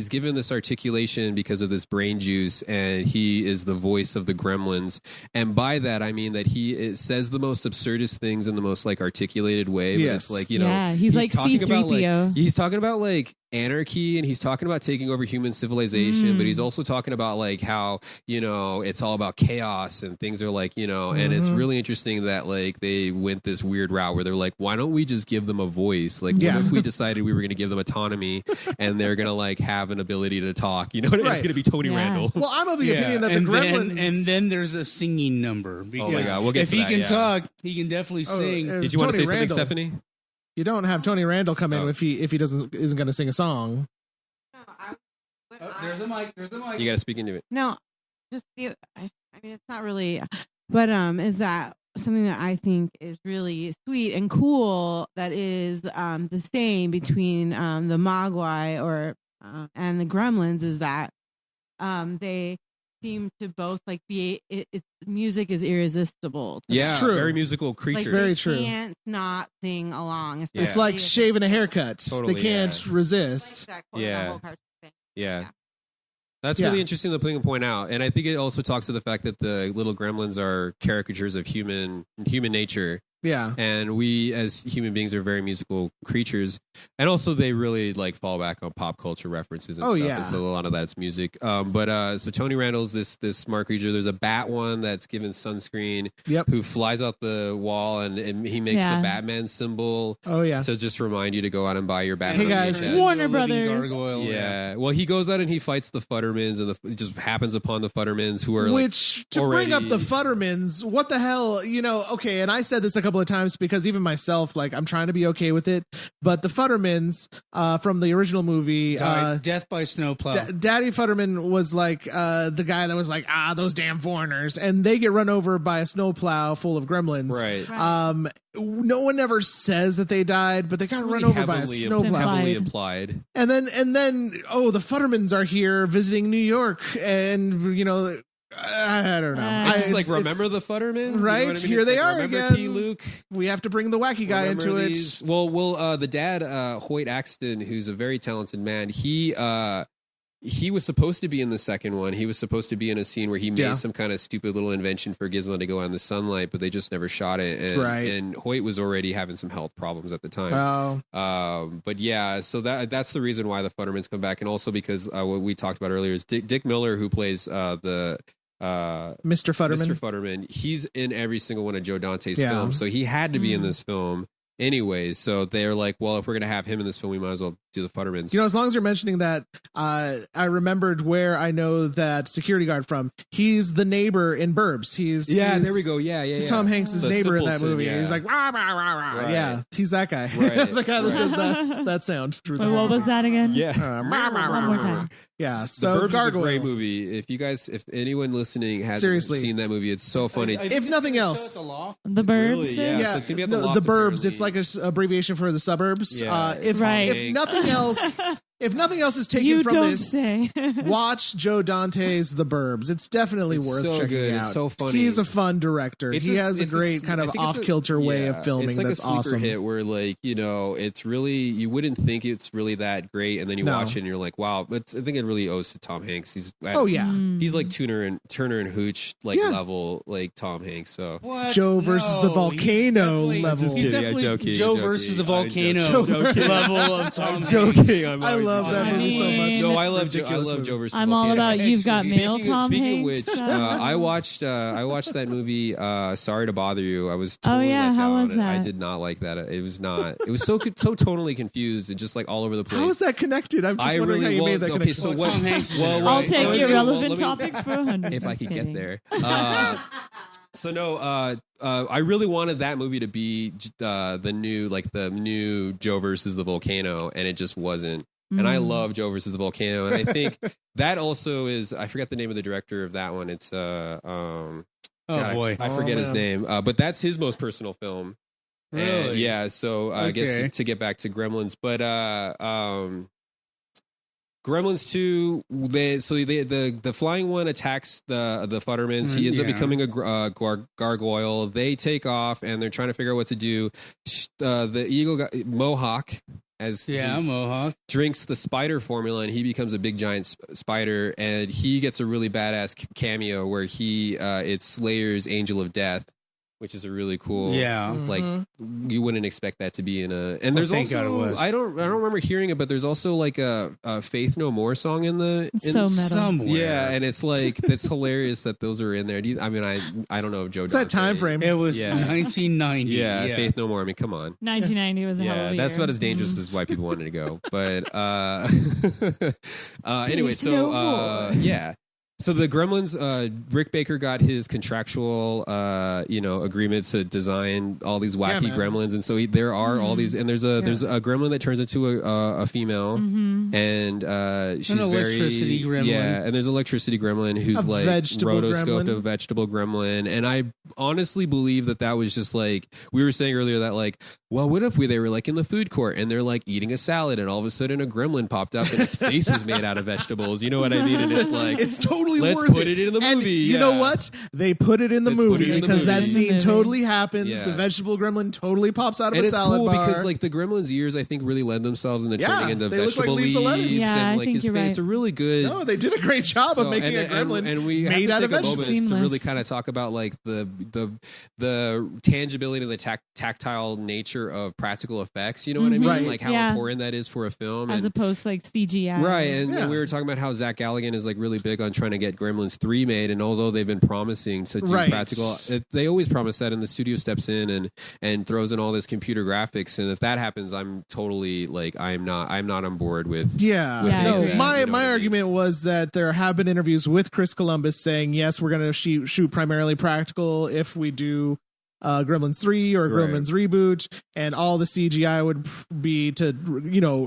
E: given this articulation because of this brain juice, and he is the voice of the Gremlins. And by that I mean that he says the most absurdist things in the most like articulated way. But it's like,
D: he's like C-3PO.
E: He's talking about like anarchy, and he's talking about taking over human civilization, but he's also talking about like how it's all about chaos and things are like and it's really interesting that like they went this weird route where they're like, why don't we just give them a voice? Like what if we decided we were going to give them autonomy and they're going to like have an ability to talk, it's going to be Tony Randall.
B: Well, I'm of the opinion that the Gremlins
C: and then there's a singing number, because
E: oh my God, we'll get
C: if
E: to
C: he
E: that,
C: can talk, he can definitely sing.
E: Did you want to say something, Stephanie?
B: You don't have Tony Randall come in if he isn't going to sing a song.
C: There's a mic.
E: You got to speak into it.
F: No, just I mean, it's not really, but is that something that I think is really sweet and cool? That is the same between the Mogwai and the Gremlins is that they seem to both like be it's music is irresistible.
B: That's true.
E: Very musical creatures.
F: Like,
B: very true.
F: They can't not sing along.
B: It's like shaving a haircut.
E: Totally,
B: they can't resist.
F: That
E: Yeah.
F: whole cartoon thing.
E: Yeah. That's really interesting to point out. And I think it also talks to the fact that the little gremlins are caricatures of human nature.
B: Yeah.
E: And we as human beings are very musical creatures. And also they really like fall back on pop culture references and stuff.
B: Yeah.
E: And so a lot of that's music. So Tony Randall's this smart creature. There's a bat one that's given sunscreen who flies out the wall and he makes the Batman symbol to just remind you to go out and buy your Batman.
B: Hey guys,
D: Warner Brothers.
C: Gargoyle.
E: Yeah. Well, he goes out and he fights the Futtermans and it just happens upon the Futtermans who are
B: bring up the Futtermans, what the hell, okay, and I said this a couple of times because even myself, like, I'm trying to be okay with it, but the Futtermans from the original movie,
C: Death by Snowplow.
B: Daddy Futterman was like the guy that was like, those damn foreigners, and they get run over by a snowplow full of gremlins.
E: Right.
B: No one ever says that they died, but they got run over by a snowplow.
E: Heavily implied.
B: And then, the Futtermans are here visiting New York, and I don't know.
E: It's just remember the Futtermans?
B: Right?
E: You know what I mean?
B: Here they are
E: remember
B: again.
E: Key Luke?
B: We have to bring the wacky guy into
E: these?
B: it.
E: Well, the dad, Hoyt Axton, who's a very talented man, he was supposed to be in the second one. He was supposed to be in a scene where he made some kind of stupid little invention for Gizmo to go out in the sunlight, but they just never shot it. And Hoyt was already having some health problems at the time. But yeah, so that's the reason why the Futtermans come back, and also because what we talked about earlier is Dick Miller, who plays Mr. Futterman. He's in every single one of Joe Dante's films, so he had to be in this film anyways. So they're like, well, if we're gonna have him in this film, we might as well do the Futtermans.
B: As long as you're mentioning that, I remembered where I know that security guard from. He's the neighbor in Burbs.
E: There we go. He's
B: Tom Hanks' neighbor in that movie. He's like, rah, rah, rah, rah.
E: Right.
B: Yeah, he's that guy.
E: Right.
B: The guy that does that sound through the
D: What was that again?
E: Yeah.
D: One more time.
B: Yeah, so
E: The Burbs
B: Gargoyle.
E: is a great movie. If anyone listening hasn't seen that movie, it's so funny.
B: If nothing else,
D: The Burbs.
E: Really, yeah. So it's gonna be at the Loft,
B: the Burbs.
E: apparently.
B: It's like an abbreviation for the suburbs.
E: Yeah.
B: If nothing else. If nothing else is taken
D: You
B: from
D: don't
B: this,
D: say.
B: watch Joe Dante's The Burbs. It's definitely worth
E: so
B: checking
E: good.
B: out.
E: It's so funny.
B: He's a fun director. He has a great kind of off-kilter way of filming.
E: It's like
B: that's
E: a sleeper
B: awesome.
E: hit where, it's really, you wouldn't think it's really that great, and then you watch it and you're like, wow. But I think it really owes to Tom Hanks. He's like Turner and Hooch level, like Tom Hanks. So
C: What?
B: Joe versus the volcano level.
E: Just
C: He's
E: kidding,
C: definitely
E: joking,
C: Joe
E: joking.
C: versus the
E: I'm
C: volcano
E: joking.
C: level of Tom Hanks.
E: Joking.
B: I love that movie so much.
E: No, I love Joe versus
D: I'm
E: the
D: all
E: volcano.
D: about You've Got Mail, Tom
E: Speaking
D: Hanks.
E: of which, I watched that movie. Sorry to bother you. I was totally let
D: how
E: down.
D: was that?
E: I did not like that. It was not. It was so totally confused and just like all over the place.
B: How is that connected? I'm just wondering how you made that connection.
E: So what,
C: Tom Hanks.
D: I'll take
E: well,
D: irrelevant
E: let me-
D: topics for 100.
E: if I
D: Just
E: could
D: kidding.
E: get there. So no, I really wanted that movie to be the new Joe versus the volcano, and it just wasn't. And I love Joe versus the volcano, and I think that also is. I forget the name of the director of that one. It's
C: boy,
E: I forget his name. But that's his most personal film.
C: Really?
E: And yeah. So I guess to get back to Gremlins, but Gremlins 2, the flying one attacks the Futtermans. He ends up becoming a gargoyle. They take off and they're trying to figure out what to do. The eagle guy, Mohawk,
C: Mohawk
E: drinks the spider formula and he becomes a big giant spider, and he gets a really badass cameo where it's Slayer's Angel of Death, which is a really cool, you wouldn't expect that to be in a. And there's
C: thank God it was.
E: I don't remember hearing it, but there's also like a Faith No More song in the.
D: So meta.
C: somewhere.
E: Yeah, and it's like it's hilarious that those are in there. I don't know if Joe.
B: It's that time frame.
C: It was 1990.
E: Yeah, Faith No More. I mean, come on.
D: 1990 was a hell of a
E: that's
D: year.
E: about as dangerous as why people wanted to go. But anyway,
D: Faith No More.
E: yeah. So the Gremlins, Rick Baker got his contractual, agreement to design all these wacky Gremlins, and so there are all these, and there's a Gremlin that turns into a female, and she's
C: an electricity gremlin.
E: Yeah, and there's an electricity gremlin who's like rotoscoped a vegetable gremlin, and I honestly believe that was just like we were saying earlier that like well, what if they were like in the food court and they're like eating a salad and all of a sudden a gremlin popped up and his face was made out of vegetables? You know what I mean? And it's like,
B: it's totally
E: let's
B: worth
E: put it in the
B: And
E: movie.
B: you know what? They put it in the movie because that scene totally happens.
E: Yeah.
B: The vegetable gremlin totally pops out of
E: and
B: a
E: it's
B: salad
E: cool
B: bar.
E: because like the gremlin's ears, I think, really lend themselves into turning into
B: they look
E: vegetable
B: like leaves of lettuce.
E: leaves.
D: Yeah,
E: and
D: I
E: like
D: think
E: his
D: you're
E: face.
D: right.
E: It's a really good.
B: No, they did a great job of making a gremlin
E: and we
B: made
E: have
B: out
E: to
B: of
E: take a
B: vegetables.
E: moment to really
D: Seamless.
E: kind of talk about like the tangibility and the tactile nature of practical effects. You know what I mean?
B: Right.
E: Like how
D: Yeah.
E: important that is for a film,
D: As
E: and,
D: opposed to like CGI.
E: right? And,
B: Yeah.
E: and we were talking about how Zach Galligan is like really big on trying to get Gremlins 3 made, and although they've been promising to do
B: Right.
E: practical, they always promise that, and the studio steps in and throws in all this computer graphics, and if that happens, I'm totally like I'm not on board with.
B: Yeah.
D: Yeah, I
B: No,
D: agree.
B: my
E: You know what I mean?
B: argument was that there have been interviews with Chris Columbus saying, yes, we're going to shoot primarily practical if we do Gremlins 3 or
E: Right.
B: Gremlins reboot, and all the CGI would be to,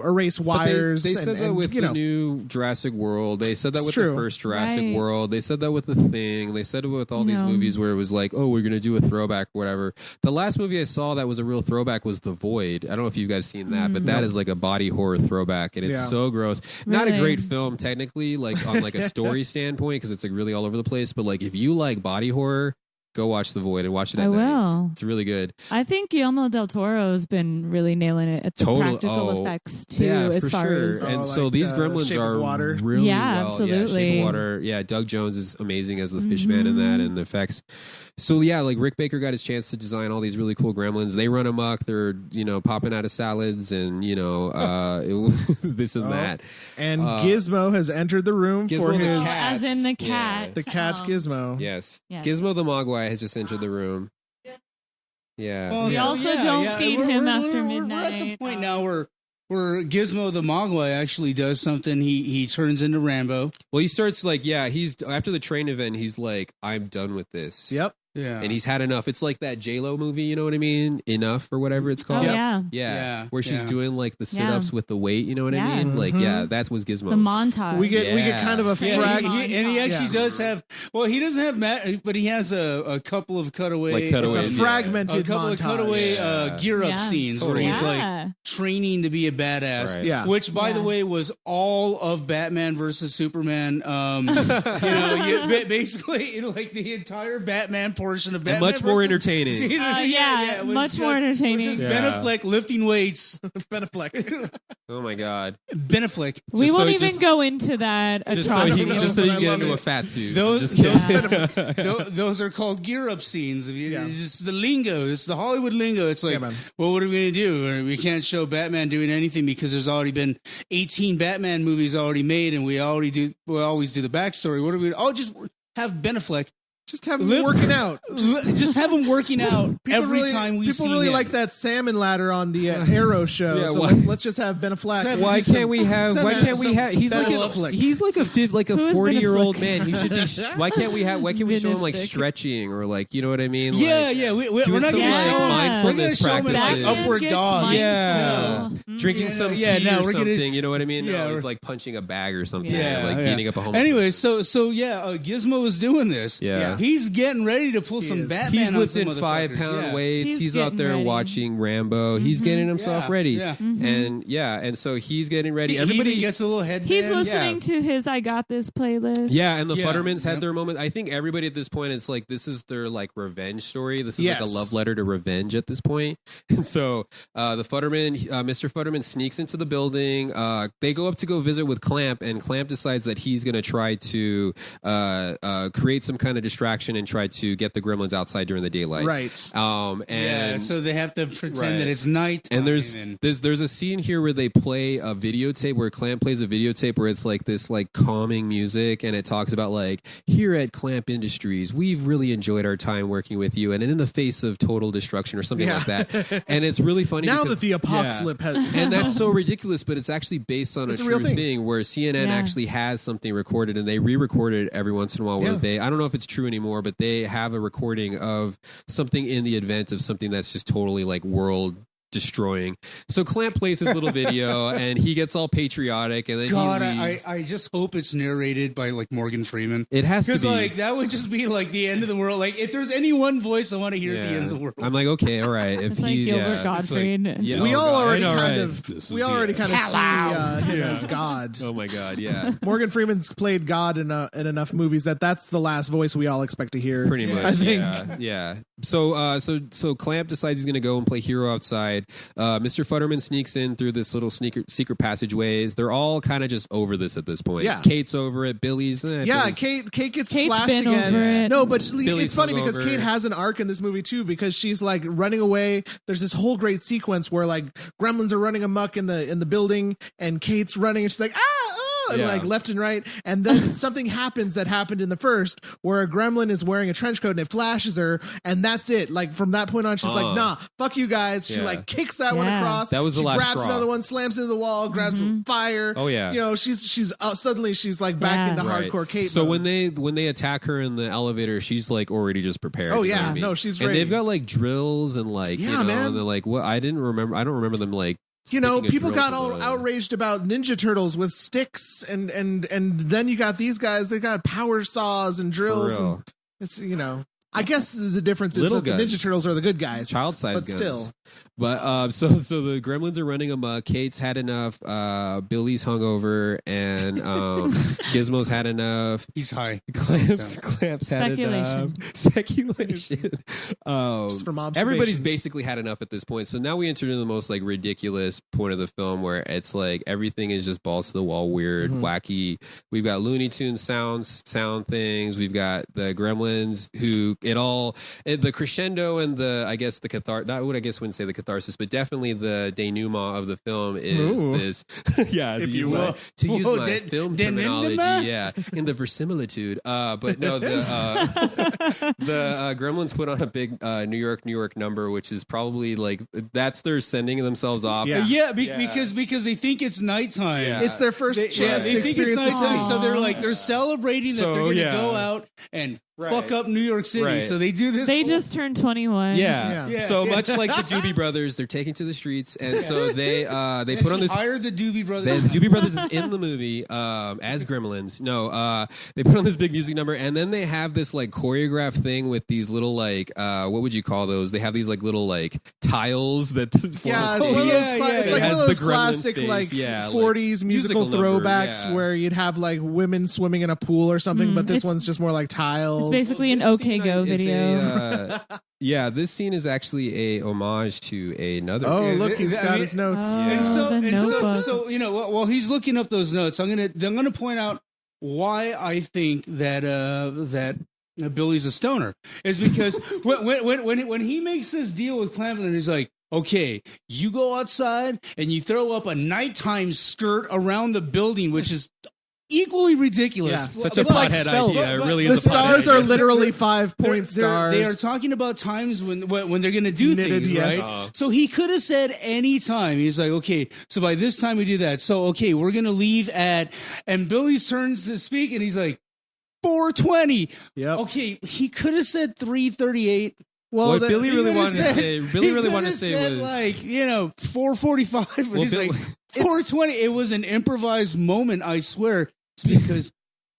B: erase
E: But
B: wires.
E: They said that
B: and,
E: with the new Jurassic World. They said that
B: It's
E: with
B: true.
E: the first Jurassic
D: Right.
E: World. They said that with The Thing. They said it with all these
D: No.
E: movies where it was like, oh, we're going to do a throwback or whatever. The last movie I saw that was a real throwback was The Void. I don't know if you guys seen that, but that is like a body horror throwback, and it's
B: Yeah.
E: so gross. Not a
D: Really?
E: great film technically, like on like a story standpoint, because it's like really all over the place. But like if you like body horror, go watch The Void and watch it at
D: I
E: night.
D: will.
E: It's really good.
D: I think Guillermo del Toro's been really nailing it at the practical effects too,
E: yeah,
D: as
E: for
D: far
E: sure.
D: as
E: And
B: Oh,
E: so
B: like,
E: these gremlins
B: Shape of
E: are
B: Water.
E: really
D: Yeah,
E: well. Yeah, Shape
D: absolutely.
E: of Water. Yeah, Doug Jones is amazing as the Fishman in that, and the effects. So yeah, like Rick Baker got his chance to design all these really cool gremlins. They run amok. They're popping out of salads and this and that.
B: And Gizmo has entered the room
E: Gizmo
B: for
E: the
B: his
E: cat.
D: as in the
E: Yeah.
D: cat.
B: the cat Gizmo.
E: Yes,
D: Yeah.
E: Gizmo the Mogwai has just entered the room. Yeah.
C: Well,
D: We
C: so,
D: also don't feed him after
C: We're at the
D: midnight.
C: point now where Gizmo the Mogwai actually does something. He turns into Rambo.
E: Well, he starts like, he's after the train event. He's like, I'm done with this.
B: Yep.
C: Yeah,
E: And he's had enough. It's like that J-Lo movie, you know what I mean? Enough or whatever it's
D: Oh
E: called.
D: yeah.
C: Yeah,
E: Where she's
C: yeah.
E: doing like the
D: Yeah.
E: sit-ups with the weight, you know what I
D: Yeah.
E: mean? Like,
B: Mhm.
E: that was Gizmo.
D: The montage.
B: We get kind of a
C: Yeah,
B: fragment.
C: and he actually
B: Yeah.
C: does have. Well, he doesn't have, but he has a couple of cutaway.
E: Like cutaways,
B: It's a
E: yeah.
B: fragmented
C: a couple
B: montage.
C: of cutaway
E: Yeah.
C: gear up
D: Yeah.
C: scenes
E: Totally.
C: where he's like
D: Yeah.
C: training to be a badass.
E: Right.
B: Yeah.
C: Which, by the
D: Yeah.
C: way, was all of Batman versus Superman. Basically, like the entire Batman portion of
E: And
C: Batman.
E: much more
C: versus-
E: entertaining.
D: Yeah,
C: it was
D: much more entertaining.
C: It was just
E: Yeah.
C: Ben Affleck lifting weights.
B: Ben Affleck.
E: Oh my god!
C: Ben Affleck.
D: We
E: Just so
D: won't
E: he
D: even
E: just-
D: go into that
E: Just so
D: atrocity.
E: you
B: I
E: get
B: love
E: into
B: it.
E: a fat suit.
C: Those,
E: Just kidding.
C: those are called gear up scenes. If you,
B: Yeah.
C: It's just the lingo. It's the Hollywood lingo. It's like,
B: Yeah, man.
C: well, what are we going to do? We can't show Batman doing anything because there's already been 18 Batman movies already made, and we always do the backstory. What are we? Oh, just have Ben Affleck.
B: Just have him working out.
C: Just have him working out every time we see
B: people really
C: him.
B: like that salmon ladder on the Arrow show.
E: Yeah,
B: so
E: why-
B: let's just have Ben Affleck.
C: Have-
E: Why can't we have? Why can't we have? He's
B: Ben
E: like
B: Affleck.
E: he's like a
D: Who is
E: 40-year-old
D: Ben
E: man. He should be. Why can't we have? Why can't we show him like
D: Ben Affleck.
E: stretching or like you know what I mean?
C: Yeah,
E: Like,
C: yeah. We're
E: doing
C: not
E: some,
C: going to
E: like,
C: show him. We're going to
E: mindfulness
C: show him as like
E: practices.
C: upward
D: Gets
C: dog.
D: mindful.
E: Yeah,
D: Mm.
E: drinking some tea
C: Yeah, no,
E: or
C: we're gonna-
E: something. You know what I mean?
C: Yeah,
E: No, he's
C: we're-
E: like punching a bag or something.
D: Yeah,
E: or like beating up a homeless.
C: Anyway, so Gizmo is doing this.
E: Yeah.
C: He's getting ready to pull some
B: is.
C: Batman.
E: He's
C: on
E: lifting
C: some
E: 5-pound
C: motherfuckers.
E: weights. He's
D: getting
E: out there
D: ready.
E: watching Rambo. He's getting himself
C: Yeah,
E: ready.
C: yeah.
E: And so he's getting ready.
C: He
E: Everybody
C: even gets a little headband.
D: He's listening to his "I Got This" playlist.
E: Yeah, and the
C: Yeah.
E: Futtermans had
C: Yep.
E: their moment. I think everybody at this point, it's like this is their like revenge story. This is like a
B: Yes.
E: love letter to revenge at this point. And so the Futterman, Mr. Futterman sneaks into the building. They go up to go visit with Clamp, and Clamp decides that he's going to try to create some kind of distraction and try to get the gremlins outside during the daylight.
B: Right.
E: And
C: Yeah, so they have to pretend
E: Right.
C: that it's night.
E: and there's a scene here where they play a videotape where Clamp plays a videotape where it's like this like calming music, and it talks about like, here at Clamp Industries we've really enjoyed our time working with you, and in the face of total destruction or something like that. And it's really funny
B: Now
E: because-
B: that the apocalypse has
E: and that's so ridiculous, but it's actually based on
B: It's
E: a
B: a
E: true
B: real thing.
E: where CNN
D: Yeah.
E: actually has something recorded, and they re-record it every once in a while where
B: Yeah.
E: I don't know if it's true anymore, but they have a recording of something in the event of something that's just totally like world destroying. So Clamp plays his little video and he gets all patriotic and then
C: God,
E: he leaves.
C: I just hope it's narrated by like Morgan Freeman.
E: It has to be.
C: Because like that would just be like the end of the world. Like if there's any one voice I want to hear at the end of the world.
E: I'm like, okay, all right. If
D: It's like Gilbert Gottfried.
E: Like, yeah,
B: We all already
E: I know,
B: kind
E: right?
B: of see him as God.
E: Oh my God, yeah.
B: Morgan Freeman's played God in enough movies that's the last voice we all expect to hear.
E: Pretty much,
B: I think.
E: yeah. So Clamp decides he's going to go and play hero outside. Mr. Futterman sneaks in through this little secret passageways. They're all kind of just over this at this point.
B: Yeah.
E: Kate's over it. Billy's
B: Kate gets
D: Kate's
B: flashed
D: been
B: again.
D: over it.
B: No, but
E: Billy's
B: it's funny because
E: hungover.
B: Kate has an arc in this movie too, because she's like running away. There's this whole great sequence where like gremlins are running amok in the building, and Kate's running, and she's like and like left and right, and then something happens that happened in the first where a gremlin is wearing a trench coat and it flashes her, and that's it. Like from that point on, she's like, nah, fuck you guys. She like kicks that one across.
E: That was the
B: she
E: last
B: grabs
E: straw.
B: another one, slams into the wall, grabs some fire.
E: Oh yeah.
B: You know, she's suddenly she's like back into hardcore Kate.
E: So
B: mode.
E: when they attack her in the elevator, she's like already just prepared.
B: Oh,
E: you know
B: yeah.
E: what I mean?
B: No, she's
E: and
B: ready.
E: they've got like drills and like
B: man.
E: and they're like what I don't remember them like.
B: You know,
E: sticking a
B: people
E: drill
B: got
E: to
B: all
E: the-
B: outraged about Ninja Turtles with sticks, and then you got these guys. They got power saws and drills.
E: real.
B: And it's I guess the difference is
E: Little
B: that the
E: guns.
B: Ninja Turtles are the good guys,
E: Child-sized
B: but
E: guns.
B: still.
E: But so the gremlins are running amok. Kate's had enough. Billy's hungover, and Gizmo's had enough.
C: He's high.
E: Clamps had enough. Speculation.
B: Just from observations.
E: Everybody's basically had enough at this point. So now we enter into the most like ridiculous point of the film where it's like everything is just balls to the wall, weird, wacky. We've got Looney Tunes sound things. We've got the gremlins who the crescendo and the wouldn't say the catharsis, but definitely the denouement of the film is this. Yeah,
B: If
E: to
B: you
E: use
B: will.
E: my film terminology. Yeah, in the verisimilitude. But no, the Gremlins put on a big New York number, which is probably like that's their sending themselves off.
B: Yeah.
C: Because they think it's nighttime.
E: Yeah.
B: It's their first chance
C: They
B: to
C: think
B: experience the
C: it's nighttime,
B: city.
C: so they're celebrating that
E: So,
C: they're going to
E: yeah.
C: go out and fuck up New York City.
E: Right.
C: So they do this.
D: They just turned 21.
E: Yeah. So
C: Yeah.
E: much like the Doobie Brothers, they're taken to the streets, and so they put on this.
C: Hire the Doobie Brothers.
E: The Doobie Brothers is in the movie as Gremlins. No, they put on this big music number, and then they have this like choreographed thing with these little like what would you call those? They have these like little like tiles that form
B: Yeah,
E: a
B: it's
E: stage.
B: one of those,
C: Yeah,
B: it's
C: yeah.
B: like
E: It
B: one of
E: has
B: those
E: the Gremlins
B: classic
E: face,
B: like
E: yeah, like
B: 40s musical
E: number,
B: throwbacks
E: yeah.
B: where you'd have like women swimming in a pool or something, but this
D: it's-
B: one's just more like tiles.
D: It's basically an
E: This
D: OK
E: scene
D: Go
E: is
D: video.
E: Yeah, this scene is actually a homage to another.
B: Oh,
C: Yeah,
B: look, he's
C: I
B: got
C: mean-
B: his notes.
D: Oh,
C: And so,
D: the notebook.
C: so you know, while he's looking up those notes, I'm gonna point out why I think that Billy's a stoner is because when he makes this deal with Clampton, he's like, okay, you go outside and you throw up a nighttime skirt around the building, which is equally ridiculous.
B: Yeah,
E: Such a
B: it's like
E: pothead
B: felt.
E: idea. It really
B: The
E: is a pothead
B: stars are
E: idea.
B: literally 5-point stars.
C: They are talking about times when they're going to do
B: Knitted,
C: things,
B: yes.
C: right? So he could have said any time. He's like, okay, so by this time we do that. So, okay, we're going to leave and Billy's turns to speak and he's like, 4:20.
B: Yep.
C: Okay, he could have said 3:38.
B: Well,
E: What Billy
C: He
E: really
C: could've
E: wanted to
C: said-
E: say, Billy
C: he
E: really
C: could've
E: wanted to say
C: said
E: was
C: like 4:45. But
E: Well,
C: he's
E: Bill-
C: like 4:20. It was an improvised moment. I swear. It's because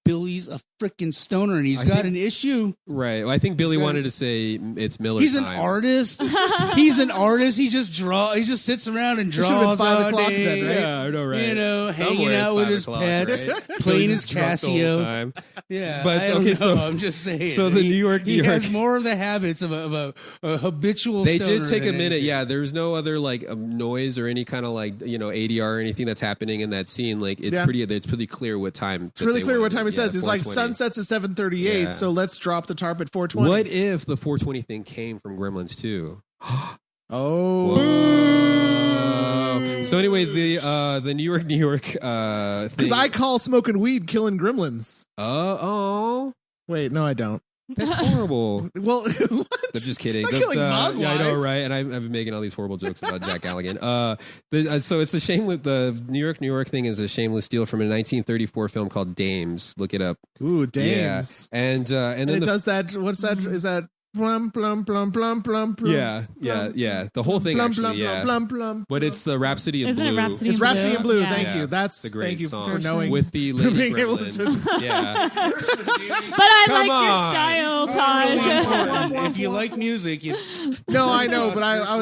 C: Billy's a freaking stoner and he's got an issue.
E: right. Well, I think Billy
C: He's got-
E: wanted to say it's Miller
C: He's an
E: time.
C: artist. He's an artist. He just He just sits around and
B: It should've been
C: draws
B: 5
C: all
B: o'clock
C: day.
B: then, right?
E: Yeah, I know, right?
C: You know,
E: Somewhere
C: hanging
E: it's
C: out with
E: 5
C: his
E: o'clock,
C: pets,
E: right?
C: playing
E: Billy's
C: his
E: drunk the whole
C: Casio.
E: time.
C: Yeah,
E: But,
C: I don't
E: okay,
C: know.
E: so-
C: I'm just saying.
E: so the New York-
C: he has more of the habits of a habitual.
E: They
C: stoner
E: did take a
C: than
E: minute.
C: anything.
E: Yeah, there's no other like noise or any kind of like ADR or anything that's happening in that scene. Like it's
B: Yeah.
E: pretty clear what time.
B: It's really clear what time he says. It's like
E: 4:20.
B: sunsets at 7:38,
E: Yeah.
B: so let's drop the tarp at 4:20.
E: What if the 4:20 thing came from Gremlins 2?
B: Oh.
E: Whoa. So anyway, the New York thing.
B: Because I call smoking weed killing gremlins.
E: Oh,
B: Wait, no, I don't.
E: that's horrible.
B: Well, what?
E: I'm just kidding.
B: Not
E: That's,
B: killing Mogwais.
E: yeah, I know, right? And I've been making all these horrible jokes about Jack Galligan. So it's a shameless. The New York thing is a shameless deal from a 1934 film called Dames. Look it up.
B: Ooh, dames.
E: Yeah. And
B: And
E: then
B: it does that. What's that? Is that Plum, plum, plum, plum, plum, plum.
E: Yeah. The whole thing,
B: Plum,
E: actually,
B: plum,
E: yeah.
B: plum, plum,
E: But it's the Rhapsody in
D: Isn't
E: Blue.
D: it Rhapsody
B: It's
D: in Blue?
B: Rhapsody in Blue.
D: Yeah.
B: Thank
E: Yeah.
B: you. That's
E: The great
B: thank you
E: song.
B: for knowing.
E: With the
B: for
E: lady
B: being able
E: gremlin.
B: to.
E: Yeah.
D: But I
E: Come
D: like your
E: on.
D: style, Taj.
C: If you like music, you
B: No, I know, but I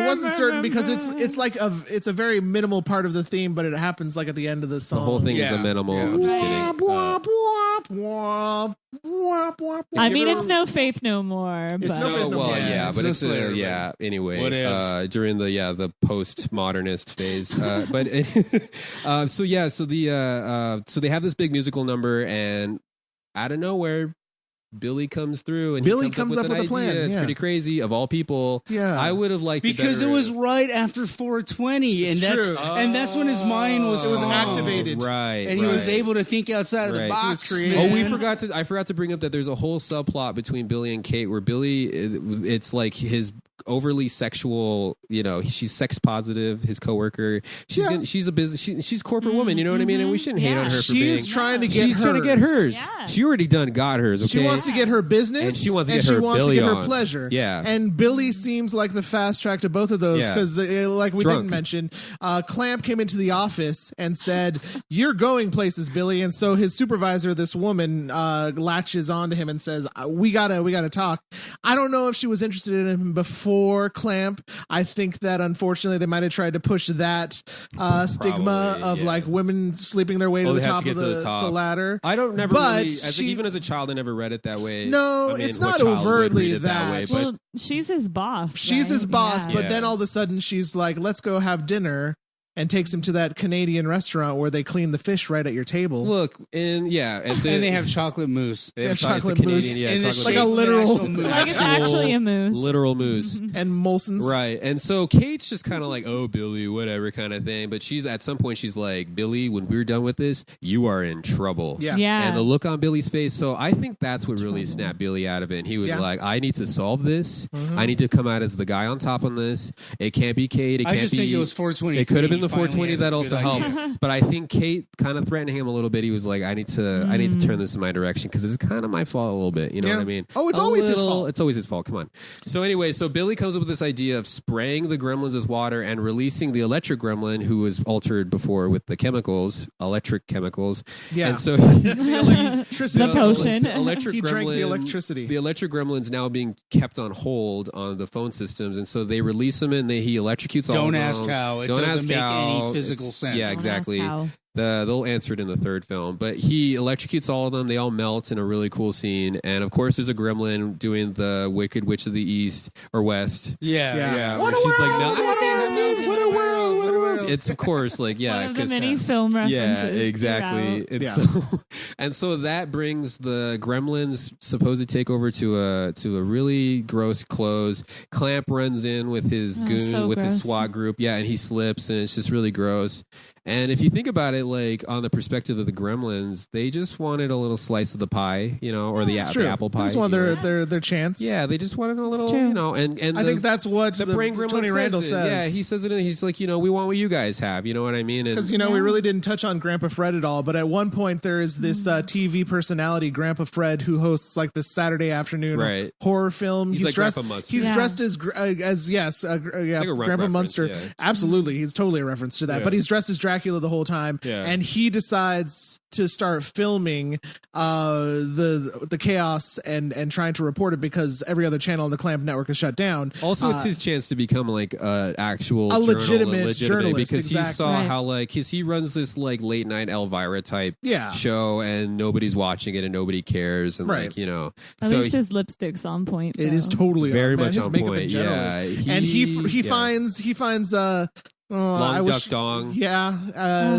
B: wasn't certain because it's like it's a very minimal part of the theme, but it happens like at the end of the
E: The
B: song.
E: whole thing is a
C: Yeah.
E: minimal. I'm just kidding.
D: I mean, it's no faith no more. But
B: It's no faith no more.
C: Yeah,
E: but
C: it's
E: it's
C: no Slayer,
E: yeah. Anyway,
C: What ifs?
E: during the postmodernist phase, but so they have this big musical number, and out of nowhere, Billy comes through, and
B: Billy
E: he
B: comes
E: comes
B: up
E: with
B: with
E: an
B: a plan,
E: idea. It's
B: yeah.
E: pretty crazy. Of all people,
B: Yeah.
E: I would have liked
C: because it was right after 420, and
B: It's
C: that's
B: true.
C: and that's when his mind was
B: It was
C: calm.
B: activated.
E: right,
C: and he was
E: right.
C: able to think outside of the
E: Right.
C: box.
B: He was creative.
C: man.
E: I forgot to bring up that there's a whole subplot between Billy and Kate where Billy it's like his overly sexual, she's sex positive, his coworker. She's a business, she's a corporate woman, you know what I mean? And we shouldn't hate on her for
B: She
E: being
B: is trying to get
E: she's trying to get hers.
D: Yeah.
E: She already got hers, okay?
B: She wants to get her business,
E: And she wants to get
B: she
E: her
B: wants to
E: Billy
B: get her
E: on.
B: pleasure.
E: Yeah.
B: And Billy seems like the fast track to both of those
E: Yeah.
B: because, like we
E: Drunk.
B: didn't mention, Clamp came into the office and said, "You're going places, Billy." And so his supervisor, this woman, latches onto him and says, "We gotta talk." I don't know if she was interested in him before Clamp. I think that unfortunately they might have tried to push that stigma of
E: yeah.
B: like women sleeping their way to
E: Oh,
B: the
E: they have
B: top
E: to
B: of
E: get to
B: the
E: the top.
B: ladder.
E: I don't never
B: But
E: really
B: she-
E: even as a child I never read it that way.
B: No,
E: I mean,
B: it's
E: what
B: not
E: child would
B: overtly
E: read it that way,
B: that.
E: but
D: Well, she's his boss.
B: She's his
D: right?
B: boss,
D: Yeah.
B: but
E: Yeah.
B: then all of a sudden she's like, "Let's go have dinner," and takes him to that Canadian restaurant where they clean the fish right at your table.
E: look, and they
C: And they have chocolate mousse.
E: They have
B: They have
E: chocolate
B: chocolate
E: Canadian,
B: mousse.
E: yeah,
C: And
E: chocolate
C: it's
B: like a
C: shaped
E: mousse.
B: literal-
C: an actual mousse.
D: Like it's actually a moose.
E: Literal moose.
B: And Molson's.
E: Right. And so Kate's just kind of like, "Oh, Billy, whatever," kind of thing. But she's at some point, she's like, "Billy, when we're done with this, you are in trouble."
B: Yeah.
D: Yeah.
E: And the look on Billy's face. So I think that's what really snapped Billy out of it. And he was
B: Yeah.
E: like, "I need to solve this. I need to come out as the guy on top on this. It can't be Kate. It
C: I
E: can't
C: just
E: be.
C: think it was 420.
E: It could have been the
C: Finally
E: 420
C: had
E: that
C: a
E: also
C: good
E: helped."
C: idea.
E: But I think Kate kind of threatened him a little bit. He was like, I need to turn this in my direction because it's kind of my fault a little bit. You know
B: Yeah.
E: what I mean?
B: Oh, it's
E: A
B: always his
E: little-
B: fault.
E: It's always his fault. Come on. So anyway, so Billy comes up with this idea of spraying the gremlins with water and releasing the electric gremlin who was altered before with the chemicals, electric chemicals.
B: Yeah.
E: And so
B: Electricity.
D: The potion.
E: electric
B: He drank the
E: gremlin-
B: electricity.
E: The electric gremlin's now being kept on hold on the phone systems, and so they release him and he electrocutes all of
C: Don't
E: them.
C: ask how. It
E: Don't
C: doesn't
E: ask
C: make
E: how.
C: any physical
E: It's-
C: sense.
E: Yeah,
C: Don't
E: exactly.
D: ask how.
E: They'll answer it in the third film, but he electrocutes all of them. They all melt in a really cool scene, and of course, there's a gremlin doing the Wicked Witch of the East or West.
C: Yeah.
B: Yeah.
E: Where she's like, "Melt-
C: What a world, what a world."
E: It's of course like
D: One of the
E: 'cause-
D: many film references.
E: yeah, exactly.
D: throughout.
E: It's so, and so that brings the Gremlins' supposed takeover to a really gross close. Clamp runs in with his goon
D: so
E: with his
D: gross.
E: SWAT group, yeah, and he slips, and it's just really gross. And if you think about it, like on the perspective of the Gremlins, they just wanted a little slice of the pie, or the
B: It's true.
E: apple pie.
B: They just want
E: you know?
B: their chance.
E: Yeah, they just wanted a little,
D: true.
E: and
B: I think that's what
E: the brain gremlin
B: Tony Randall says.
E: Yeah, he says it. He's like, we want what you guys have. You know what I mean? And
B: Because, we really didn't touch on Grandpa Fred at all, but at one point there is this TV personality, Grandpa Fred, who hosts like this Saturday afternoon
E: Right.
B: horror film.
E: He's like
B: dressed,
E: Grandpa Munster.
B: He's
D: Yeah.
B: dressed as
E: like a
B: Grandpa
E: reference,
B: Munster.
E: yeah.
B: Absolutely, he's totally a reference to that.
E: Yeah.
B: But he's dressed as Dracula the whole time,
E: Yeah.
B: and he decides to start filming the chaos and trying to report it because every other channel on the Clamp network is shut down.
E: Also, it's his chance to become like actual
B: legitimate journalist,
E: because he
B: exactly.
E: saw
D: Right.
E: how because he runs this like late night Elvira type
B: Yeah.
E: show and nobody's watching it and nobody cares and
B: Right.
D: At
E: so
D: least his lipstick's on point.
B: It is
D: though.
B: totally
E: very
B: on, man.
E: much
B: His
E: on
B: makeup in
E: point.
B: general
E: Yeah,
B: is- and he
E: yeah.
B: finds
E: Long
B: I
E: Duck
B: wish-
E: Dong.
B: Yeah,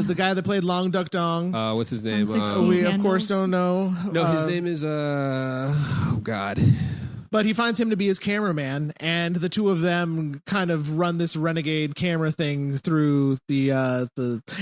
B: the guy that played Long Duck Dong.
E: What's his name?
D: 16.
B: We of
D: Candles.
B: course don't know.
E: No, his name is oh god.
B: But he finds him to be his cameraman, and the two of them kind of run this renegade camera thing through the.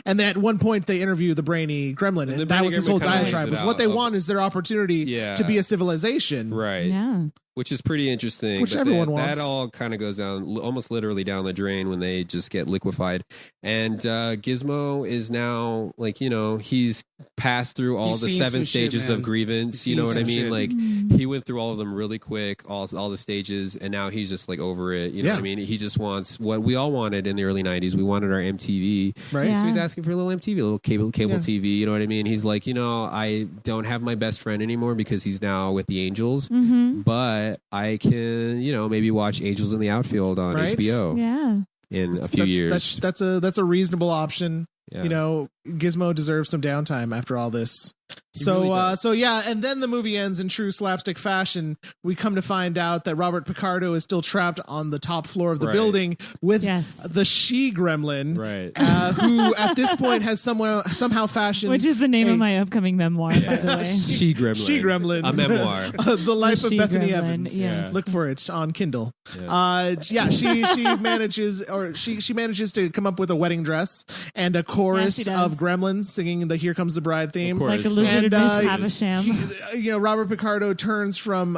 B: And at one point they interview the brainy gremlin, and
E: the
B: that
E: brainy
B: was his
E: gremlin
B: whole
E: kinda lays
B: diatribe.
E: it
B: Was
E: out
B: what they
E: of-
B: want is their opportunity
E: Yeah.
B: to be a civilization.
E: Right.
D: Yeah.
E: which is pretty interesting.
B: Which
E: but
B: everyone wants.
E: That all kind of goes down, almost literally down the drain when they just get liquefied. And Gizmo is now, like, you know, he's passed through all
C: He's
E: the
C: seen
E: 7
C: some
E: stages
C: shit, man.
E: of grievance.
C: He's
E: You know
C: seen
E: what I
C: some
E: mean?
C: shit.
E: Like, he went through all of them really quick, all the stages, and now he's just like over it. You know what I mean? He just wants what we all wanted in the early 90s. We wanted our MTV.
B: Right.
D: Yeah.
E: So he's asking for a little MTV, a little cable TV. You know what I mean? He's like, you know, I don't have my best friend anymore because he's now with the Angels, but I can, you know, maybe watch Angels in the Outfield on
B: Right.
E: HBO
D: Yeah.
E: in a few years.
B: That's a reasonable option.
E: Yeah.
B: You know, Gizmo deserves some downtime after all this.
E: He really does.
B: So yeah, and then the movie ends in true slapstick fashion. We come to find out that Robert Picardo is still trapped on the top floor of the
E: Right.
B: building with
D: Yes.
B: the she gremlin,
E: Right.
B: who at this point has somehow fashioned,
D: Which is the name of my upcoming memoir, by the way.
E: She Gremlin.
B: She Gremlins.
E: A memoir.
B: The Life
D: The
B: of
D: She
B: Bethany
D: Gremlin,
B: Evans.
D: yes.
B: Look for it on Kindle.
E: Yeah.
B: She manages to come up with a wedding dress and a chorus
D: Yeah, she does.
B: of gremlins singing the "Here Comes the Bride" theme.
E: Of course.
D: Like a lizard
B: And,
D: in Miss Havisham.
B: You know, Robert Picardo turns from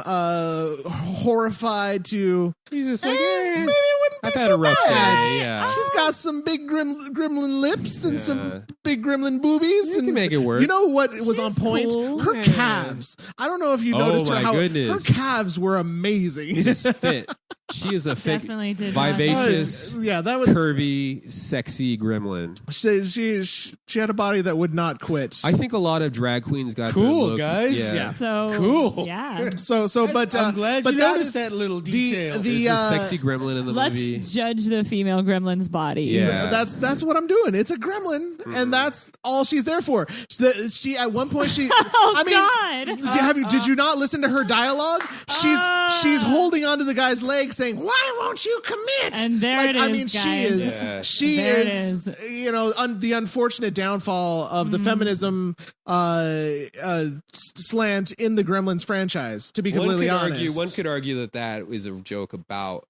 B: horrified to
E: He's just like,
B: maybe it wouldn't be
E: I've had
B: so
E: a rough
B: bad.
E: day. Yeah.
B: She's got some big gremlin lips and some big gremlin boobies.
E: You
B: and
E: can make it work.
B: You know what was on
D: She's
B: point?
D: cool.
B: Her
E: Yeah.
B: calves. I don't know if you
E: Oh
B: noticed
E: my
B: how
E: goodness.
B: her calves were amazing.
E: Just fit. She is a fit,
D: Definitely did not.
E: vivacious,
B: Yeah, that was
E: curvy, sexy gremlin.
B: she had a body that would not quit.
E: I think a lot of drag queens got
C: Cool,
E: the look.
C: guys.
E: Yeah.
D: So
C: Cool.
D: Yeah.
B: But
C: I'm glad
B: but
C: you
B: that
C: noticed
B: is
C: that little detail.
B: The
E: There's a sexy gremlin in the
D: Let's
E: movie.
D: judge the female gremlin's body.
E: Yeah.
B: that's what I'm doing. It's a gremlin, and that's all she's there for. She at one point she.
D: Oh,
B: I mean,
D: God.
B: did you not listen to her dialogue? She's holding onto the guy's leg, saying, "Why won't you commit?"
D: And there
B: like,
D: it
B: I
D: is,
B: mean,
D: guys.
B: she
D: There it
B: is. You know, the unfortunate downfall of the feminism slant in the Gremlins franchise. To be completely honest,
E: One could argue that is a joke about.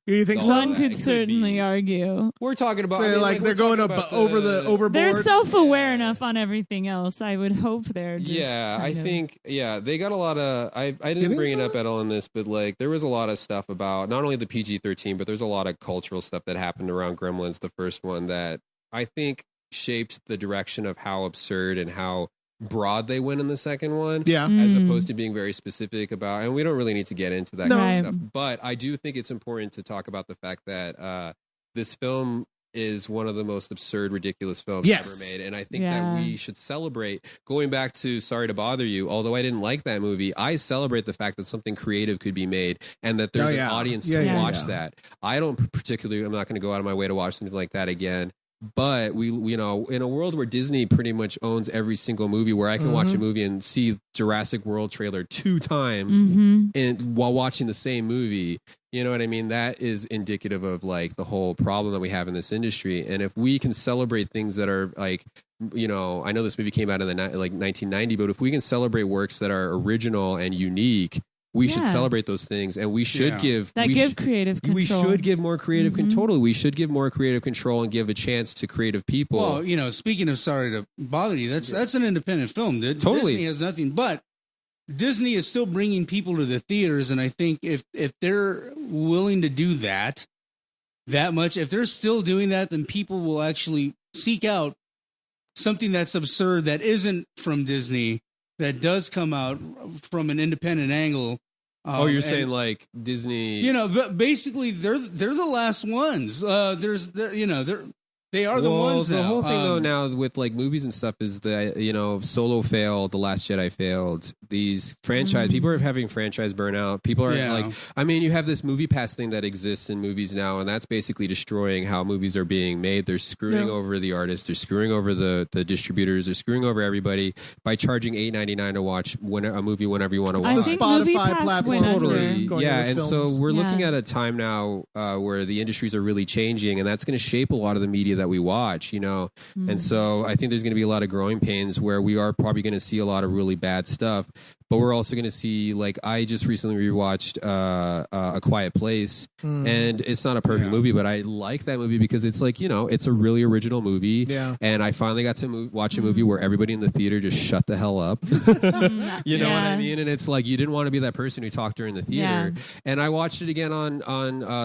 B: you think
E: So
B: so?
D: One
E: It
D: could
E: could
D: certainly
E: be.
D: argue.
E: We're talking about.
B: So,
E: I mean,
B: like
E: we're
B: they're going
E: talking
B: up
E: about
B: overboard.
D: They're self-aware enough on everything else. I would hope they're just
E: Yeah, I
D: kind of-
E: think they got a lot of. I didn't
B: think
E: bring it
B: so?
E: up at all in this, but like there was a lot of stuff about not only the PG-13, but there's a lot of cultural stuff that happened around Gremlins, the first one, that I think shaped the direction of how absurd and how broad they went in the second one.
B: Yeah.
E: As
D: Mm.
E: opposed to being very specific about, and we don't really need to get into that
B: No.
E: kind of
D: Right.
E: stuff. But I do think it's important to talk about the fact that this film is one of the most absurd, ridiculous films
B: Yes.
E: ever made. And I think
D: Yeah.
E: that we should celebrate, going back to Sorry to Bother You, although I didn't like that movie, I celebrate the fact that something creative could be made and that there's
B: Oh,
E: an
B: yeah.
E: audience
B: Yeah,
E: to
B: yeah,
E: watch
B: yeah.
E: that. I don't particularly, I'm not going to go out of my way to watch something like that again. But we, you know, in a world where Disney pretty much owns every single movie, where I can watch a movie and see Jurassic World trailer 2 times and while watching the same movie, you know what I mean? That is indicative of like the whole problem that we have in this industry. And if we can celebrate things that are like, you know, I know this movie came out in the 1990, but if we can celebrate works that are original and unique, we should
D: Yeah.
E: celebrate those things, and we should
C: Yeah.
E: give
D: That give creative control.
E: We should give more creative control. We should give more creative control and give a chance to creative people.
C: Well, you know, speaking of Sorry to Bother You, that's an independent film.
E: Totally.
C: Disney has nothing, but Disney is still bringing people to the theaters, and I think if they're willing to do that much, if they're still doing that, then people will actually seek out something that's absurd that isn't from Disney, that does come out from an independent angle.
E: you're
C: and-
E: saying like Disney?
C: You know, but basically they're the last ones. They are the ones now.
E: The whole thing though now with like movies and stuff is that, you know, Solo failed, The Last Jedi failed. These franchise people are having franchise burnout. People are
C: Yeah.
E: like, I mean, you have this movie pass thing that exists in movies now, and that's basically destroying how movies are being made. They're screwing over the artists, they're screwing over the distributors, they're screwing over everybody by charging $8.99 to watch a movie whenever you want to
B: It's
D: I
E: watch.
B: the
D: think
B: Spotify
D: MoviePass
B: platform.
D: went under.
E: Totally,
B: Going
E: yeah,
B: into
E: and
B: films.
E: so we're looking
D: Yeah.
E: at a time now where the industries are really changing, and that's going to shape a lot of the media that we watch, you know. And so I think there's going to be a lot of growing pains where we are probably going to see a lot of really bad stuff. but we're also going to see, like, I just recently rewatched A Quiet Place, and it's not a perfect movie, but I like that movie because it's like, you know, it's a really original movie.
B: Yeah.
E: And I finally got to watch a movie where everybody in the theater just shut the hell up. You know what I mean? And it's like, you didn't want to be that person who talked during the theater.
D: Yeah.
E: And I watched it again on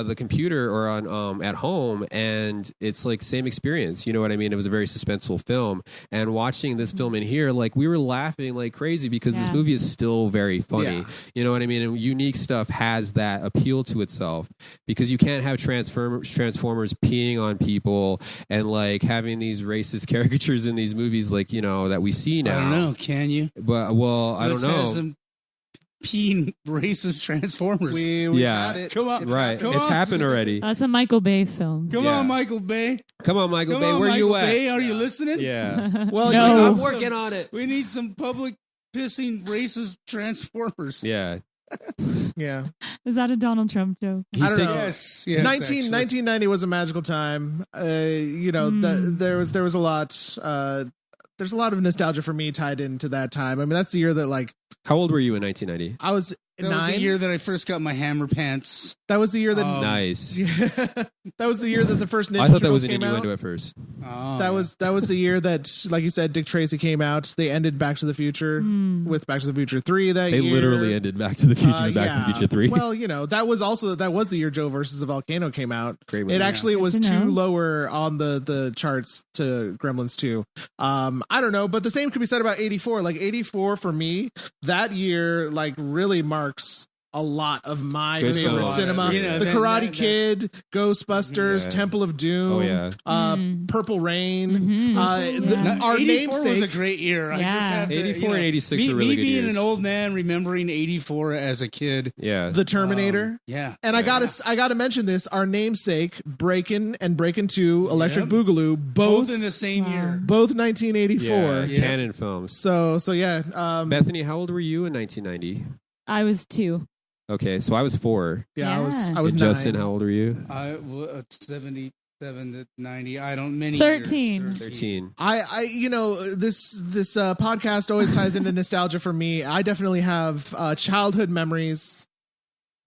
E: the computer or on at home, and it's like same experience. You know what I mean? It was a very suspenseful film. And watching this film in here, like, we were laughing like crazy because this movie is still very funny.
B: Yeah.
E: You know what I mean? And unique stuff has that appeal to itself because you can't have Transformers peeing on people and like having these racist caricatures in these movies, like, you know, that we see now.
C: I don't know. Can you?
E: But well, I don't know.
C: Some peeing racist Transformers.
B: We got it.
C: Come on.
E: It's happened already.
D: That's a Michael Bay film.
C: Come on, Michael Bay.
E: Come on, Michael Bay.
C: Come on,
E: Where
C: Michael
E: you at?
C: Bay, are you listening?
E: Yeah.
B: Well,
D: No.
E: I'm working on it.
C: We need some public pissing racist Transformers.
E: Yeah.
B: yeah.
D: Is that a Donald Trump joke?
B: I don't know.
C: Yes.
B: 1990 was a magical time. You know, there was a lot. There's a lot of nostalgia for me tied into that time. I mean, that's the year that, like,
E: How old were you in 1990?
B: I was
C: That
B: 9.
C: was the year that I first got my hammer pants.
B: That was the year that
E: Nice.
B: that was the year that the first Ninja
E: I thought that
B: Turtles
E: was an
B: came
E: innuendo
B: out.
E: at first.
C: Oh,
B: That was the year that, like you said, Dick Tracy came out. They ended Back to the Future with Back to the Future 3 that
E: They
B: year.
E: literally ended Back to the Future and Back to the Future 3.
B: Well, you know, that was the year Joe versus a Volcano came out.
E: Great movie.
B: It actually was
D: Good to know.
B: too lower on the charts to Gremlins 2. I don't know, but the same could be said about 84. Like 84 for me, that year like really marks a lot of my
E: Good
B: favorite
E: films.
B: cinema.
C: You know,
B: the
C: that-
B: Karate
C: that-
B: Kid, Ghostbusters,
E: Yeah.
B: Temple of Doom,
E: Oh, yeah.
B: Purple Rain.
D: Yeah.
B: Our
C: 84 was
B: namesake.
C: a great year. I
D: Yeah.
C: just have to,
E: 84 and 86
C: me,
E: are really
C: me
E: good
C: being
E: years.
C: an old man remembering 84 as a kid.
E: Yeah.
B: The Terminator.
C: Yeah.
B: And I gotta mention this. Our namesake, Breakin' and Breakin' 2, Electric
C: Yep.
B: Boogaloo,
C: Both in the same year.
B: both 1984.
E: Yeah. Canon films.
B: So yeah.
E: Bethany, how old were you in 1990?
D: I was 2.
E: Okay, so I was 4.
B: Yeah, I was
D: Yeah.
B: I was
E: And
B: 9.
E: Justin, how old were you?
C: 77 to 90. I don't many
D: 13.
C: years.
E: 13.
B: I you know this podcast always ties into nostalgia for me. I definitely have childhood memories.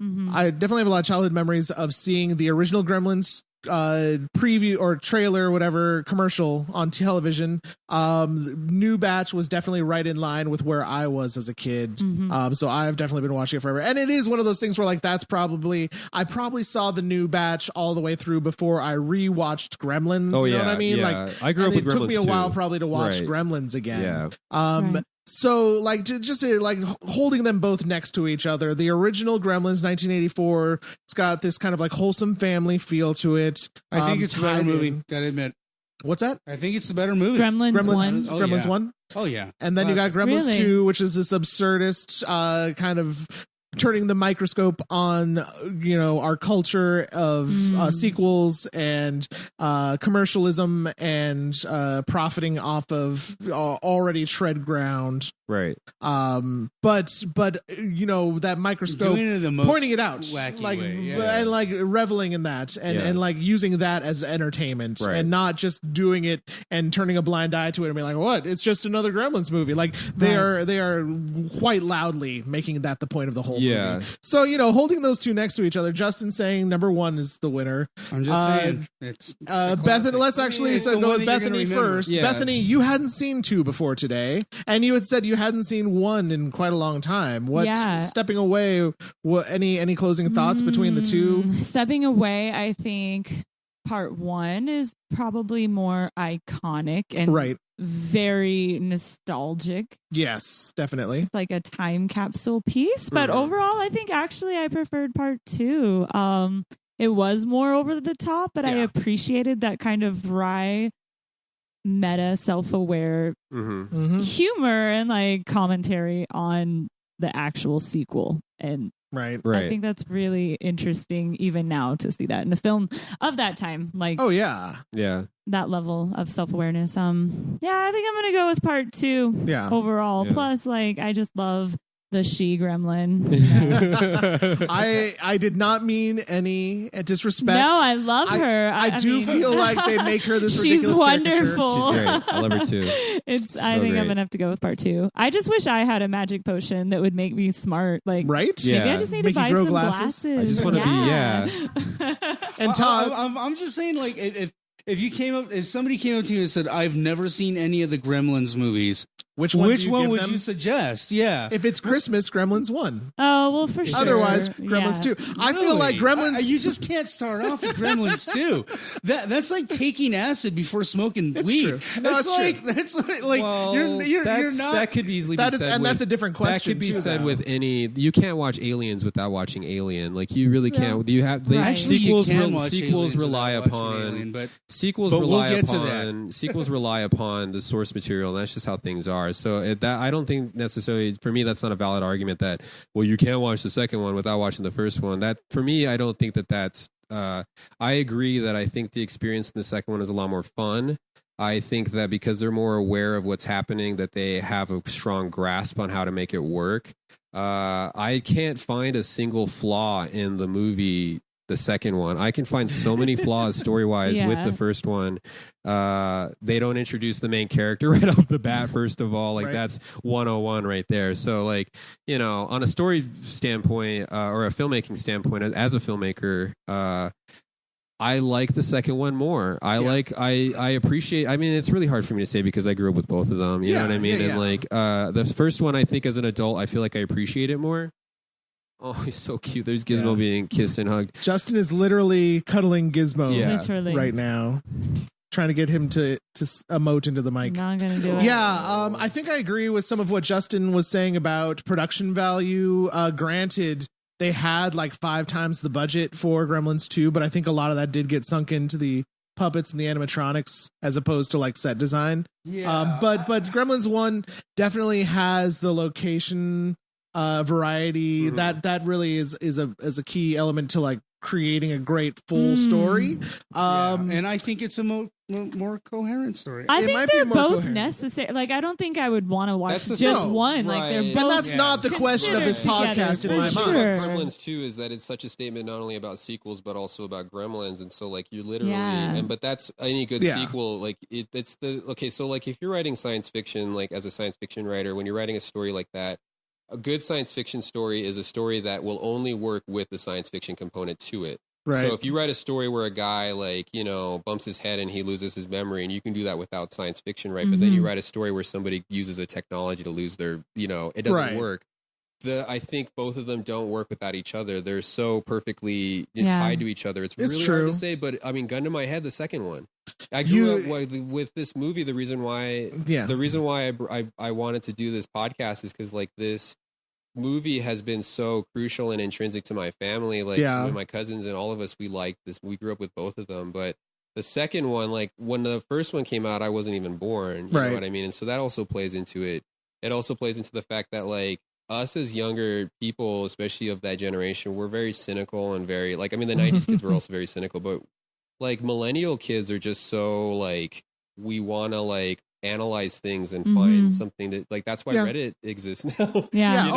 B: I definitely have a lot of childhood memories of seeing the original Gremlins preview or trailer, whatever, commercial on television. New batch was definitely right in line with where I was as a kid. So I've definitely been watching it forever. And it is one of those things where like I probably saw the new batch all the way through before I rewatched Gremlins.
E: Oh,
B: you know
E: yeah,
B: what I mean?
E: yeah.
B: Like
E: I grew up
B: and
E: with
B: it took me a
E: Gremlins,
B: while
E: too.
B: probably to watch
E: Right.
B: Gremlins again.
E: Yeah.
D: Right.
B: So like just like holding them both next to each other, the original Gremlins 1984, it's got this kind of like wholesome family feel to it.
C: I think it's a better
B: tied
C: movie.
B: in-
C: Gotta admit.
B: What's that?
C: I think it's the better movie.
D: Gremlins 1.
C: Oh,
B: Gremlins
C: yeah.
B: 1.
C: Oh, yeah.
B: And then you got Gremlins
D: Really?
B: 2, which is this absurdist kind of turning the microscope on, you know, our culture of sequels and commercialism and profiting off of already tread ground.
E: Right.
B: But you know, that microscope
C: Doing it in the most
B: pointing it out,
C: wacky
B: like
C: way, yeah.
B: and like reveling in that, and like using that as entertainment,
E: Right.
B: and not just doing it and turning a blind eye to it and being like, what? It's just another Gremlins movie. Like they are quite loudly making that the point of the whole
E: Yeah.
B: movie. So you know, holding those two next to each other, Justin saying number 1 is the winner.
C: I'm just saying. It's a
B: Bethany,
C: classic.
B: let's actually
C: It's the
B: go
C: one
B: with
C: that you're
B: Bethany
C: gonna remember.
B: first.
E: Yeah.
B: Bethany, you hadn't seen 2 before today, and you had said you hadn't seen 1 in quite a long time. What
D: Yeah.
B: stepping away? What any closing thoughts between the two?
D: Stepping away, I think part 1 is probably more iconic and
B: Right.
D: very nostalgic.
B: Yes, definitely.
D: It's like a time capsule piece. But overall, I think actually I preferred part 2. It was more over the top, but I
B: Yeah.
D: appreciated that kind of wry, meta, self-aware
E: Mm-hmm.
D: humor and like commentary on the actual sequel. And
B: Right.
E: Right.
D: I think that's really interesting even now to see that in a film of that time. Like
B: Oh yeah.
E: Yeah.
D: that level of self-awareness. Yeah, I think I'm gonna go with part 2
B: Yeah.
D: overall.
E: Yeah.
D: Plus, like I just love the she gremlin.
B: I did not mean any disrespect.
D: No, I love her.
B: I do
D: mean,
B: feel like they make her this
D: she's
B: ridiculous
D: wonderful.
E: She's great. I love her too.
D: I think I'm gonna have to go with part 2. I just wish I had a magic potion that would make me smart. Like,
B: right?
D: Maybe I just need
B: Make
D: to
B: you
D: buy
B: grow
D: some
B: glasses?
E: I just want to be,
B: And Todd,
C: I'm just saying, like, if somebody came up to you and said, "I've never seen any of the Gremlins movies,"
B: which one
C: would
B: them?
C: you suggest? Yeah,
B: If it's Christmas, Gremlins 1.
D: Oh, well, for sure.
B: Otherwise, Gremlins 2. I feel like Gremlins.
C: You just can't start off with Gremlins 2. That's like taking acid before smoking
B: It's
C: weed.
B: true. No, it's true.
C: That's like
E: well,
C: you're not.
E: that could easily
B: That
E: be
B: is,
E: said
B: and
E: with,
B: that's a different question.
E: That could be
B: too,
E: said
B: though.
E: with any. You can't watch Aliens without watching Alien. Like you really can't. You have
C: Actually,
E: sequels.
C: you can watch
E: Sequels
C: Aliens
E: rely
C: without watching
E: upon
C: Alien, but
E: sequels
C: we'll
E: rely
C: get to
E: upon sequels rely upon the source material, and that's just how things are. So that I don't think necessarily for me that's not a valid argument that you can't watch the second one without watching the first one. That for me, I don't think that's. I agree that I think the experience in the second one is a lot more fun. I think that because they're more aware of what's happening, that they have a strong grasp on how to make it work. I can't find a single flaw in the movie. The second one, I can find so many flaws story-wise with the first one. They don't introduce the main character right off the bat. First of all, like that's 101 right there. So, like on a story standpoint or a filmmaking standpoint, as a filmmaker, I like the second one more. I appreciate. I mean, it's really hard for me to say because I grew up with both of them. You know what I mean? And like the first one, I think as an adult, I feel like I appreciate it more. Oh, he's so cute. There's Gizmo being kissed and hugged.
B: Justin is literally cuddling Gizmo
D: Literally.
B: right now, trying to get him to emote into the mic.
D: Not gonna do it.
B: Yeah, I think I agree with some of what Justin was saying about production value. Granted, they had like 5 times the budget for Gremlins 2, but I think a lot of that did get sunk into the puppets and the animatronics as opposed to like set design.
C: Yeah.
B: But Gremlins 1 definitely has the location variety. That really is a key element to like creating a great full story.
C: And I think it's a more coherent story.
D: I
B: It
D: think
B: might be
D: they're
B: more
D: both
B: coherent.
D: necessary. Like, I don't think I would want to watch
E: That's the
D: just
E: thing.
D: one. Like, they're
E: Right.
D: both.
B: And that's not the question of this
D: considered
B: podcast
D: together,
B: in my
D: for
B: mind.
D: sure.
E: About Gremlins 2 is that it's such a statement not only about sequels but also about Gremlins, and so like you're literally but that's any good sequel. Like it's the so like if you're writing science fiction, like as a science fiction writer, when you're writing a story like that, a good science fiction story is a story that will only work with the science fiction component to it.
B: Right.
E: So if you write a story where a guy bumps his head and he loses his memory, and you can do that without science fiction, right? But then you write a story where somebody uses a technology to lose their, it doesn't work. I think both of them don't work without each other. They're so perfectly tied to each other. It's really hard to say, but I mean, gun to my head, the second one. I grew up with this movie. The reason why I wanted to do this podcast is because like this movie has been so crucial and intrinsic to my family. Like my cousins and all of us, we liked this. We grew up with both of them, but the second one, like when the first one came out, I wasn't even born. You know what I mean? And so that also plays into it. It also plays into the fact that like us as younger people, especially of that generation, we're very cynical and very like, I mean, the 90s kids were also very cynical, but like millennial kids are just so like, we want to like analyze things and find something that like that's why Reddit exists now.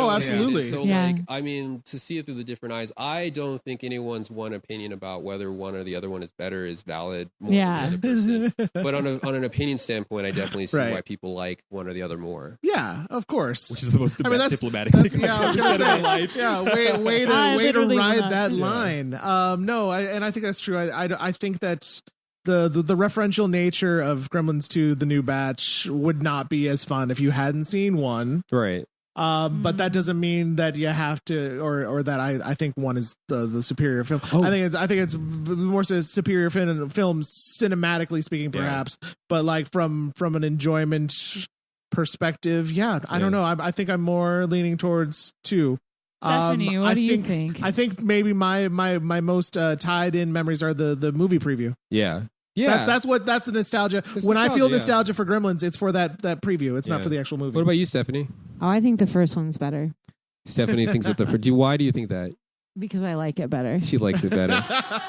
B: Absolutely.
E: So like I mean, to see it through the different eyes, I don't think anyone's one opinion about whether one or the other one is better is valid more than the other person. But on an opinion standpoint, I definitely see why people like one or the other more.
B: Yeah, of course.
E: Which is the most diplomatic thing I've ever said in my life.
B: Yeah, way to ride that line. I think that's true. I think that the referential nature of Gremlins 2, the new batch, would not be as fun if you hadn't seen one.
E: Right.
B: But that doesn't mean that you have to, or that I think one is the superior film. I think it's more so superior film cinematically speaking, perhaps. But like from an enjoyment perspective, I don't know. I think I'm more leaning towards 2.
D: Stephanie, what do you think?
B: I think maybe my most tied in memories are the movie preview.
E: Yeah.
B: That's the nostalgia. When I feel nostalgia for Gremlins, it's for that preview. It's not for the actual movie.
E: What about you, Stephanie?
F: Oh, I think the first one's better
E: Stephanie thinks that why do you think that?
F: because I like it better.
E: She likes it better.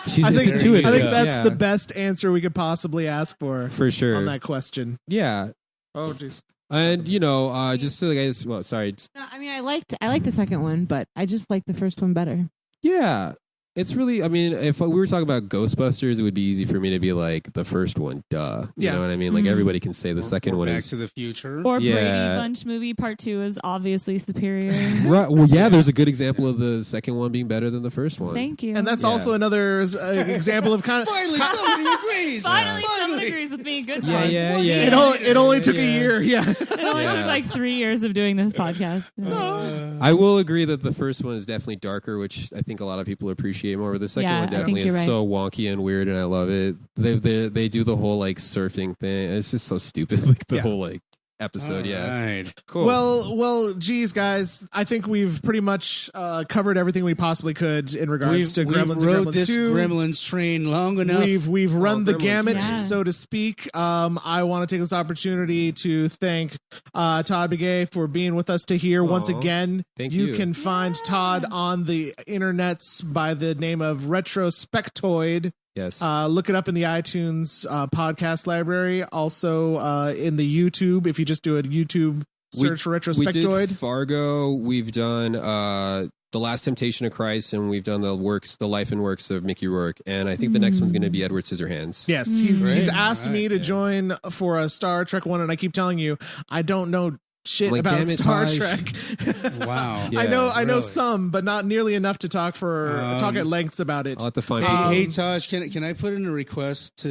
E: She's
B: I think
E: intuitive.
B: that's the best answer we could possibly ask for
E: sure
B: on that question.
E: Yeah.
B: Oh, jeez.
E: And just so the guys, well, sorry.
F: No, I mean, I liked the second one, but I just liked the first one better.
E: Yeah. It's really, I mean, if we were talking about Ghostbusters, it would be easy for me to be like the first one, duh. You know what I mean? Like everybody can say the second one
C: Back
E: is
C: to the Future.
D: Or Brady Bunch movie part 2 is obviously superior.
E: right. Well, yeah, there's a good example of the second one being better than the first one.
D: Thank you.
B: And that's also another example of kind of
C: Finally, somebody agrees.
D: Finally, someone agrees with me. Good
E: Yeah,
D: time.
E: yeah.
B: it only took a year. Yeah.
D: It only took like 3 years of doing this podcast.
E: I will agree that the first one is definitely darker, which I think a lot of people appreciate more. But the second one
D: I think
E: definitely
D: you're
E: is
D: right.
E: so wonky and weird, and I love it. They do the whole like surfing thing. It's just so stupid, like the whole like episode.
C: Right.
E: Cool.
B: Well, geez, guys, I think we've pretty much covered everything we possibly could in regards to Gremlins
C: We've
B: and
C: rode
B: Gremlins
C: this
B: 2.
C: Gremlins train long enough.
B: We've run the gamut,
D: Yeah.
B: so to speak. I want to take this opportunity to thank Todd Begay for being with us to here once again.
E: Thank
B: You
E: you.
B: can find Todd on the internets by the name of Retrospectoid.
E: yes.
B: Look it up in the iTunes podcast library. Also in the YouTube, if you just do a YouTube search for
E: We
B: Retrospectoid.
E: did Fargo. We've done The Last Temptation of Christ, and we've done the life and works of Mickey Rourke. And I think the next one's going to be Edward Scissorhands.
B: Yes, he's
C: Great.
B: asked me to
C: Right, yeah.
B: join for a Star Trek one, and I keep telling you, I don't know shit
E: Like,
B: about
E: damn it,
B: Star
E: Taj.
B: Trek.
C: Wow.
E: Yeah,
B: I know
C: really.
B: some, but not nearly enough to talk at lengths about it.
E: I'll have to find
C: Hey, Tadj, can I put in a request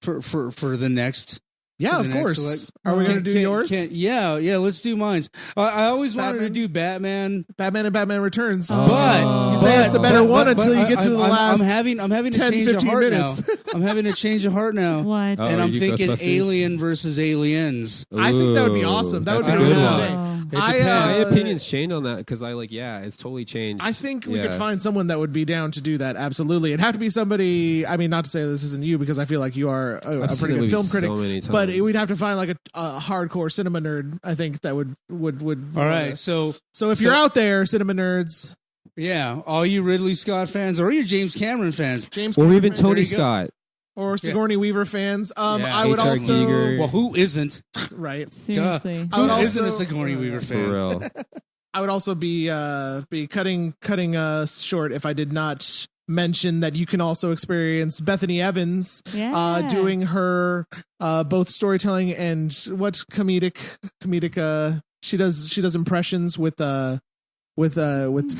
C: for the next?
B: Yeah,
C: for
B: of
C: the next
B: course.
C: select-
B: Are we going to do yours?
C: Yeah, let's do mine. I always wanted to
B: Batman?
C: do Batman,
B: Batman and Batman Returns.
C: but
B: You say it's the better one until you get to the last
C: I'm having to
B: 10,
C: change
B: 15
C: of heart
B: minutes.
C: now. I'm having to change of heart now.
D: What?
E: Oh,
C: And I'm
E: you
C: thinking
E: Ghostbusters?
C: Alien versus Aliens.
B: I think that would be
E: Ooh,
B: awesome. That would
E: that's
B: be
E: a
B: a
E: good
B: really
E: one.
B: good day.
C: It
B: I,
C: depends.
E: My opinion's changed on that because it's totally changed.
B: I think we
E: Yeah.
B: could find someone that would be down to do that. Absolutely. It'd have to be somebody. I mean, not to say this isn't you because I feel like you are a
E: I've seen
B: pretty
E: that
B: good
E: movie
B: film
E: so
B: critic.
E: many times.
B: But we'd have to find like a hardcore cinema nerd. I think that would.
C: All right, so
B: So if you're out there, cinema nerds,
C: yeah, all you Ridley Scott fans or you James Cameron fans.
B: James
E: or
B: Cameron
E: even
B: fans,
E: Tony
C: you go.
E: Scott.
B: or Sigourney Weaver fans,
C: Yeah.
B: I would
E: H.R.
B: also
E: Giger.
C: Well, who isn't?
B: right.
D: Seriously.
B: I would
C: Who
B: also-
C: isn't a Sigourney Weaver
E: For
C: fan?
E: real.
B: I would also be cutting short if I did not mention that you can also experience Bethany Evans
D: Yeah.
B: doing her both storytelling and what comedic she does impressions with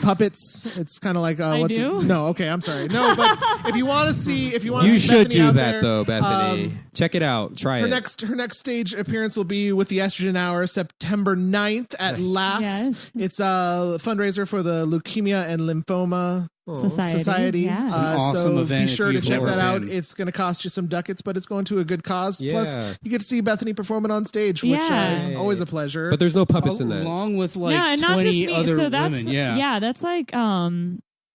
B: puppets. It's kind of like what's
D: do?
B: it? No, okay, I'm sorry. No, but if you want to see
E: You should
B: Bethany
E: do
B: out
E: that
B: there,
E: though, Bethany. Check it out. Try
B: her
E: it.
B: next stage appearance will be with the Estrogen Hour, September 9th at Laughs.
D: Yes.
B: It's a fundraiser for the Leukemia and Lymphoma Society.
D: Yeah.
C: It's an awesome
B: so
C: event
B: be
C: if
B: sure to
C: you've
B: check
C: never
B: that out.
C: been.
B: It's going to cost you some ducats, but it's going to a good cause.
E: Yeah.
B: Plus, you get to see Bethany perform it on stage, which
D: Yeah.
B: is always a pleasure.
E: But there's no puppets in that.
C: Along with like
D: yeah, and not just
C: 20
D: me.
C: other
D: So that's
C: women. Yeah.
D: that's like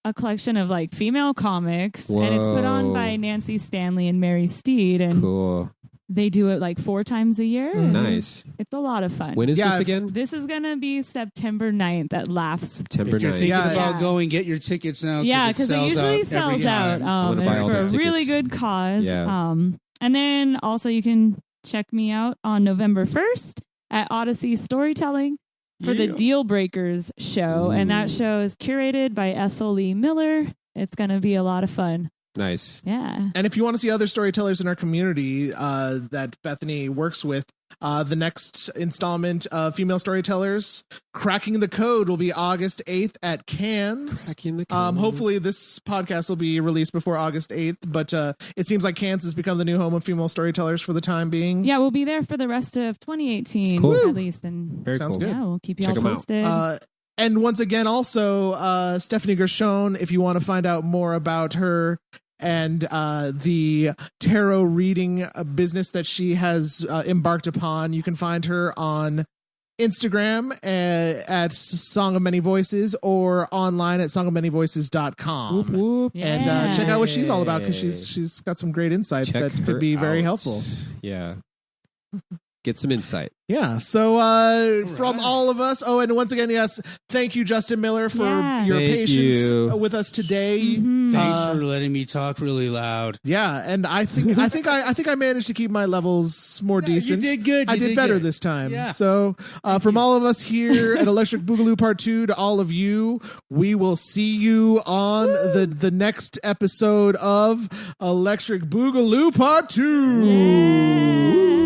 D: a collection of like female comics, and it's put on
E: Whoa.
D: by Nancy Stanley and Mary Steed, and
E: Cool.
D: they do it like 4 times a year.
E: Nice.
D: It's a lot of fun.
E: When is
B: Yeah,
E: this again?
D: This is gonna be September 9th at Laughs.
E: September
C: If you're
E: 9th.
C: thinking
B: Yeah.
C: about
D: Yeah.
C: going, get your tickets now.
D: Yeah,
C: because
D: because it usually sells out.
E: wanna buy
D: It's
E: all
D: for a
E: those
D: really
E: tickets.
D: good cause.
E: Yeah.
D: And then also you can check me out on November 1st at Odyssey Storytelling for the Deal Breakers show. And that show is curated by Ethel Lee Miller. It's going to be a lot of fun.
E: Nice.
D: Yeah.
B: and if you want to see other storytellers in our community that Bethany works with, the next installment of Female Storytellers, Cracking the Code, will be August 8th at Cannes.
E: Cracking the Code.
B: Hopefully this podcast will be released before August 8th, but it seems like Cannes has become the new home of female storytellers for the time being.
D: Yeah, we'll be there for the rest of 2018
E: Cool.
D: at least. And
E: Very
B: Sounds
E: cool.
B: good.
D: yeah, we'll keep you
E: Check
D: all
E: 'em out.
D: posted.
B: And once again, also, Stephanie Gershon, if you want to find out more about her and the tarot reading business that she has embarked upon, you can find her on Instagram at Song of Many Voices or online at songofmanyvoices.com.
E: Whoop, whoop.
B: And
D: Yeah.
B: check out what she's all about because she's got some great insights
E: Check
B: that could
E: her
B: be very
E: out.
B: helpful.
E: Yeah. get some insight.
B: Yeah. So from all of us, and once again, yes, thank you, Justin Miller, for your patience with us today.
D: Mm-hmm.
C: Thanks for letting me talk really loud.
B: Yeah, and I think I managed to keep my levels more decent.
C: You did good.
B: I did better this time. Yeah. So from all of us here at Electric Boogaloo Part 2 to all of you, we will see you on the next episode of Electric Boogaloo Part 2.